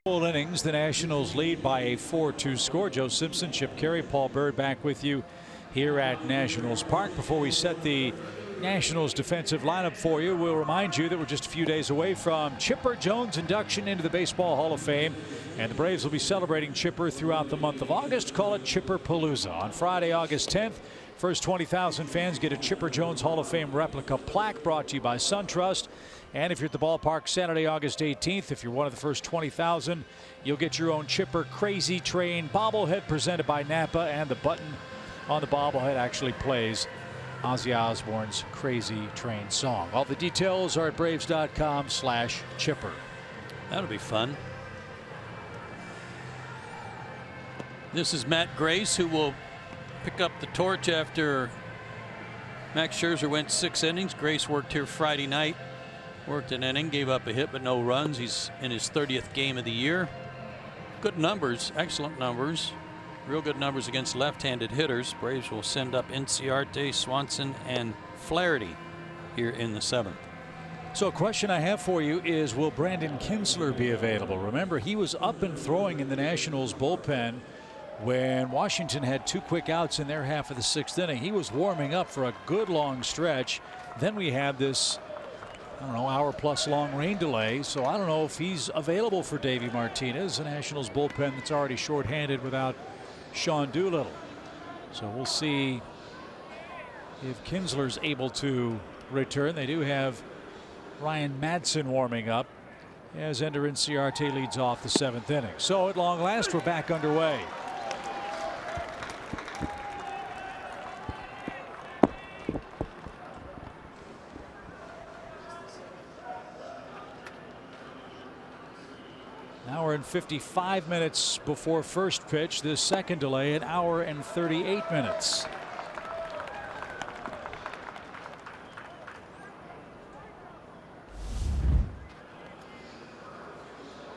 Full innings, the Nationals lead by a 4-2 score. Joe Simpson, Chip Carey, Paul Bird back with you here at Nationals Park. Before we set the Nationals defensive lineup for you, we'll remind you that we're just a few days away from Chipper Jones' induction into the Baseball Hall of Fame, and the Braves will be celebrating Chipper throughout the month of August. Call it Chipper Palooza. On Friday, August 10th, first 20,000 fans get a Chipper Jones Hall of Fame replica plaque brought to you by SunTrust. And if you're at the ballpark Saturday, August 18th, if you're one of the first 20,000, you'll get your own Chipper Crazy Train bobblehead presented by Napa, and the button on the bobblehead actually plays Ozzy Osbourne's Crazy Train song. All the details are at Braves.com/Chipper. That'll be fun. This is Matt Grace, who will pick up the torch after Max Scherzer went 6 innings. Grace worked here Friday night. Worked an inning, gave up a hit, but no runs. He's in his 30th game of the year. Good numbers, excellent numbers. Real good numbers against left-handed hitters. Braves will send up Inciarte, Swanson, and Flaherty here in the 7th. So a question I have for you is, will Brandon Kinsler be available? Remember, he was up and throwing in the Nationals bullpen when Washington had 2 quick outs in their half of the 6th inning. He was warming up for a good long stretch. Then we had this, I don't know, hour-plus long rain delay. So I don't know if he's available for Davey Martinez, the Nationals bullpen that's already shorthanded without Sean Doolittle. So we'll see if Kinsler's able to return. They do have Ryan Madsen warming up as Ender Inciarte leads off the 7th inning. So at long last, we're back underway. Hour and 55 minutes before first pitch. This second delay, an hour and 38 minutes.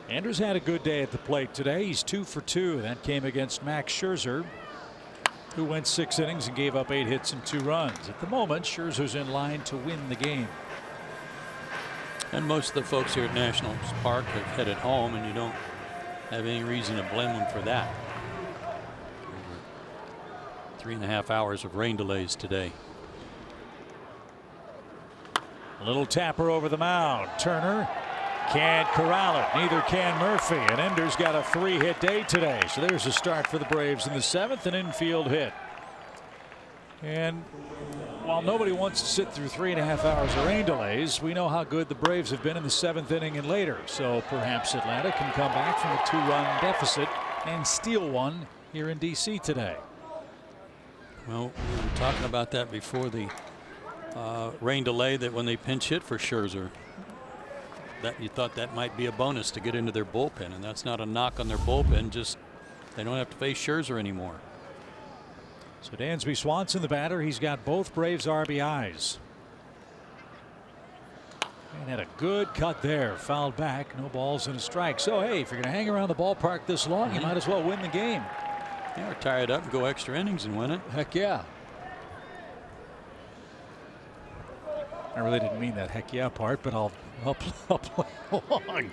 Anders had a good day at the plate today. He's 2 for 2. That came against Max Scherzer, who went 6 innings and gave up 8 hits and 2 runs. At the moment, Scherzer's in line to win the game. And most of the folks here at Nationals Park have headed home, and you don't have any reason to blame them for that. 3.5 hours of rain delays today. A little tapper over the mound. Turner can't corral it. Neither can Murphy. And Ender's got a 3-hit day today. So there's a start for the Braves in the 7th, an infield hit. And while nobody wants to sit through 3.5 hours of rain delays, we know how good the Braves have been in the 7th inning and later. So perhaps Atlanta can come back from a 2-run deficit and steal one here in D.C. today. Well, we were talking about that before the rain delay, that when they pinch hit for Scherzer, that you thought that might be a bonus to get into their bullpen, and that's not a knock on their bullpen, just they don't have to face Scherzer anymore. So Dansby Swanson, the batter, he's got both Braves RBIs. And had a good cut there, fouled back, no balls and a strike. So hey, if you're going to hang around the ballpark this long, you might as well win the game. Yeah, or tie it up and go extra innings and win it. Heck yeah. I really didn't mean that heck yeah part, but I'll play along.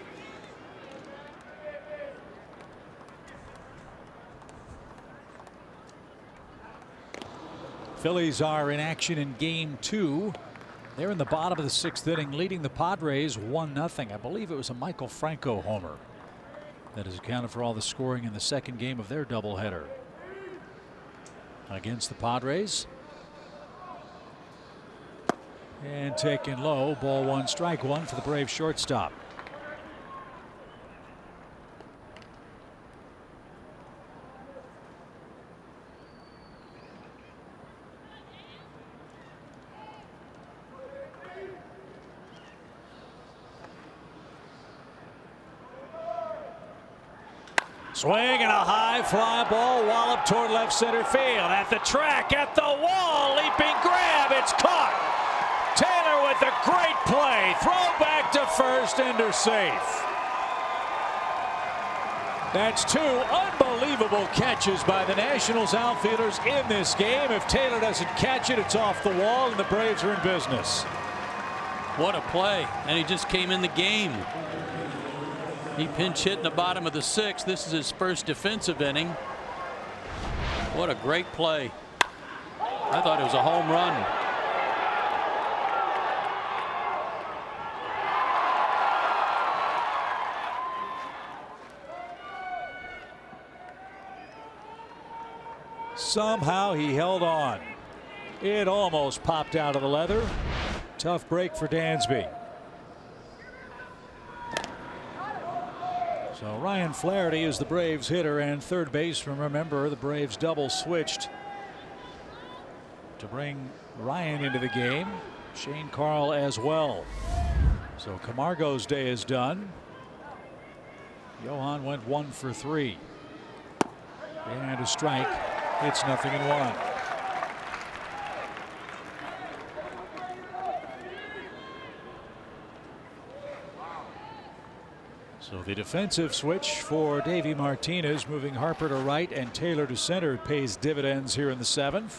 Phillies are in action in game 2. They're in the bottom of the 6th inning, leading the Padres 1-0. I believe it was a Michael Franco homer that has accounted for all the scoring in the second game of their doubleheader against the Padres. And taken low, ball 1, strike 1 for the Braves shortstop. Swing and a high fly ball, wallop toward left center field. At the track, at the wall, leaping grab, it's caught. Taylor with a great play. Throw back to first, Ender safe. That's 2 unbelievable catches by the Nationals outfielders in this game. If Taylor doesn't catch it, it's off the wall, and the Braves are in business. What a play, and he just came in the game. He pinch hit in the bottom of the 6th. This is his first defensive inning. What a great play. I thought it was a home run. Somehow he held on. It almost popped out of the leather. Tough break for Dansby. So Ryan Flaherty is the Braves hitter and third baseman. Remember, the Braves double switched to bring Ryan into the game. Shane Carl as well. So Camargo's day is done. Johan went 1 for 3. And a strike. It's 0-1. So the defensive switch for Davey Martinez, moving Harper to right and Taylor to center, pays dividends here in the 7th.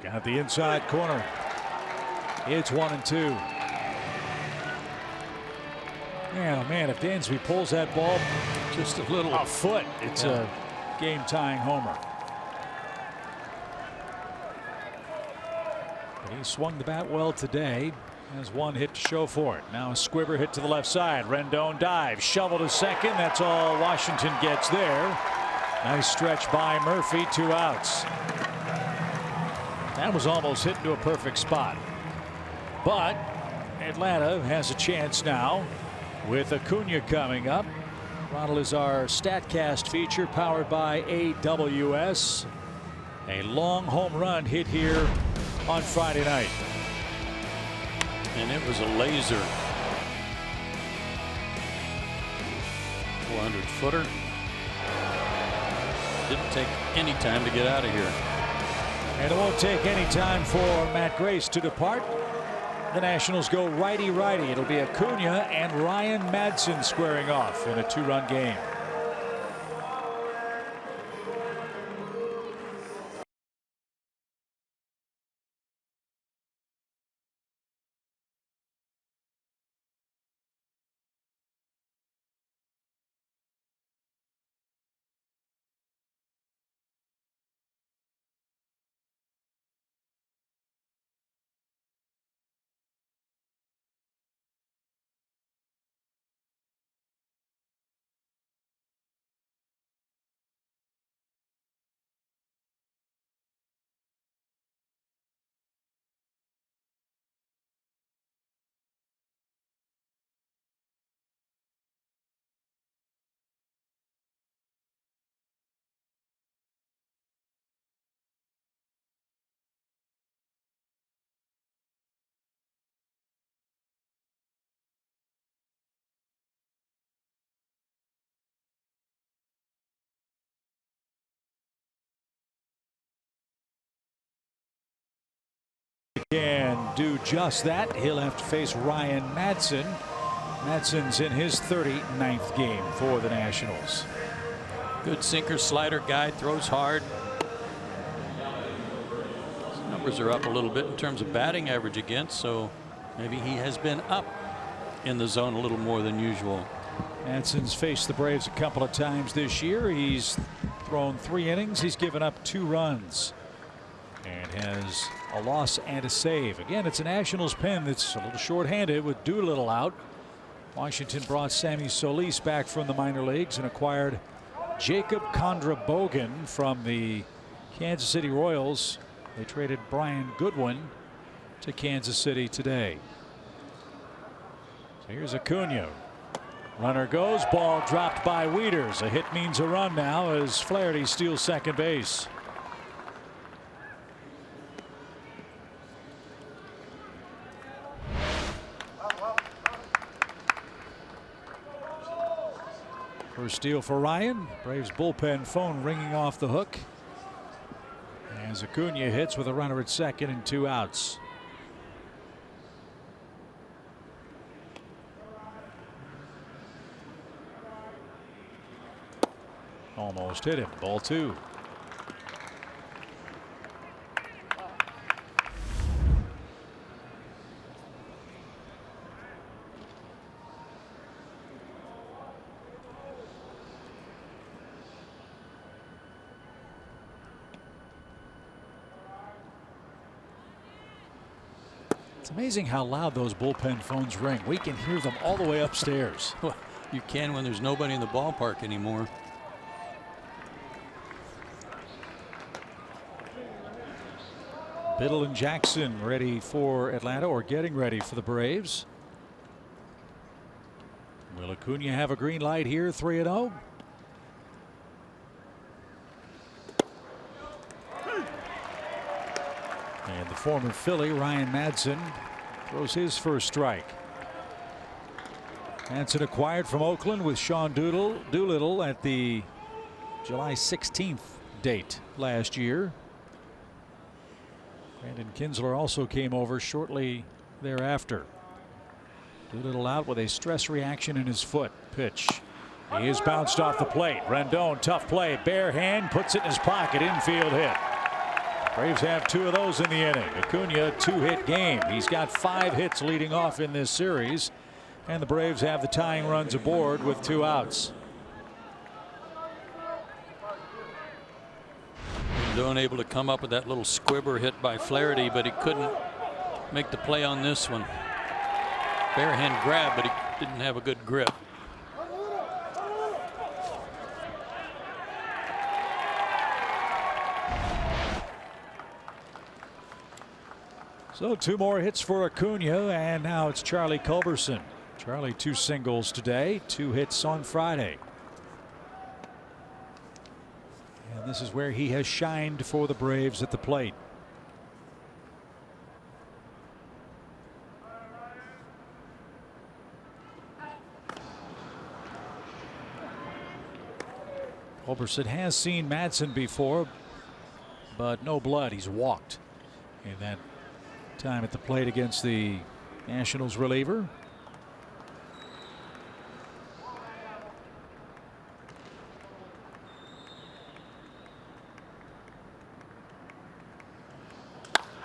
Got the inside corner. It's 1-2. Man, oh man, if Dansby pulls that ball just a little foot, it's a game-tying homer. But he swung the bat well today. Has one hit to show for it. Now a squibber hit to the left side. Rendon dives, shovel to second. That's all Washington gets there. Nice stretch by Murphy. 2 outs. That was almost hit into a perfect spot. But Atlanta has a chance now with Acuna coming up. Ronald is our StatCast feature powered by AWS. A long home run hit here on Friday night. And it was a laser. 400-footer. Didn't take any time to get out of here. And it won't take any time for Matt Grace to depart. The Nationals go righty-righty. It'll be Acuna and Ryan Madsen squaring off in a 2-run game. Can do just that. He'll have to face Ryan Madsen. Madsen's in his 39th game for the Nationals. Good sinker slider guy, throws hard. His numbers are up a little bit in terms of batting average against, so maybe he has been up in the zone a little more than usual. Madsen's faced the Braves a couple of times this year. He's thrown 3 innings. He's given up 2 runs and has a loss and a save. Again, it's a Nationals pen that's a little short-handed with Doolittle out. Washington brought Sammy Solis back from the minor leagues and acquired Jacob Kondrabogen from the Kansas City Royals. They traded Brian Goodwin to Kansas City today. So here's Acuna. Runner goes, ball dropped by Wieters. A hit means a run now as Flaherty steals second base. First steal for Ryan. Braves bullpen phone ringing off the hook. as Acuna hits with a runner at second and 2 outs. Almost hit him. Ball 2. It's amazing how loud those bullpen phones ring. We can hear them all the way upstairs. Well, you can when there's nobody in the ballpark anymore. Biddle and Jackson ready for Atlanta, or getting ready for the Braves. Will Acuna have a green light here? 3-0. And the former Philly, Ryan Madsen, throws his first strike. Madsen acquired from Oakland with Sean Doolittle at the July 16th date last year. Brandon Kinsler also came over shortly thereafter. Doolittle out with a stress reaction in his foot. Pitch. He is bounced off the plate. Rendon, tough play. Bare hand, puts it in his pocket. Infield hit. Braves have 2 of those in the inning. Acuna, 2-hit game. He's got 5 hits leading off in this series. And the Braves have the tying runs aboard with 2 outs. Rendon able to come up with that little squibber hit by Flaherty, but he couldn't make the play on this one. Bare hand grab, but he didn't have a good grip. So 2 more hits for Acuna, and now it's Charlie Culberson. Charlie 2 singles today, 2 hits on Friday. And this is where he has shined for the Braves at the plate. Culberson has seen Madsen before, but no blood. He's walked in that time at the plate against the Nationals reliever.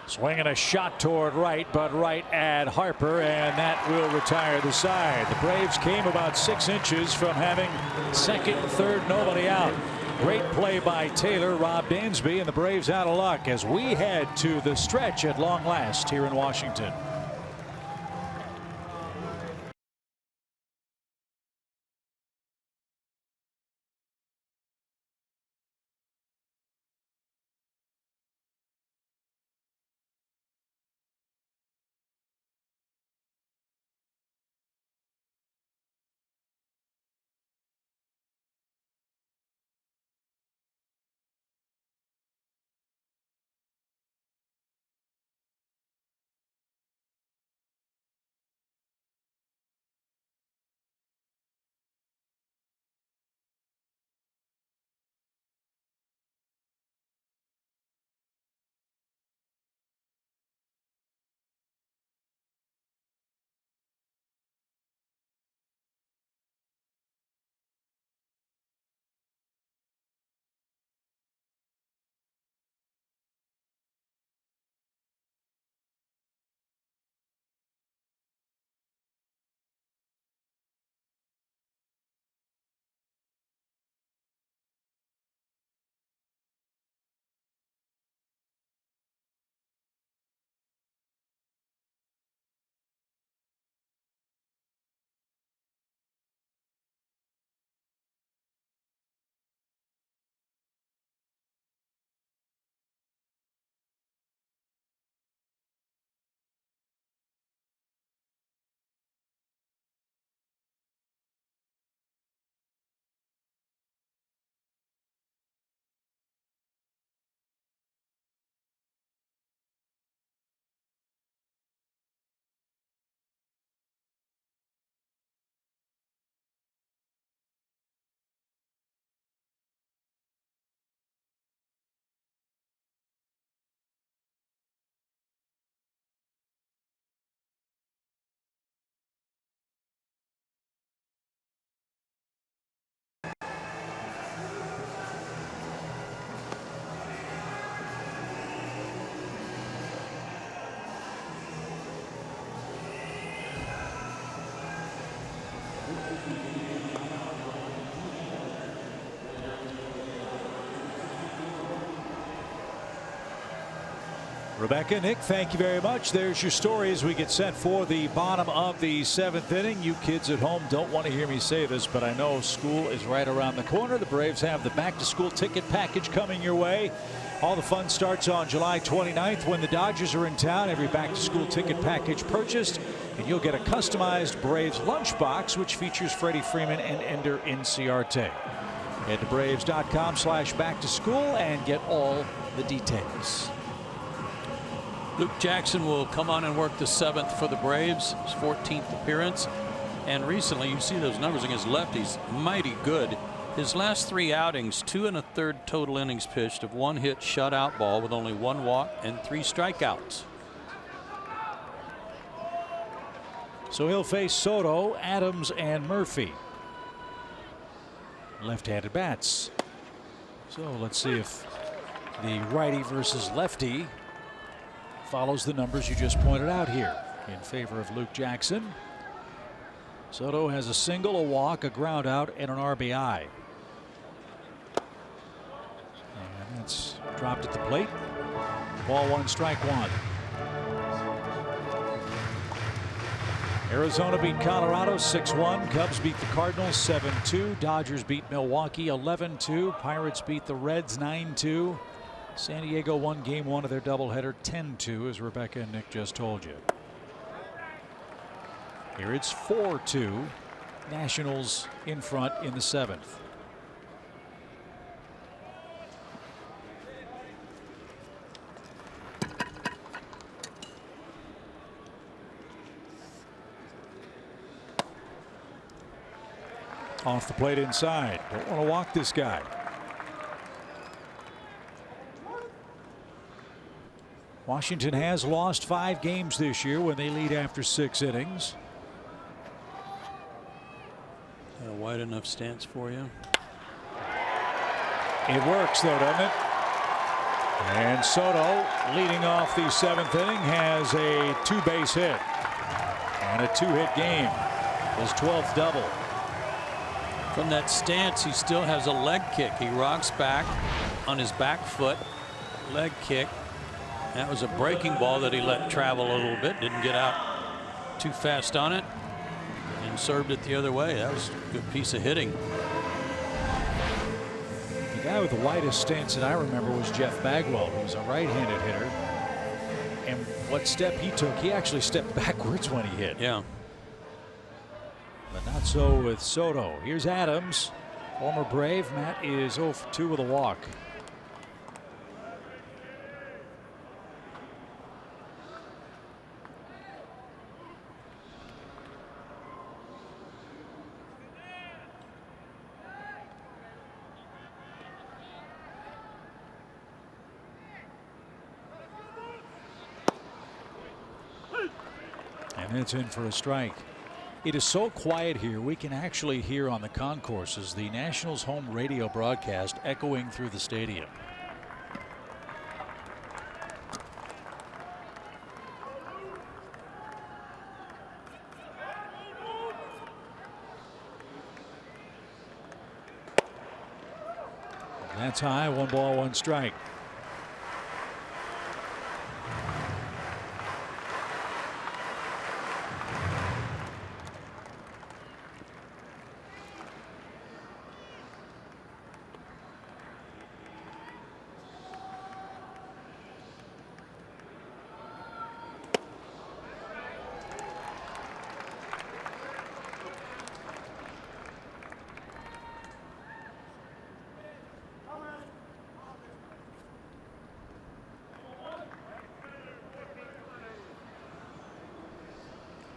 Swinging a shot toward right, but right at Harper, and that will retire the side. The Braves came about 6 inches from having second and third, nobody out. Great play by Taylor. Rob Dansby, and the Braves out of luck as we head to the stretch at long last here in Washington. Rebecca, Nick, thank you very much. There's your story as we get set for the bottom of the 7th inning. You kids at home don't want to hear me say this, but I know school is right around the corner. The Braves have the back-to-school ticket package coming your way. All the fun starts on July 29th when the Dodgers are in town. Every back-to-school ticket package purchased, and you'll get a customized Braves lunchbox, which features Freddie Freeman and Ender Inciarte. Head to Braves.com/back-to-school and get all the details. Luke Jackson will come on and work the 7th for the Braves, his 14th appearance. And recently, you see those numbers against lefties, mighty good. His last 3 outings, 2 1/3 total innings pitched of 1 hit shutout ball with only 1 walk and 3 strikeouts. So he'll face Soto, Adams, and Murphy. Left-handed bats. So let's see if the righty versus lefty follows the numbers you just pointed out here in favor of Luke Jackson. Soto has a single, a walk, a ground out, and an RBI. And that's dropped at the plate. Ball 1, strike 1. Arizona beat Colorado 6-1. Cubs beat the Cardinals 7-2. Dodgers beat Milwaukee 11-2. Pirates beat the Reds 9-2. San Diego won game 1 of their doubleheader 10-2, as Rebecca and Nick just told you. Here it's 4-2. Nationals in front in the 7th. Off the plate inside. Don't want to walk this guy. Washington has lost 5 games this year when they lead after 6 innings. A wide enough stance for you. It works though, doesn't it? And Soto, leading off the 7th inning, has a 2-base hit and a 2-hit game. His 12th double. From that stance, he still has a leg kick. He rocks back on his back foot. Leg kick. That was a breaking ball that he let travel a little bit. Didn't get out too fast on it and served it the other way. That was a good piece of hitting. The guy with the widest stance that I remember was Jeff Bagwell, who was a right-handed hitter. And what step he took, he actually stepped backwards when he hit. Yeah. But not so with Soto. Here's Adams, former Brave. Matt is 0 for 2 with a walk. And it's in for a strike. It is so quiet here, we can actually hear on the concourses the Nationals home radio broadcast echoing through the stadium. That's high. 1 ball, 1 strike.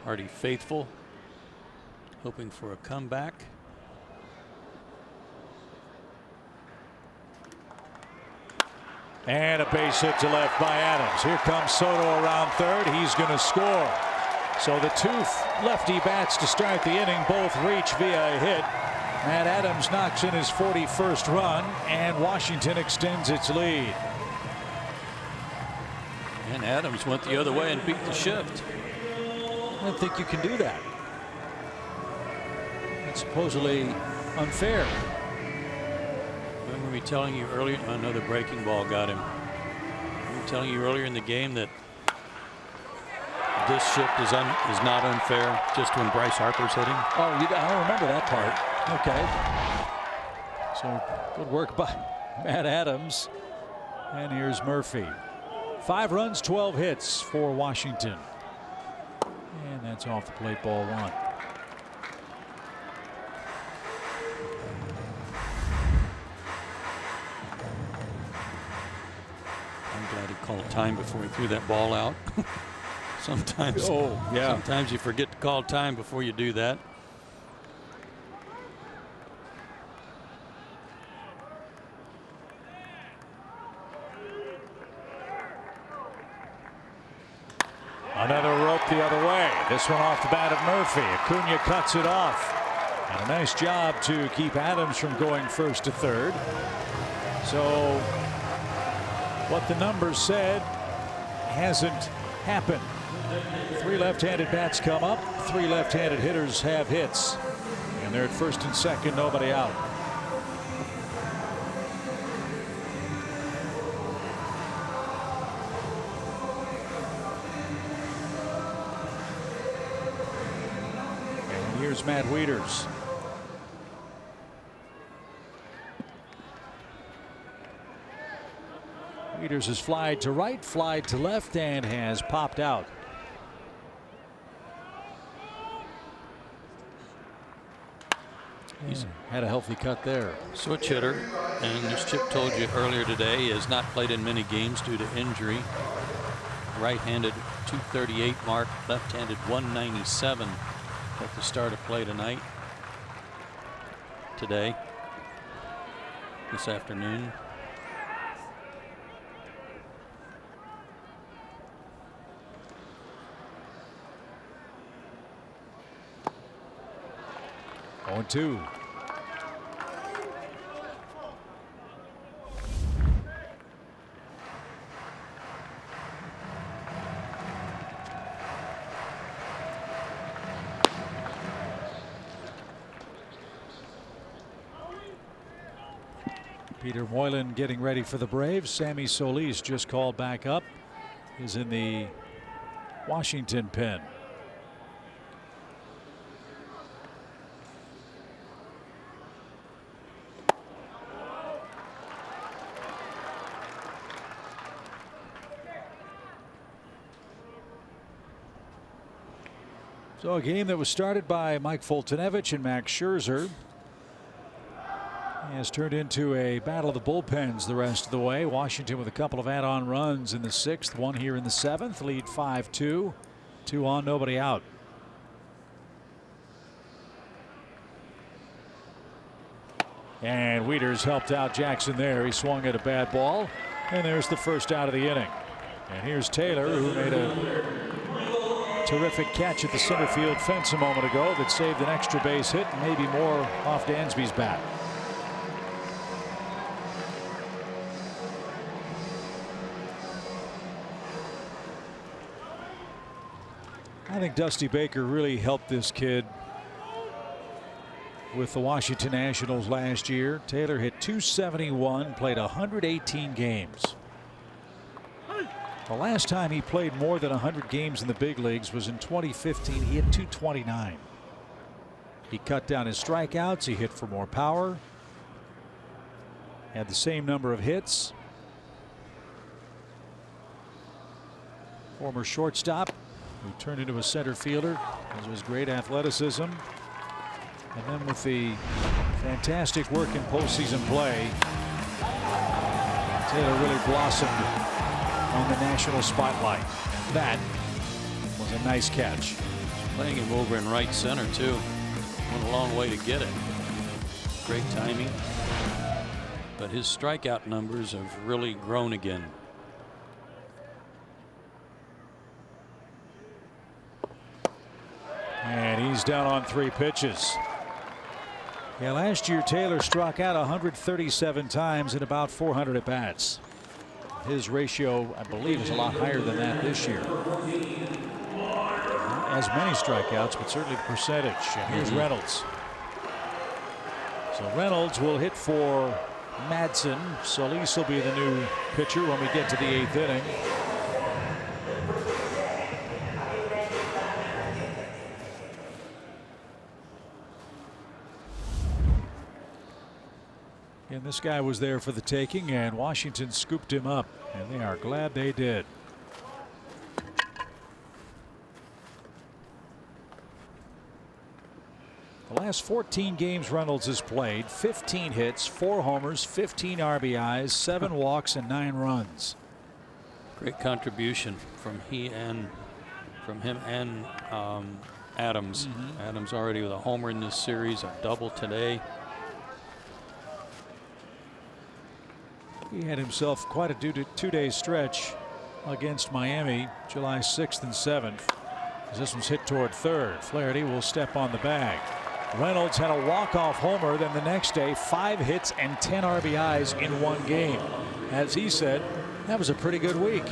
Hardy faithful, hoping for a comeback. And a base hit to left by Adams. Here comes Soto around third. He's going to score. So the 2 lefty bats to start the inning both reach via a hit. Matt Adams knocks in his 41st run, and Washington extends its lead. And Adams went the other way and beat the shift. I don't think you can do that. It's supposedly unfair. Remember me telling you earlier, another breaking ball got him. telling you earlier in the game that this shift is not unfair just when Bryce Harper's hitting. Oh, I don't remember that part. Okay. So good work by Matt Adams. And here's Murphy. 5 runs, 12 hits for Washington. And that's off the plate, ball 1. I'm glad he called time before he threw that ball out. Sometimes, sometimes you forget to call time before you do that. Another rope the other way. This one off the bat of Murphy. Acuna cuts it off. And a nice job to keep Adams from going first to third. So what the numbers said hasn't happened. 3 left-handed bats come up. 3 left-handed hitters have hits. And they're at first and second, nobody out. And here's Matt Wieters. Wieters has flied to right, flied to left, and has popped out. He's had a healthy cut there. Switch hitter, and as Chip told you earlier today, has not played in many games due to injury. Right-handed 238 mark, left-handed 197 at the start of play tonight. Today, this afternoon. On 2. Peter Moylan getting ready for the Braves. Sammy Solis just called back up. Is in the Washington pen. So a game that was started by Mike Foltynewicz and Max Scherzer has turned into a battle of the bullpens the rest of the way. Washington with a couple of add-on runs in the 6th, one here in the 7th, lead 5-2, 2 on, nobody out. And Wieters helped out Jackson there. He swung at a bad ball, and there's the first out of the inning. And here's Taylor, who made a terrific catch at the center field fence a moment ago that saved an extra base hit and maybe more off Dansby's bat. I think Dusty Baker really helped this kid with the Washington Nationals last year. Taylor hit .271, played 118 games. The last time he played more than 100 games in the big leagues was in 2015. He hit .229. He cut down his strikeouts. He hit for more power. Had the same number of hits. Former shortstop who turned into a center fielder because of his great athleticism. And then with the fantastic work in postseason play, Taylor really blossomed on the national spotlight. And that was a nice catch. Playing him over in right center too. Went a long way to get it. Great timing. But his strikeout numbers have really grown again. And he's down on 3 pitches. Yeah, last year Taylor struck out 137 times in about 400 at bats. His ratio, I believe, is a lot higher than that this year. Not as many strikeouts, but certainly the percentage. And here's Reynolds. So Reynolds will hit for Madsen. Solis will be the new pitcher when we get to the 8th inning. And this guy was there for the taking, and Washington scooped him up, and they are glad they did. The last 14 games Reynolds has played, 15 hits, 4 homers, 15 RBIs, 7 walks, and 9 runs. Great contribution from him and Adams. Adams already with a homer in this series, a double today. He had himself quite a 2-day stretch against Miami, July 6th and 7th. As this one's hit toward third. Flaherty will step on the bag. Reynolds had a walk-off homer, then the next day 5 hits and 10 RBIs in one game. As he said, that was a pretty good week.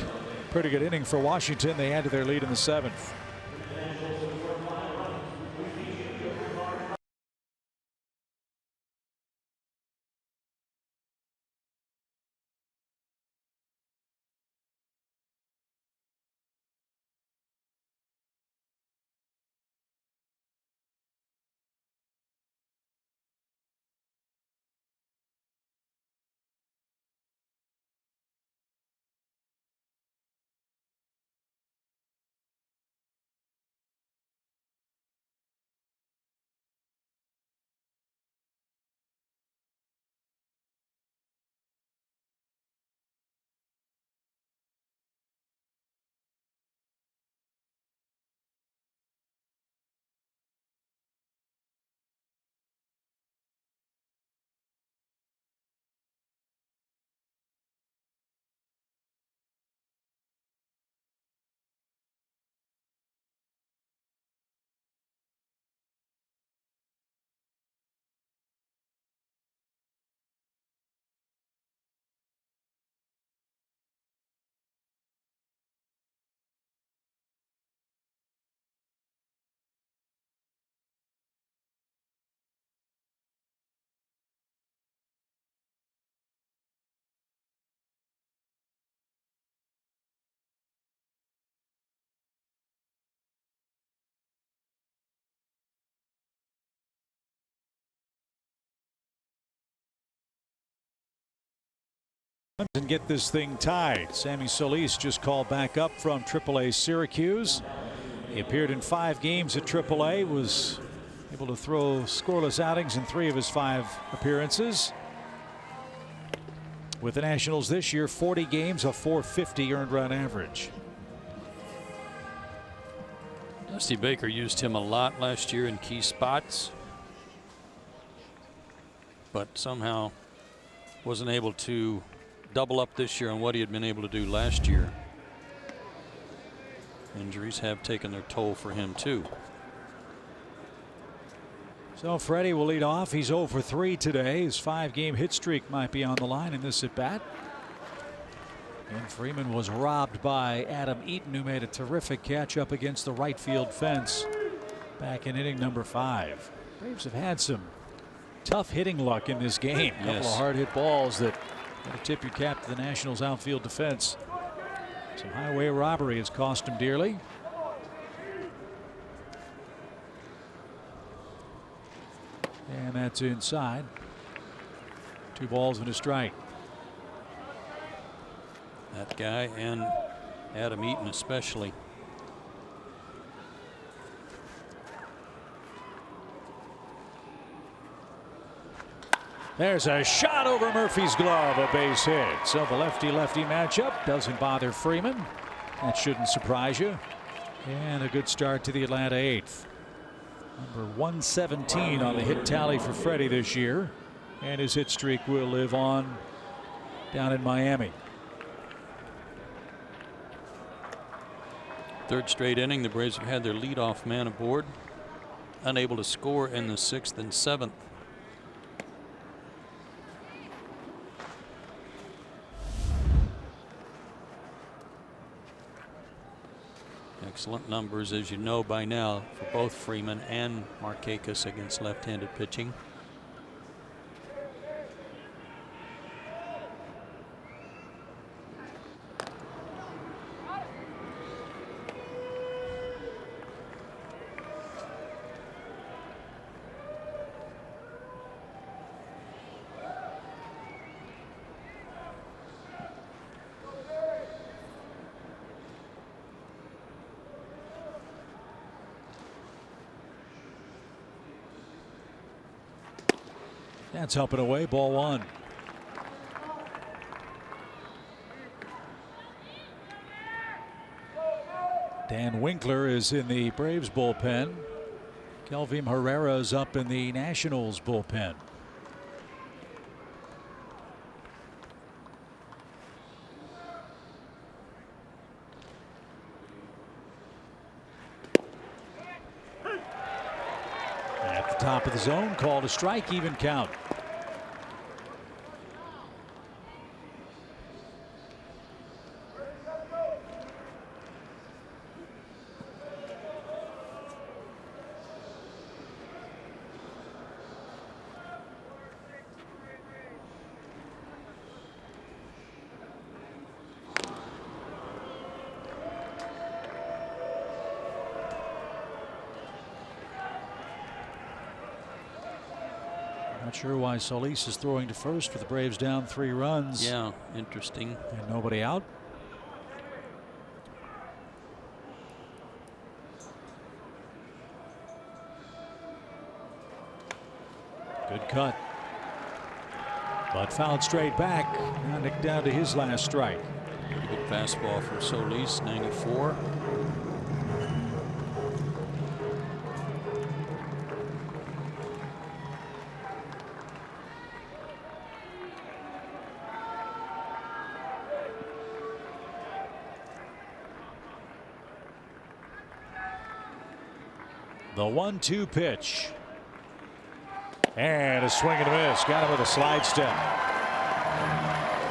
Pretty good inning for Washington. They added their lead in the 7th. And get this thing tied. Sammy Solis just called back up from AAA Syracuse. He appeared in 5 games at AAA, was able to throw scoreless outings in 3 of his 5 appearances. With the Nationals this year, 40 games, a .450 earned run average. Dusty Baker used him a lot last year in key spots, but somehow wasn't able to double up this year on what he had been able to do last year. Injuries have taken their toll for him too. So Freddie will lead off. He's 0 for 3 today. His 5-game hit streak might be on the line in this at bat. And Freeman was robbed by Adam Eaton, who made a terrific catch up against the right field fence back in inning number 5. Braves have had some tough hitting luck in this game. A couple of hard hit balls that got to tip your cap to the Nationals outfield defense. Some highway robbery has cost him dearly. And that's inside. 2 balls and a strike. That guy and Adam Eaton especially. There's a shot over Murphy's glove, a base hit. So the lefty-lefty matchup doesn't bother Freeman. That shouldn't surprise you. And a good start to the Atlanta 8th. Number 117 on the hit tally for Freddie this year. And his hit streak will live on down in Miami. 3rd straight inning, the Braves have had their leadoff man aboard, unable to score in the 6th and 7th. Excellent numbers, as you know by now, for both Freeman and Markakis against left-handed pitching. That's up and away, ball one. Dan Winkler is in the Braves bullpen. Kelvin Herrera is up in the Nationals bullpen. At the top of the zone, called a strike, even count. Not sure why Solis is throwing to first with the Braves down 3 runs. Yeah, interesting. And nobody out. Good cut. But fouled straight back. Now Nick down to his last strike. Good fastball for Solis, 94. The 1-2 pitch. And a swing and a miss. Got him with a slide step.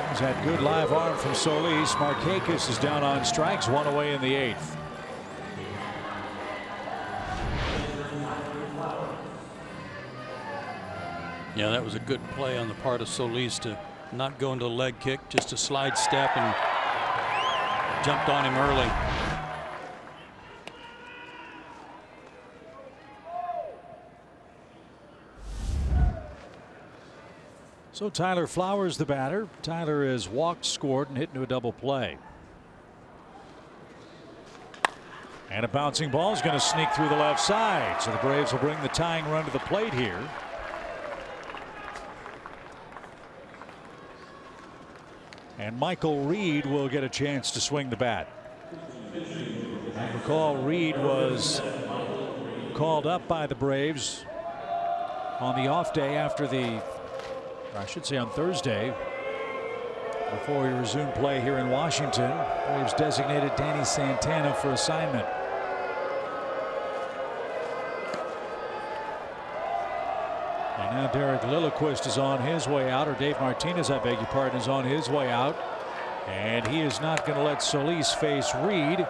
He's had good live arm from Solis. Markakis is down on strikes, 1 away in the 8th. Yeah, that was a good play on the part of Solis to not go into a leg kick, just a slide step, and jumped on him early. So Tyler Flowers the batter. Tyler has walked, scored, and hit into a double play. And a bouncing ball is going to sneak through the left side. So the Braves will bring the tying run to the plate here. And Michael Reed will get a chance to swing the bat. I recall Reed was called up by the Braves on the off day after the, I should say on Thursday, before we resumed play here in Washington. Braves designated Danny Santana for assignment. And now Derek Lilliquist is on his way out, or Dave Martinez, I beg your pardon, is on his way out. And he is not going to let Solis face Reed,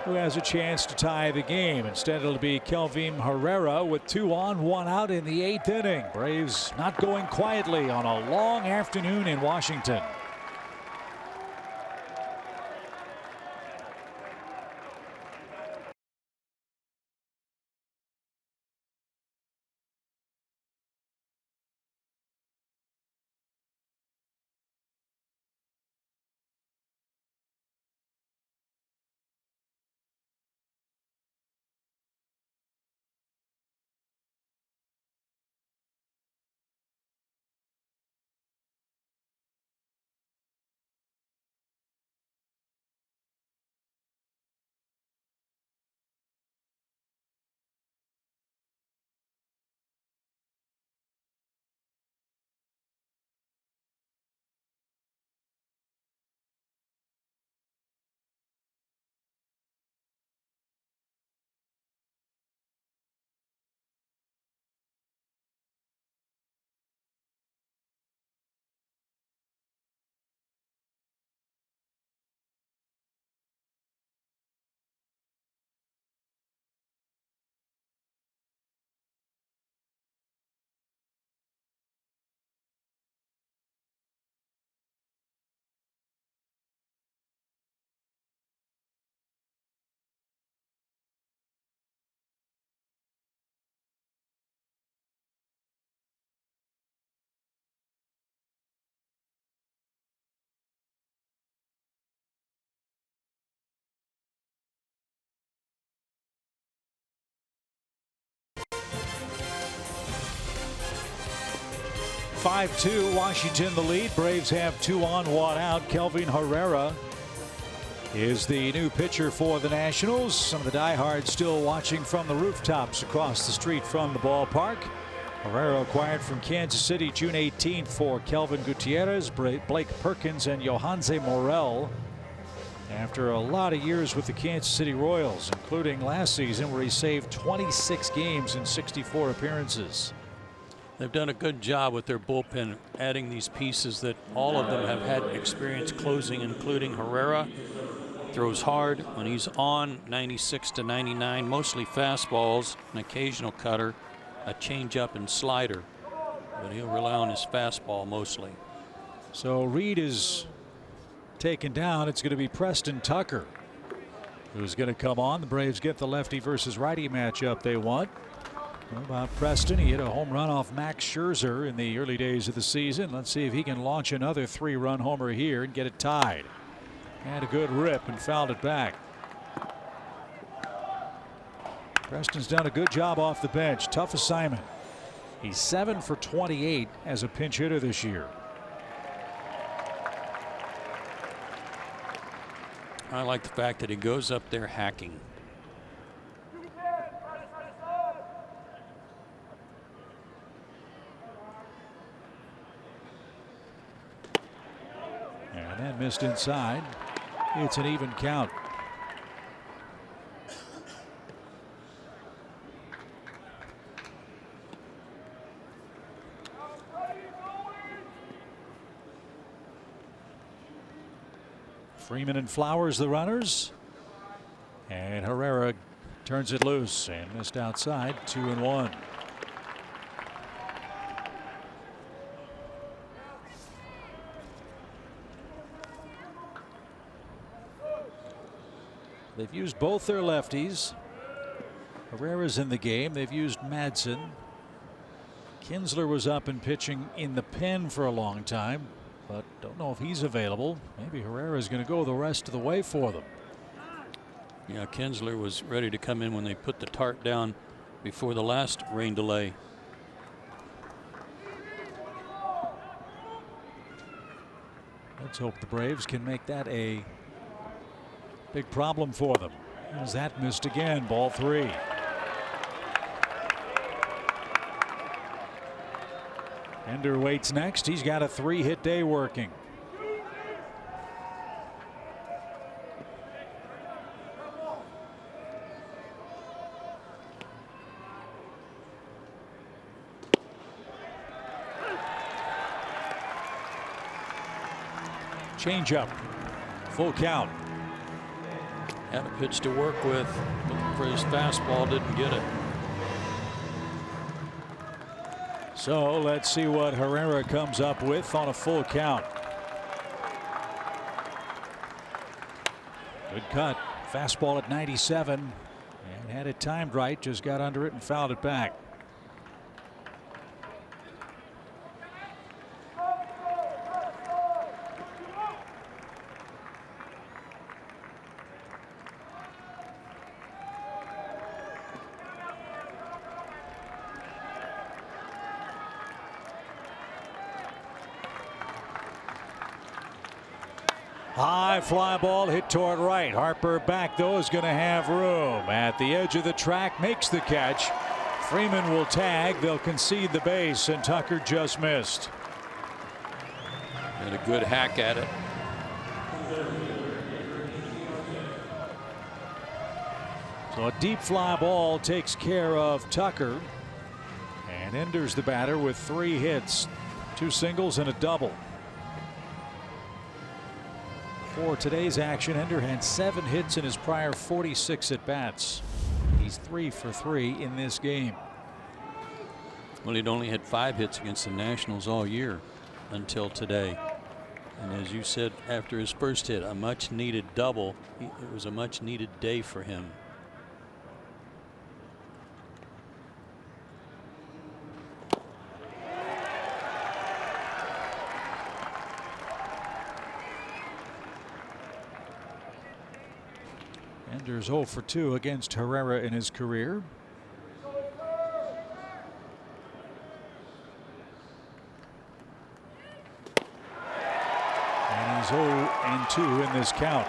who has a chance to tie the game. Instead, it'll be Kelvin Herrera with 2 on, 1 out in the 8th inning. Braves not going quietly on a long afternoon in Washington. 5-2, Washington the lead. Braves have 2 on, 1 out. Kelvin Herrera is the new pitcher for the Nationals. Some of the diehards still watching from the rooftops across the street from the ballpark. Herrera acquired from Kansas City June 18th for Kelvin Gutierrez, Blake Perkins, and Johanse Morel. After a lot of years with the Kansas City Royals, including last season where he saved 26 games in 64 appearances. They've done a good job with their bullpen, adding these pieces that all of them have had experience closing, including Herrera. Throws hard when he's on, 96 to 99, mostly fastballs, an occasional cutter, a changeup and slider, but he'll rely on his fastball mostly. So Reed is taken down. It's going to be Preston Tucker who's going to come on. The Braves get the lefty versus righty matchup they want. How about Preston? He hit a home run off Max Scherzer in the early days of the season. Let's see if he can launch another 3-run homer here and get it tied. Had a good rip and fouled it back. Preston's done a good job off the bench. Tough assignment. He's 7 for 28 as a pinch hitter this year. I like the fact that he goes up there hacking. And that missed inside. It's an even count. Freeman and Flowers the runners, and Herrera turns it loose and missed outside. 2-1. They've used both their lefties. Herrera's in the game. They've used Madsen. Kinsler was up and pitching in the pen for a long time, but don't know if he's available. Maybe Herrera is going to go the rest of the way for them. Yeah, Kinsler was ready to come in when they put the tarp down before the last rain delay. Let's hope the Braves can make that a big problem for them. As that missed again, ball 3. Ender waits next. He's got a 3-hit day working. Changeup. Full count. Had a pitch to work with, but for his fastball didn't get it. So let's see what Herrera comes up with on a full count. Good cut. Fastball at 97 and had it timed right, just got under it and fouled it back. High fly ball hit toward right. Harper back though is going to have room at the edge of the track, makes the catch. Freeman will tag. They'll concede the base, and Tucker just missed. And a good hack at it. So a deep fly ball takes care of Tucker, and Ender's the batter with 3 hits, 2 singles and a double. For today's action, Ender had 7 hits in his prior 46 at bats. He's 3 for 3 in this game. Well, he'd only had 5 hits against the Nationals all year until today. And as you said, after his first hit, a much needed double. It was a much needed day for him. Ender's 0 for 2 against Herrera in his career. He's 0-2 in this count.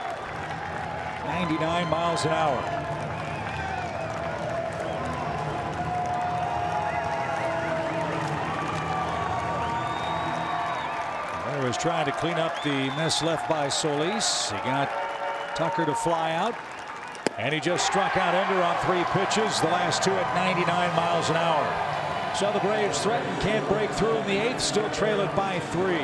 99 miles an hour. There was trying to clean up the mess left by Solis. He got Tucker to fly out, and he just struck out Ender on 3 pitches, the last 2 at 99 miles an hour. So the Braves threaten, can't break through in the 8th, still trail it by 3.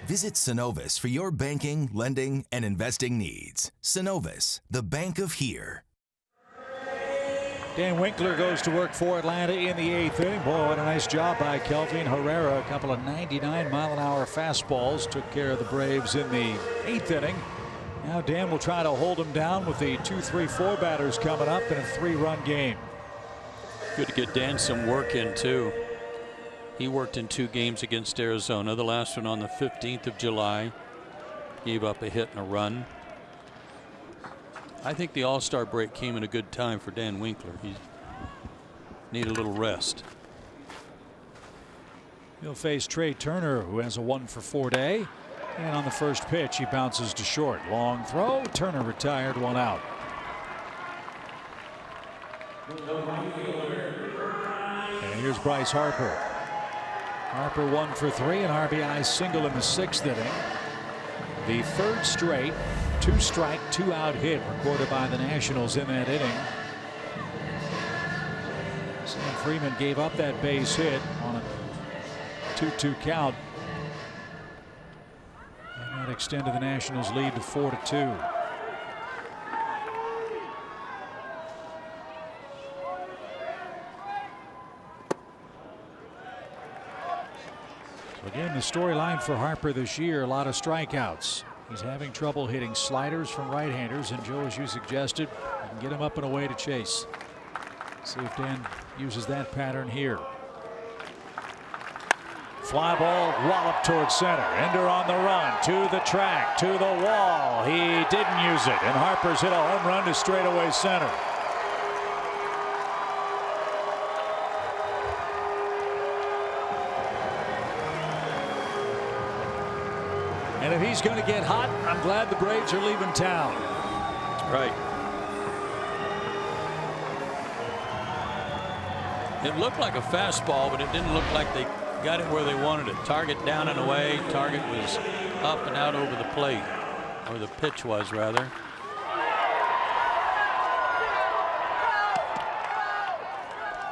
Visit Synovus for your banking, lending, and investing needs. Synovus, the bank of here. Dan Winkler goes to work for Atlanta in the 8th inning. Boy, what a nice job by Kelvin Herrera. A couple of 99-mile-an-hour fastballs took care of the Braves in the 8th inning. Now Dan will try to hold him down with the 2-3-4 batters coming up in a 3-run game. Good to get Dan some work in, too. He worked in 2 games against Arizona. The last one on the 15th of July. Gave up a hit and a run. I think the All-Star break came in a good time for Dan Winkler. He needed a little rest. He'll face Trey Turner, who has a 1-for-4 day. And on the first pitch, he bounces to short. Long throw. Turner retired, 1 out. And here's Bryce Harper. Harper 1-for-3, an RBI single in the 6th inning. The 3rd straight 2-strike, 2-out hit recorded by the Nationals in that inning. Sam Freeman gave up that base hit on a 2-2 count. And that extended the Nationals' lead to 4-2. Again, the storyline for Harper this year, a lot of strikeouts. He's having trouble hitting sliders from right-handers, and Joe, as you suggested, you can get him up and away to chase. See if Dan uses that pattern here. Fly ball wallop towards center. Ender on the run to the track, to the wall. He didn't use it, and Harper's hit a home run to straightaway center. And if he's going to get hot, I'm glad the Braves are leaving town. Right. It looked like a fastball, but it didn't look like they got it where they wanted it. Target down and away. Target was up and out over the plate, or the pitch was rather.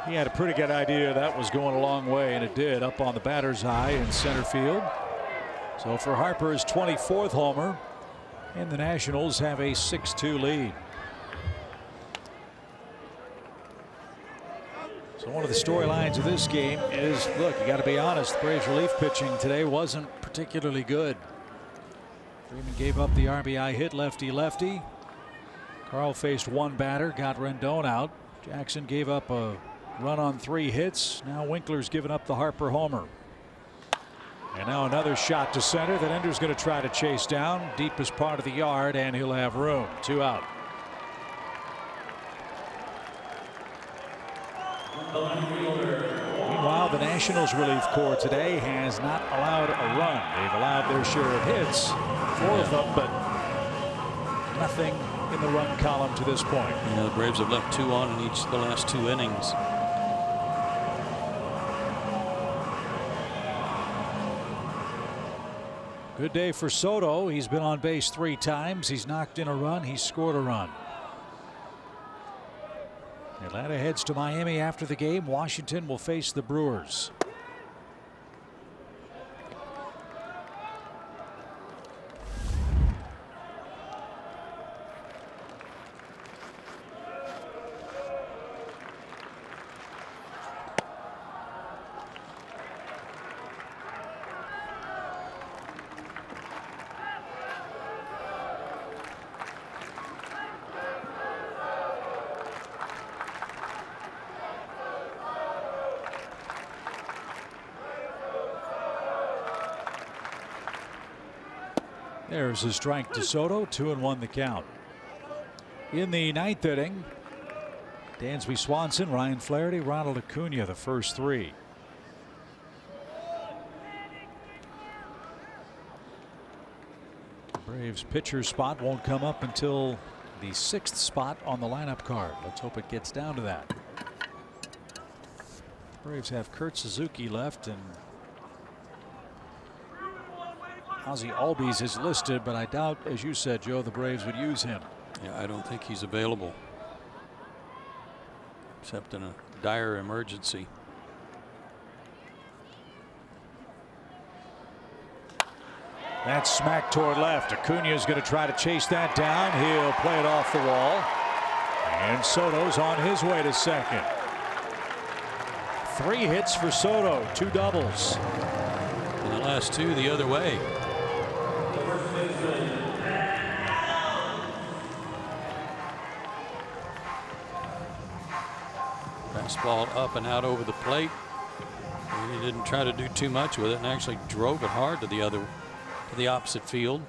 He had a pretty good idea that was going a long way, and it did, up on the batter's eye in center field. So for Harper, his 24th homer, and the Nationals have a 6-2 lead. So one of the storylines of this game is, look, you got to be honest, the Braves relief pitching today wasn't particularly good. Freeman gave up the RBI hit, lefty-lefty. Carl faced one batter, got Rendon out. Jackson gave up a run on 3 hits. Now Winkler's given up the Harper homer. And now another shot to center that Ender's going to try to chase down. Deepest part of the yard, and he'll have room. 2 out. Meanwhile, the Nationals relief corps today has not allowed a run. They've allowed their share of hits, 4 of them, but nothing in the run column to this point. You know, the Braves have left 2 on in each of the last 2 innings. Good day for Soto. He's been on base 3 times. He's knocked in a run. He's scored a run. Atlanta heads to Miami after the game. Washington will face the Brewers. There's a strike to Soto. 2-1 the count. In the 9th inning, Dansby Swanson, Ryan Flaherty, Ronald Acuna, the first 3. Braves pitcher spot won't come up until the 6th spot on the lineup card. Let's hope it gets down to that. Braves have Kurt Suzuki left, and Ozzie Albies is listed, but I doubt, as you said, Joe, the Braves would use him. Yeah, I don't think he's available, except in a dire emergency. That's smack toward left. Acuna is going to try to chase that down. He'll play it off the wall. And Soto's on his way to second. 3 hits for Soto, 2 doubles. And the last 2 the other way. Fastball up and out over the plate. And he didn't try to do too much with it and actually drove it hard to the opposite field.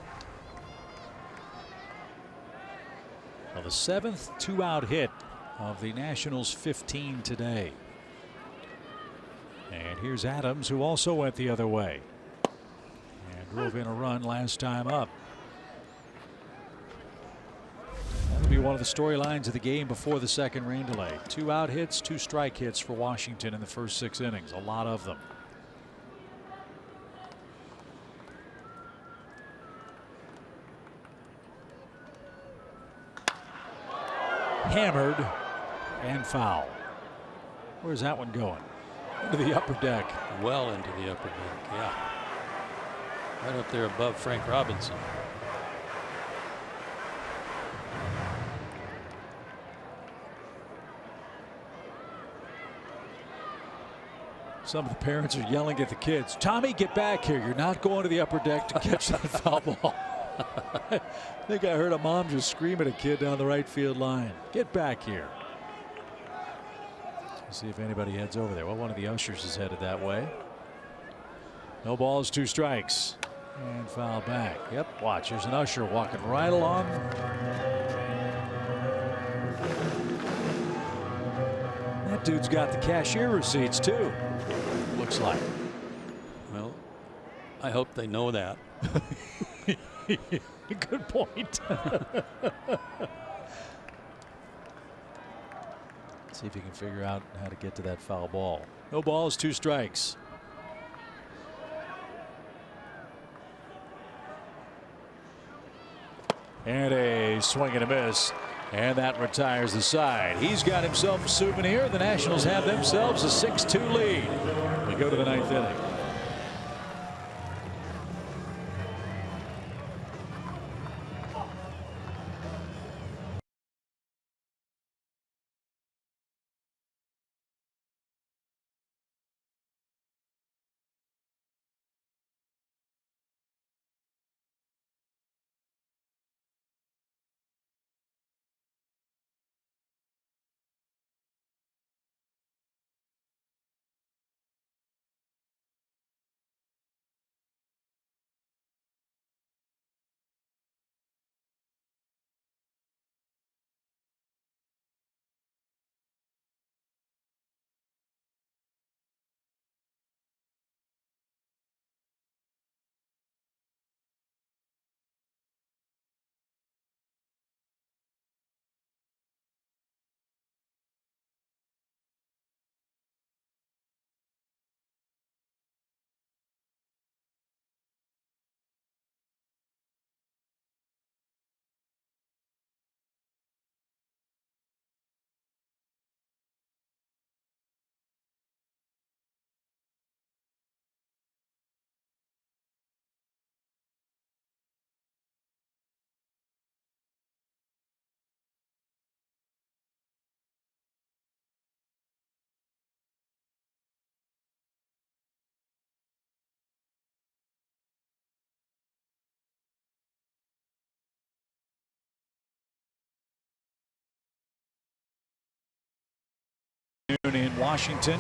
Well, the 7th 2-out hit of the Nationals' 15 today. And here's Adams, who also went the other way and drove in a run last time up. That'll be one of the storylines of the game before the second rain delay. 2 out hits, 2 strike hits for Washington in the first 6 innings. A lot of them. Hammered and foul. Where's that one going? Into the upper deck. Well into the upper deck, yeah. Right up there above Frank Robinson. Some of the parents are yelling at the kids. Tommy, get back here. You're not going to the upper deck to catch that foul ball. I think I heard a mom just scream at a kid down the right field line. Get back here. Let's see if anybody heads over there. Well, one of the ushers is headed that way. No balls, 2 strikes. And foul back. Yep, watch. There's an usher walking right along. That dude's got the cashier receipts, too. Looks like. Well, I hope they know that. Good point. See if you can figure out how to get to that foul ball. No balls, 2 strikes. And a swing and a miss. And that retires the side. He's got himself a souvenir. The Nationals have themselves a 6-2 lead. We go to the 9th inning. in Washington,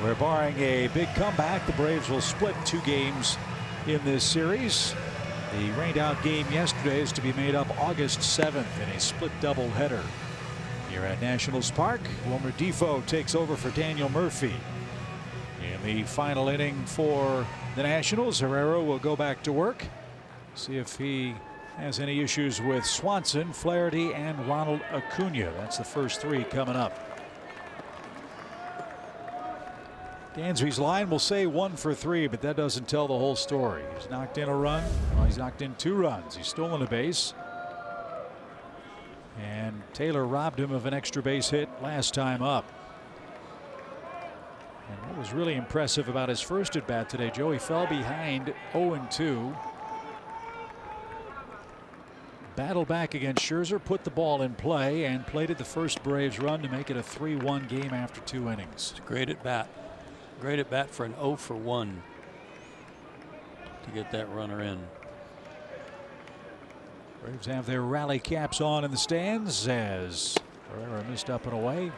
where barring a big comeback, the Braves will split 2 games in this series. The rained out game yesterday is to be made up August 7th in a split doubleheader here at Nationals Park. Wilmer Defoe takes over for Daniel Murphy. In the final inning for the Nationals, Herrera will go back to work. See if he has any issues with Swanson, Flaherty, and Ronald Acuna. That's the first 3 coming up. Dansby's line will say 1 for 3, but that doesn't tell the whole story. He's knocked in a run. Well, he's knocked in 2 runs. He's stolen a base. And Taylor robbed him of an extra base hit last time up. And what was really impressive about his first at bat today, Joe, he fell behind 0-2. Battled back against Scherzer, put the ball in play, and plated the first Braves run to make it a 3-1 game after 2 innings. It's great at bat. Great at bat for an 0 for 1 to get that runner in. Braves have their rally caps on in the stands as Herrera missed up and away.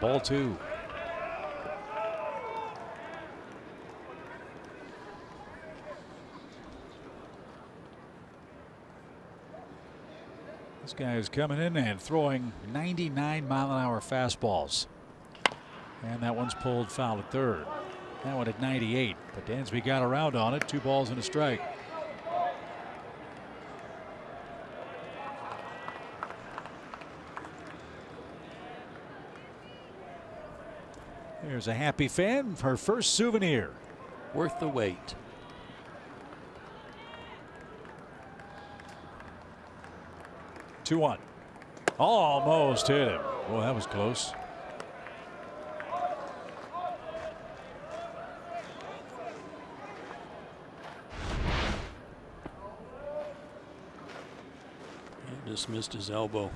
Ball 2. This guy is coming in and throwing 99-mile-an-hour fastballs. And that one's pulled foul at third. That one at 98, but Dansby got around on it. 2 balls and a strike. There's a happy fan, her first souvenir. Worth the wait. Two 1. Almost hit him. Well, that was close. Just missed his elbow.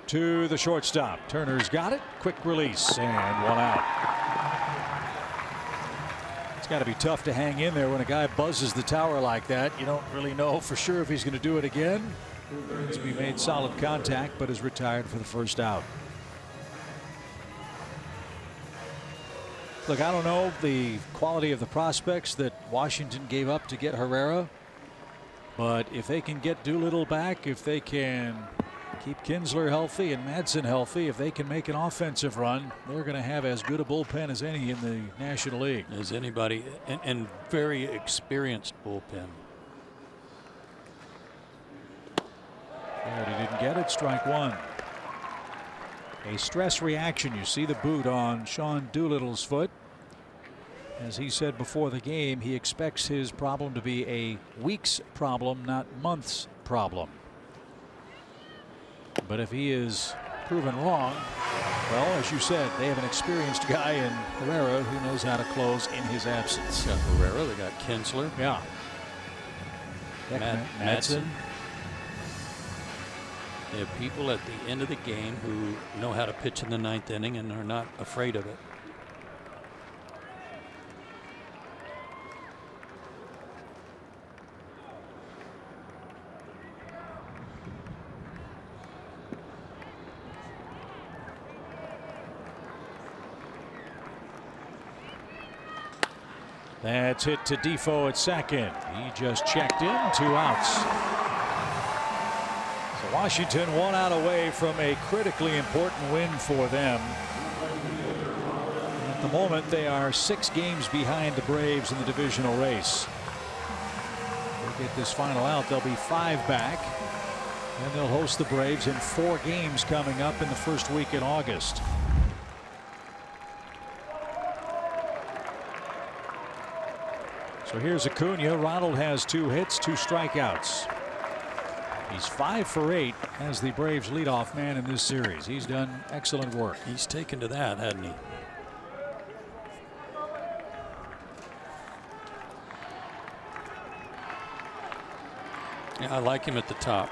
To the shortstop. Turner's got it. Quick release and 1 out. It's got to be tough to hang in there when a guy buzzes the tower like that. You don't really know for sure if he's going to do it again. He made solid contact, but is retired for the first out. Look, I don't know the quality of the prospects that Washington gave up to get Herrera, but if they can get Doolittle back, if they can keep Kinsler healthy and Madsen healthy, if they can make an offensive run, they're going to have as good a bullpen as any in the National League. As anybody, and very experienced bullpen. There, he didn't get it. Strike 1. A stress reaction. You see the boot on Sean Doolittle's foot. As he said before the game, he expects his problem to be a week's problem, not months' problem. But if he is proven wrong, well, as you said, they have an experienced guy in Herrera who knows how to close in his absence. They got Herrera, they got Kinsler. Yeah. Madsen. They have people at the end of the game who know how to pitch in the 9th inning and are not afraid of it. That's hit to Defoe at second. He just checked in. 2 outs. So Washington 1 out away from a critically important win for them. At the moment, they are 6 games behind the Braves in the divisional race. If they get this final out, they'll be 5 back. And they'll host the Braves in 4 games coming up in the first week in August. So here's Acuna. Ronald has 2 hits, 2 strikeouts. He's 5 for 8 as the Braves leadoff man in this series. He's done excellent work. He's taken to that, hasn't he? Yeah, I like him at the top.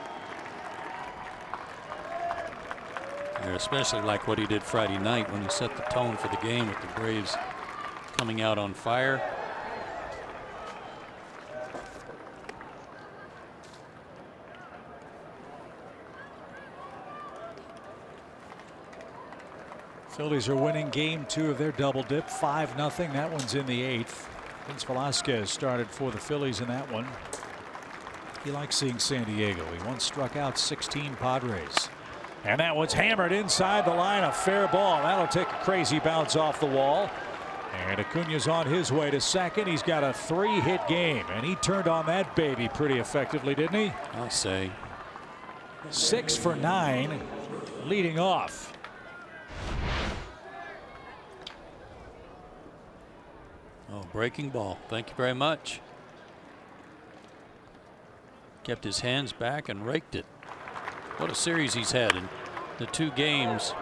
I especially like what he did Friday night when he set the tone for the game with the Braves coming out on fire. Phillies are winning game 2 of their double dip, 5-0. That one's in the 8th. Vince Velasquez started for the Phillies in that one. He likes seeing San Diego. He once struck out 16 Padres. And that one's hammered inside the line. A fair ball. That'll take a crazy bounce off the wall. And Acuna's on his way to second. He's got a 3-hit game, and he turned on that baby pretty effectively, didn't he? I'll say. 6 for 9, leading off. Oh, breaking ball. Thank you very much. Kept his hands back and raked it. What a series he's had in the 2 games.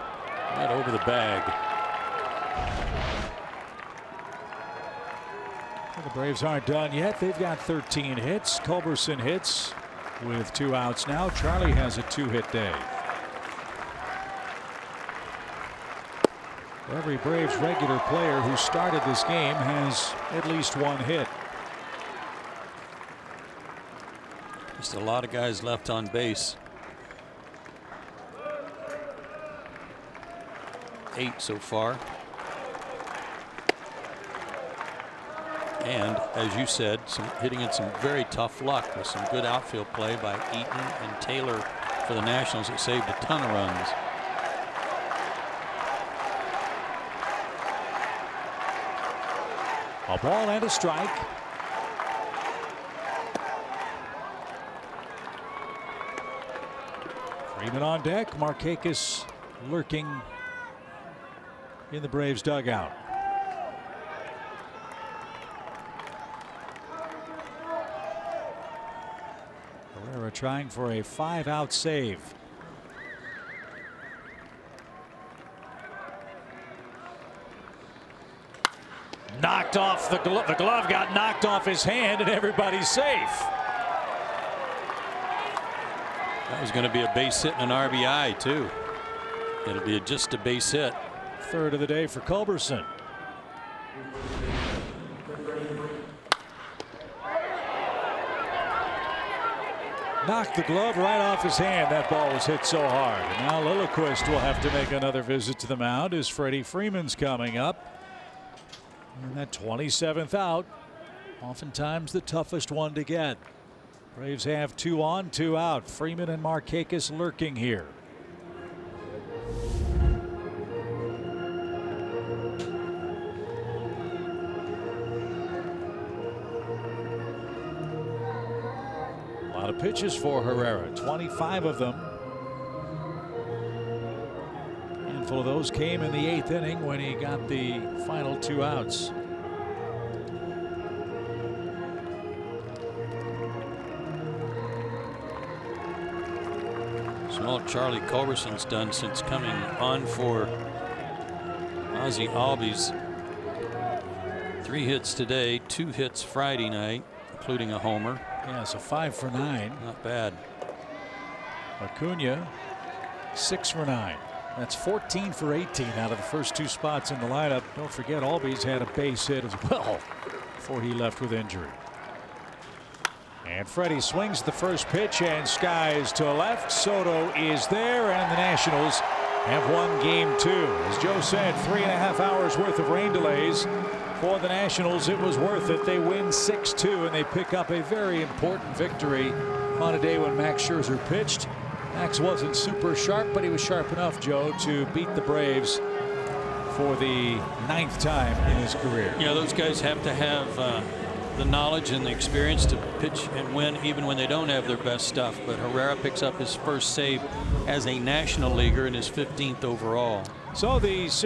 Right over the bag. Well, the Braves aren't done yet. They've got 13 hits. Culberson hits with 2 outs now. Charlie has a 2-hit day. Every Braves regular player who started this game has at least 1 hit. Just a lot of guys left on base. 8 so far. And as you said, hitting in some very tough luck with some good outfield play by Eaton and Taylor for the Nationals that saved a ton of runs. A ball and a strike. Freeman on deck. Markakis lurking in the Braves dugout. Herrera trying for a 5-out save. Knocked off the glove. The glove got knocked off his hand, and everybody's safe. That was going to be a base hit and an RBI too. It'll be just a base hit. 3rd of the day for Culberson. Knocked the glove right off his hand. That ball was hit so hard. And now Lilliquist will have to make another visit to the mound as Freddie Freeman's coming up. And that 27th out, oftentimes the toughest one to get. Braves have 2 on, 2 out. Freeman and Markakis lurking here. A lot of pitches for Herrera, 25 of them. A handful of those came in the 8th inning when he got the final 2 outs. So all Charlie Culberson's done since coming on for Ozzie Albies. 3 hits today, 2 hits Friday night, including a homer. Yeah, so 5 for 9. Not bad. Acuna 6 for 9. That's 14 for 18 out of the first 2 spots in the lineup. Don't forget, Albies had a base hit as well before he left with injury. And Freddie swings the first pitch and skies to left. Soto is there, and the Nationals have won game 2. As Joe said, 3.5 hours worth of rain delays for the Nationals. It was worth it. They win 6-2, and they pick up a very important victory on a day when Max Scherzer pitched. Max wasn't super sharp, but he was sharp enough, Joe, to beat the Braves for the 9th time in his career. Yeah, those guys have to have the knowledge and the experience to pitch and win even when they don't have their best stuff. But Herrera picks up his first save as a National Leaguer and his 15th overall. So the series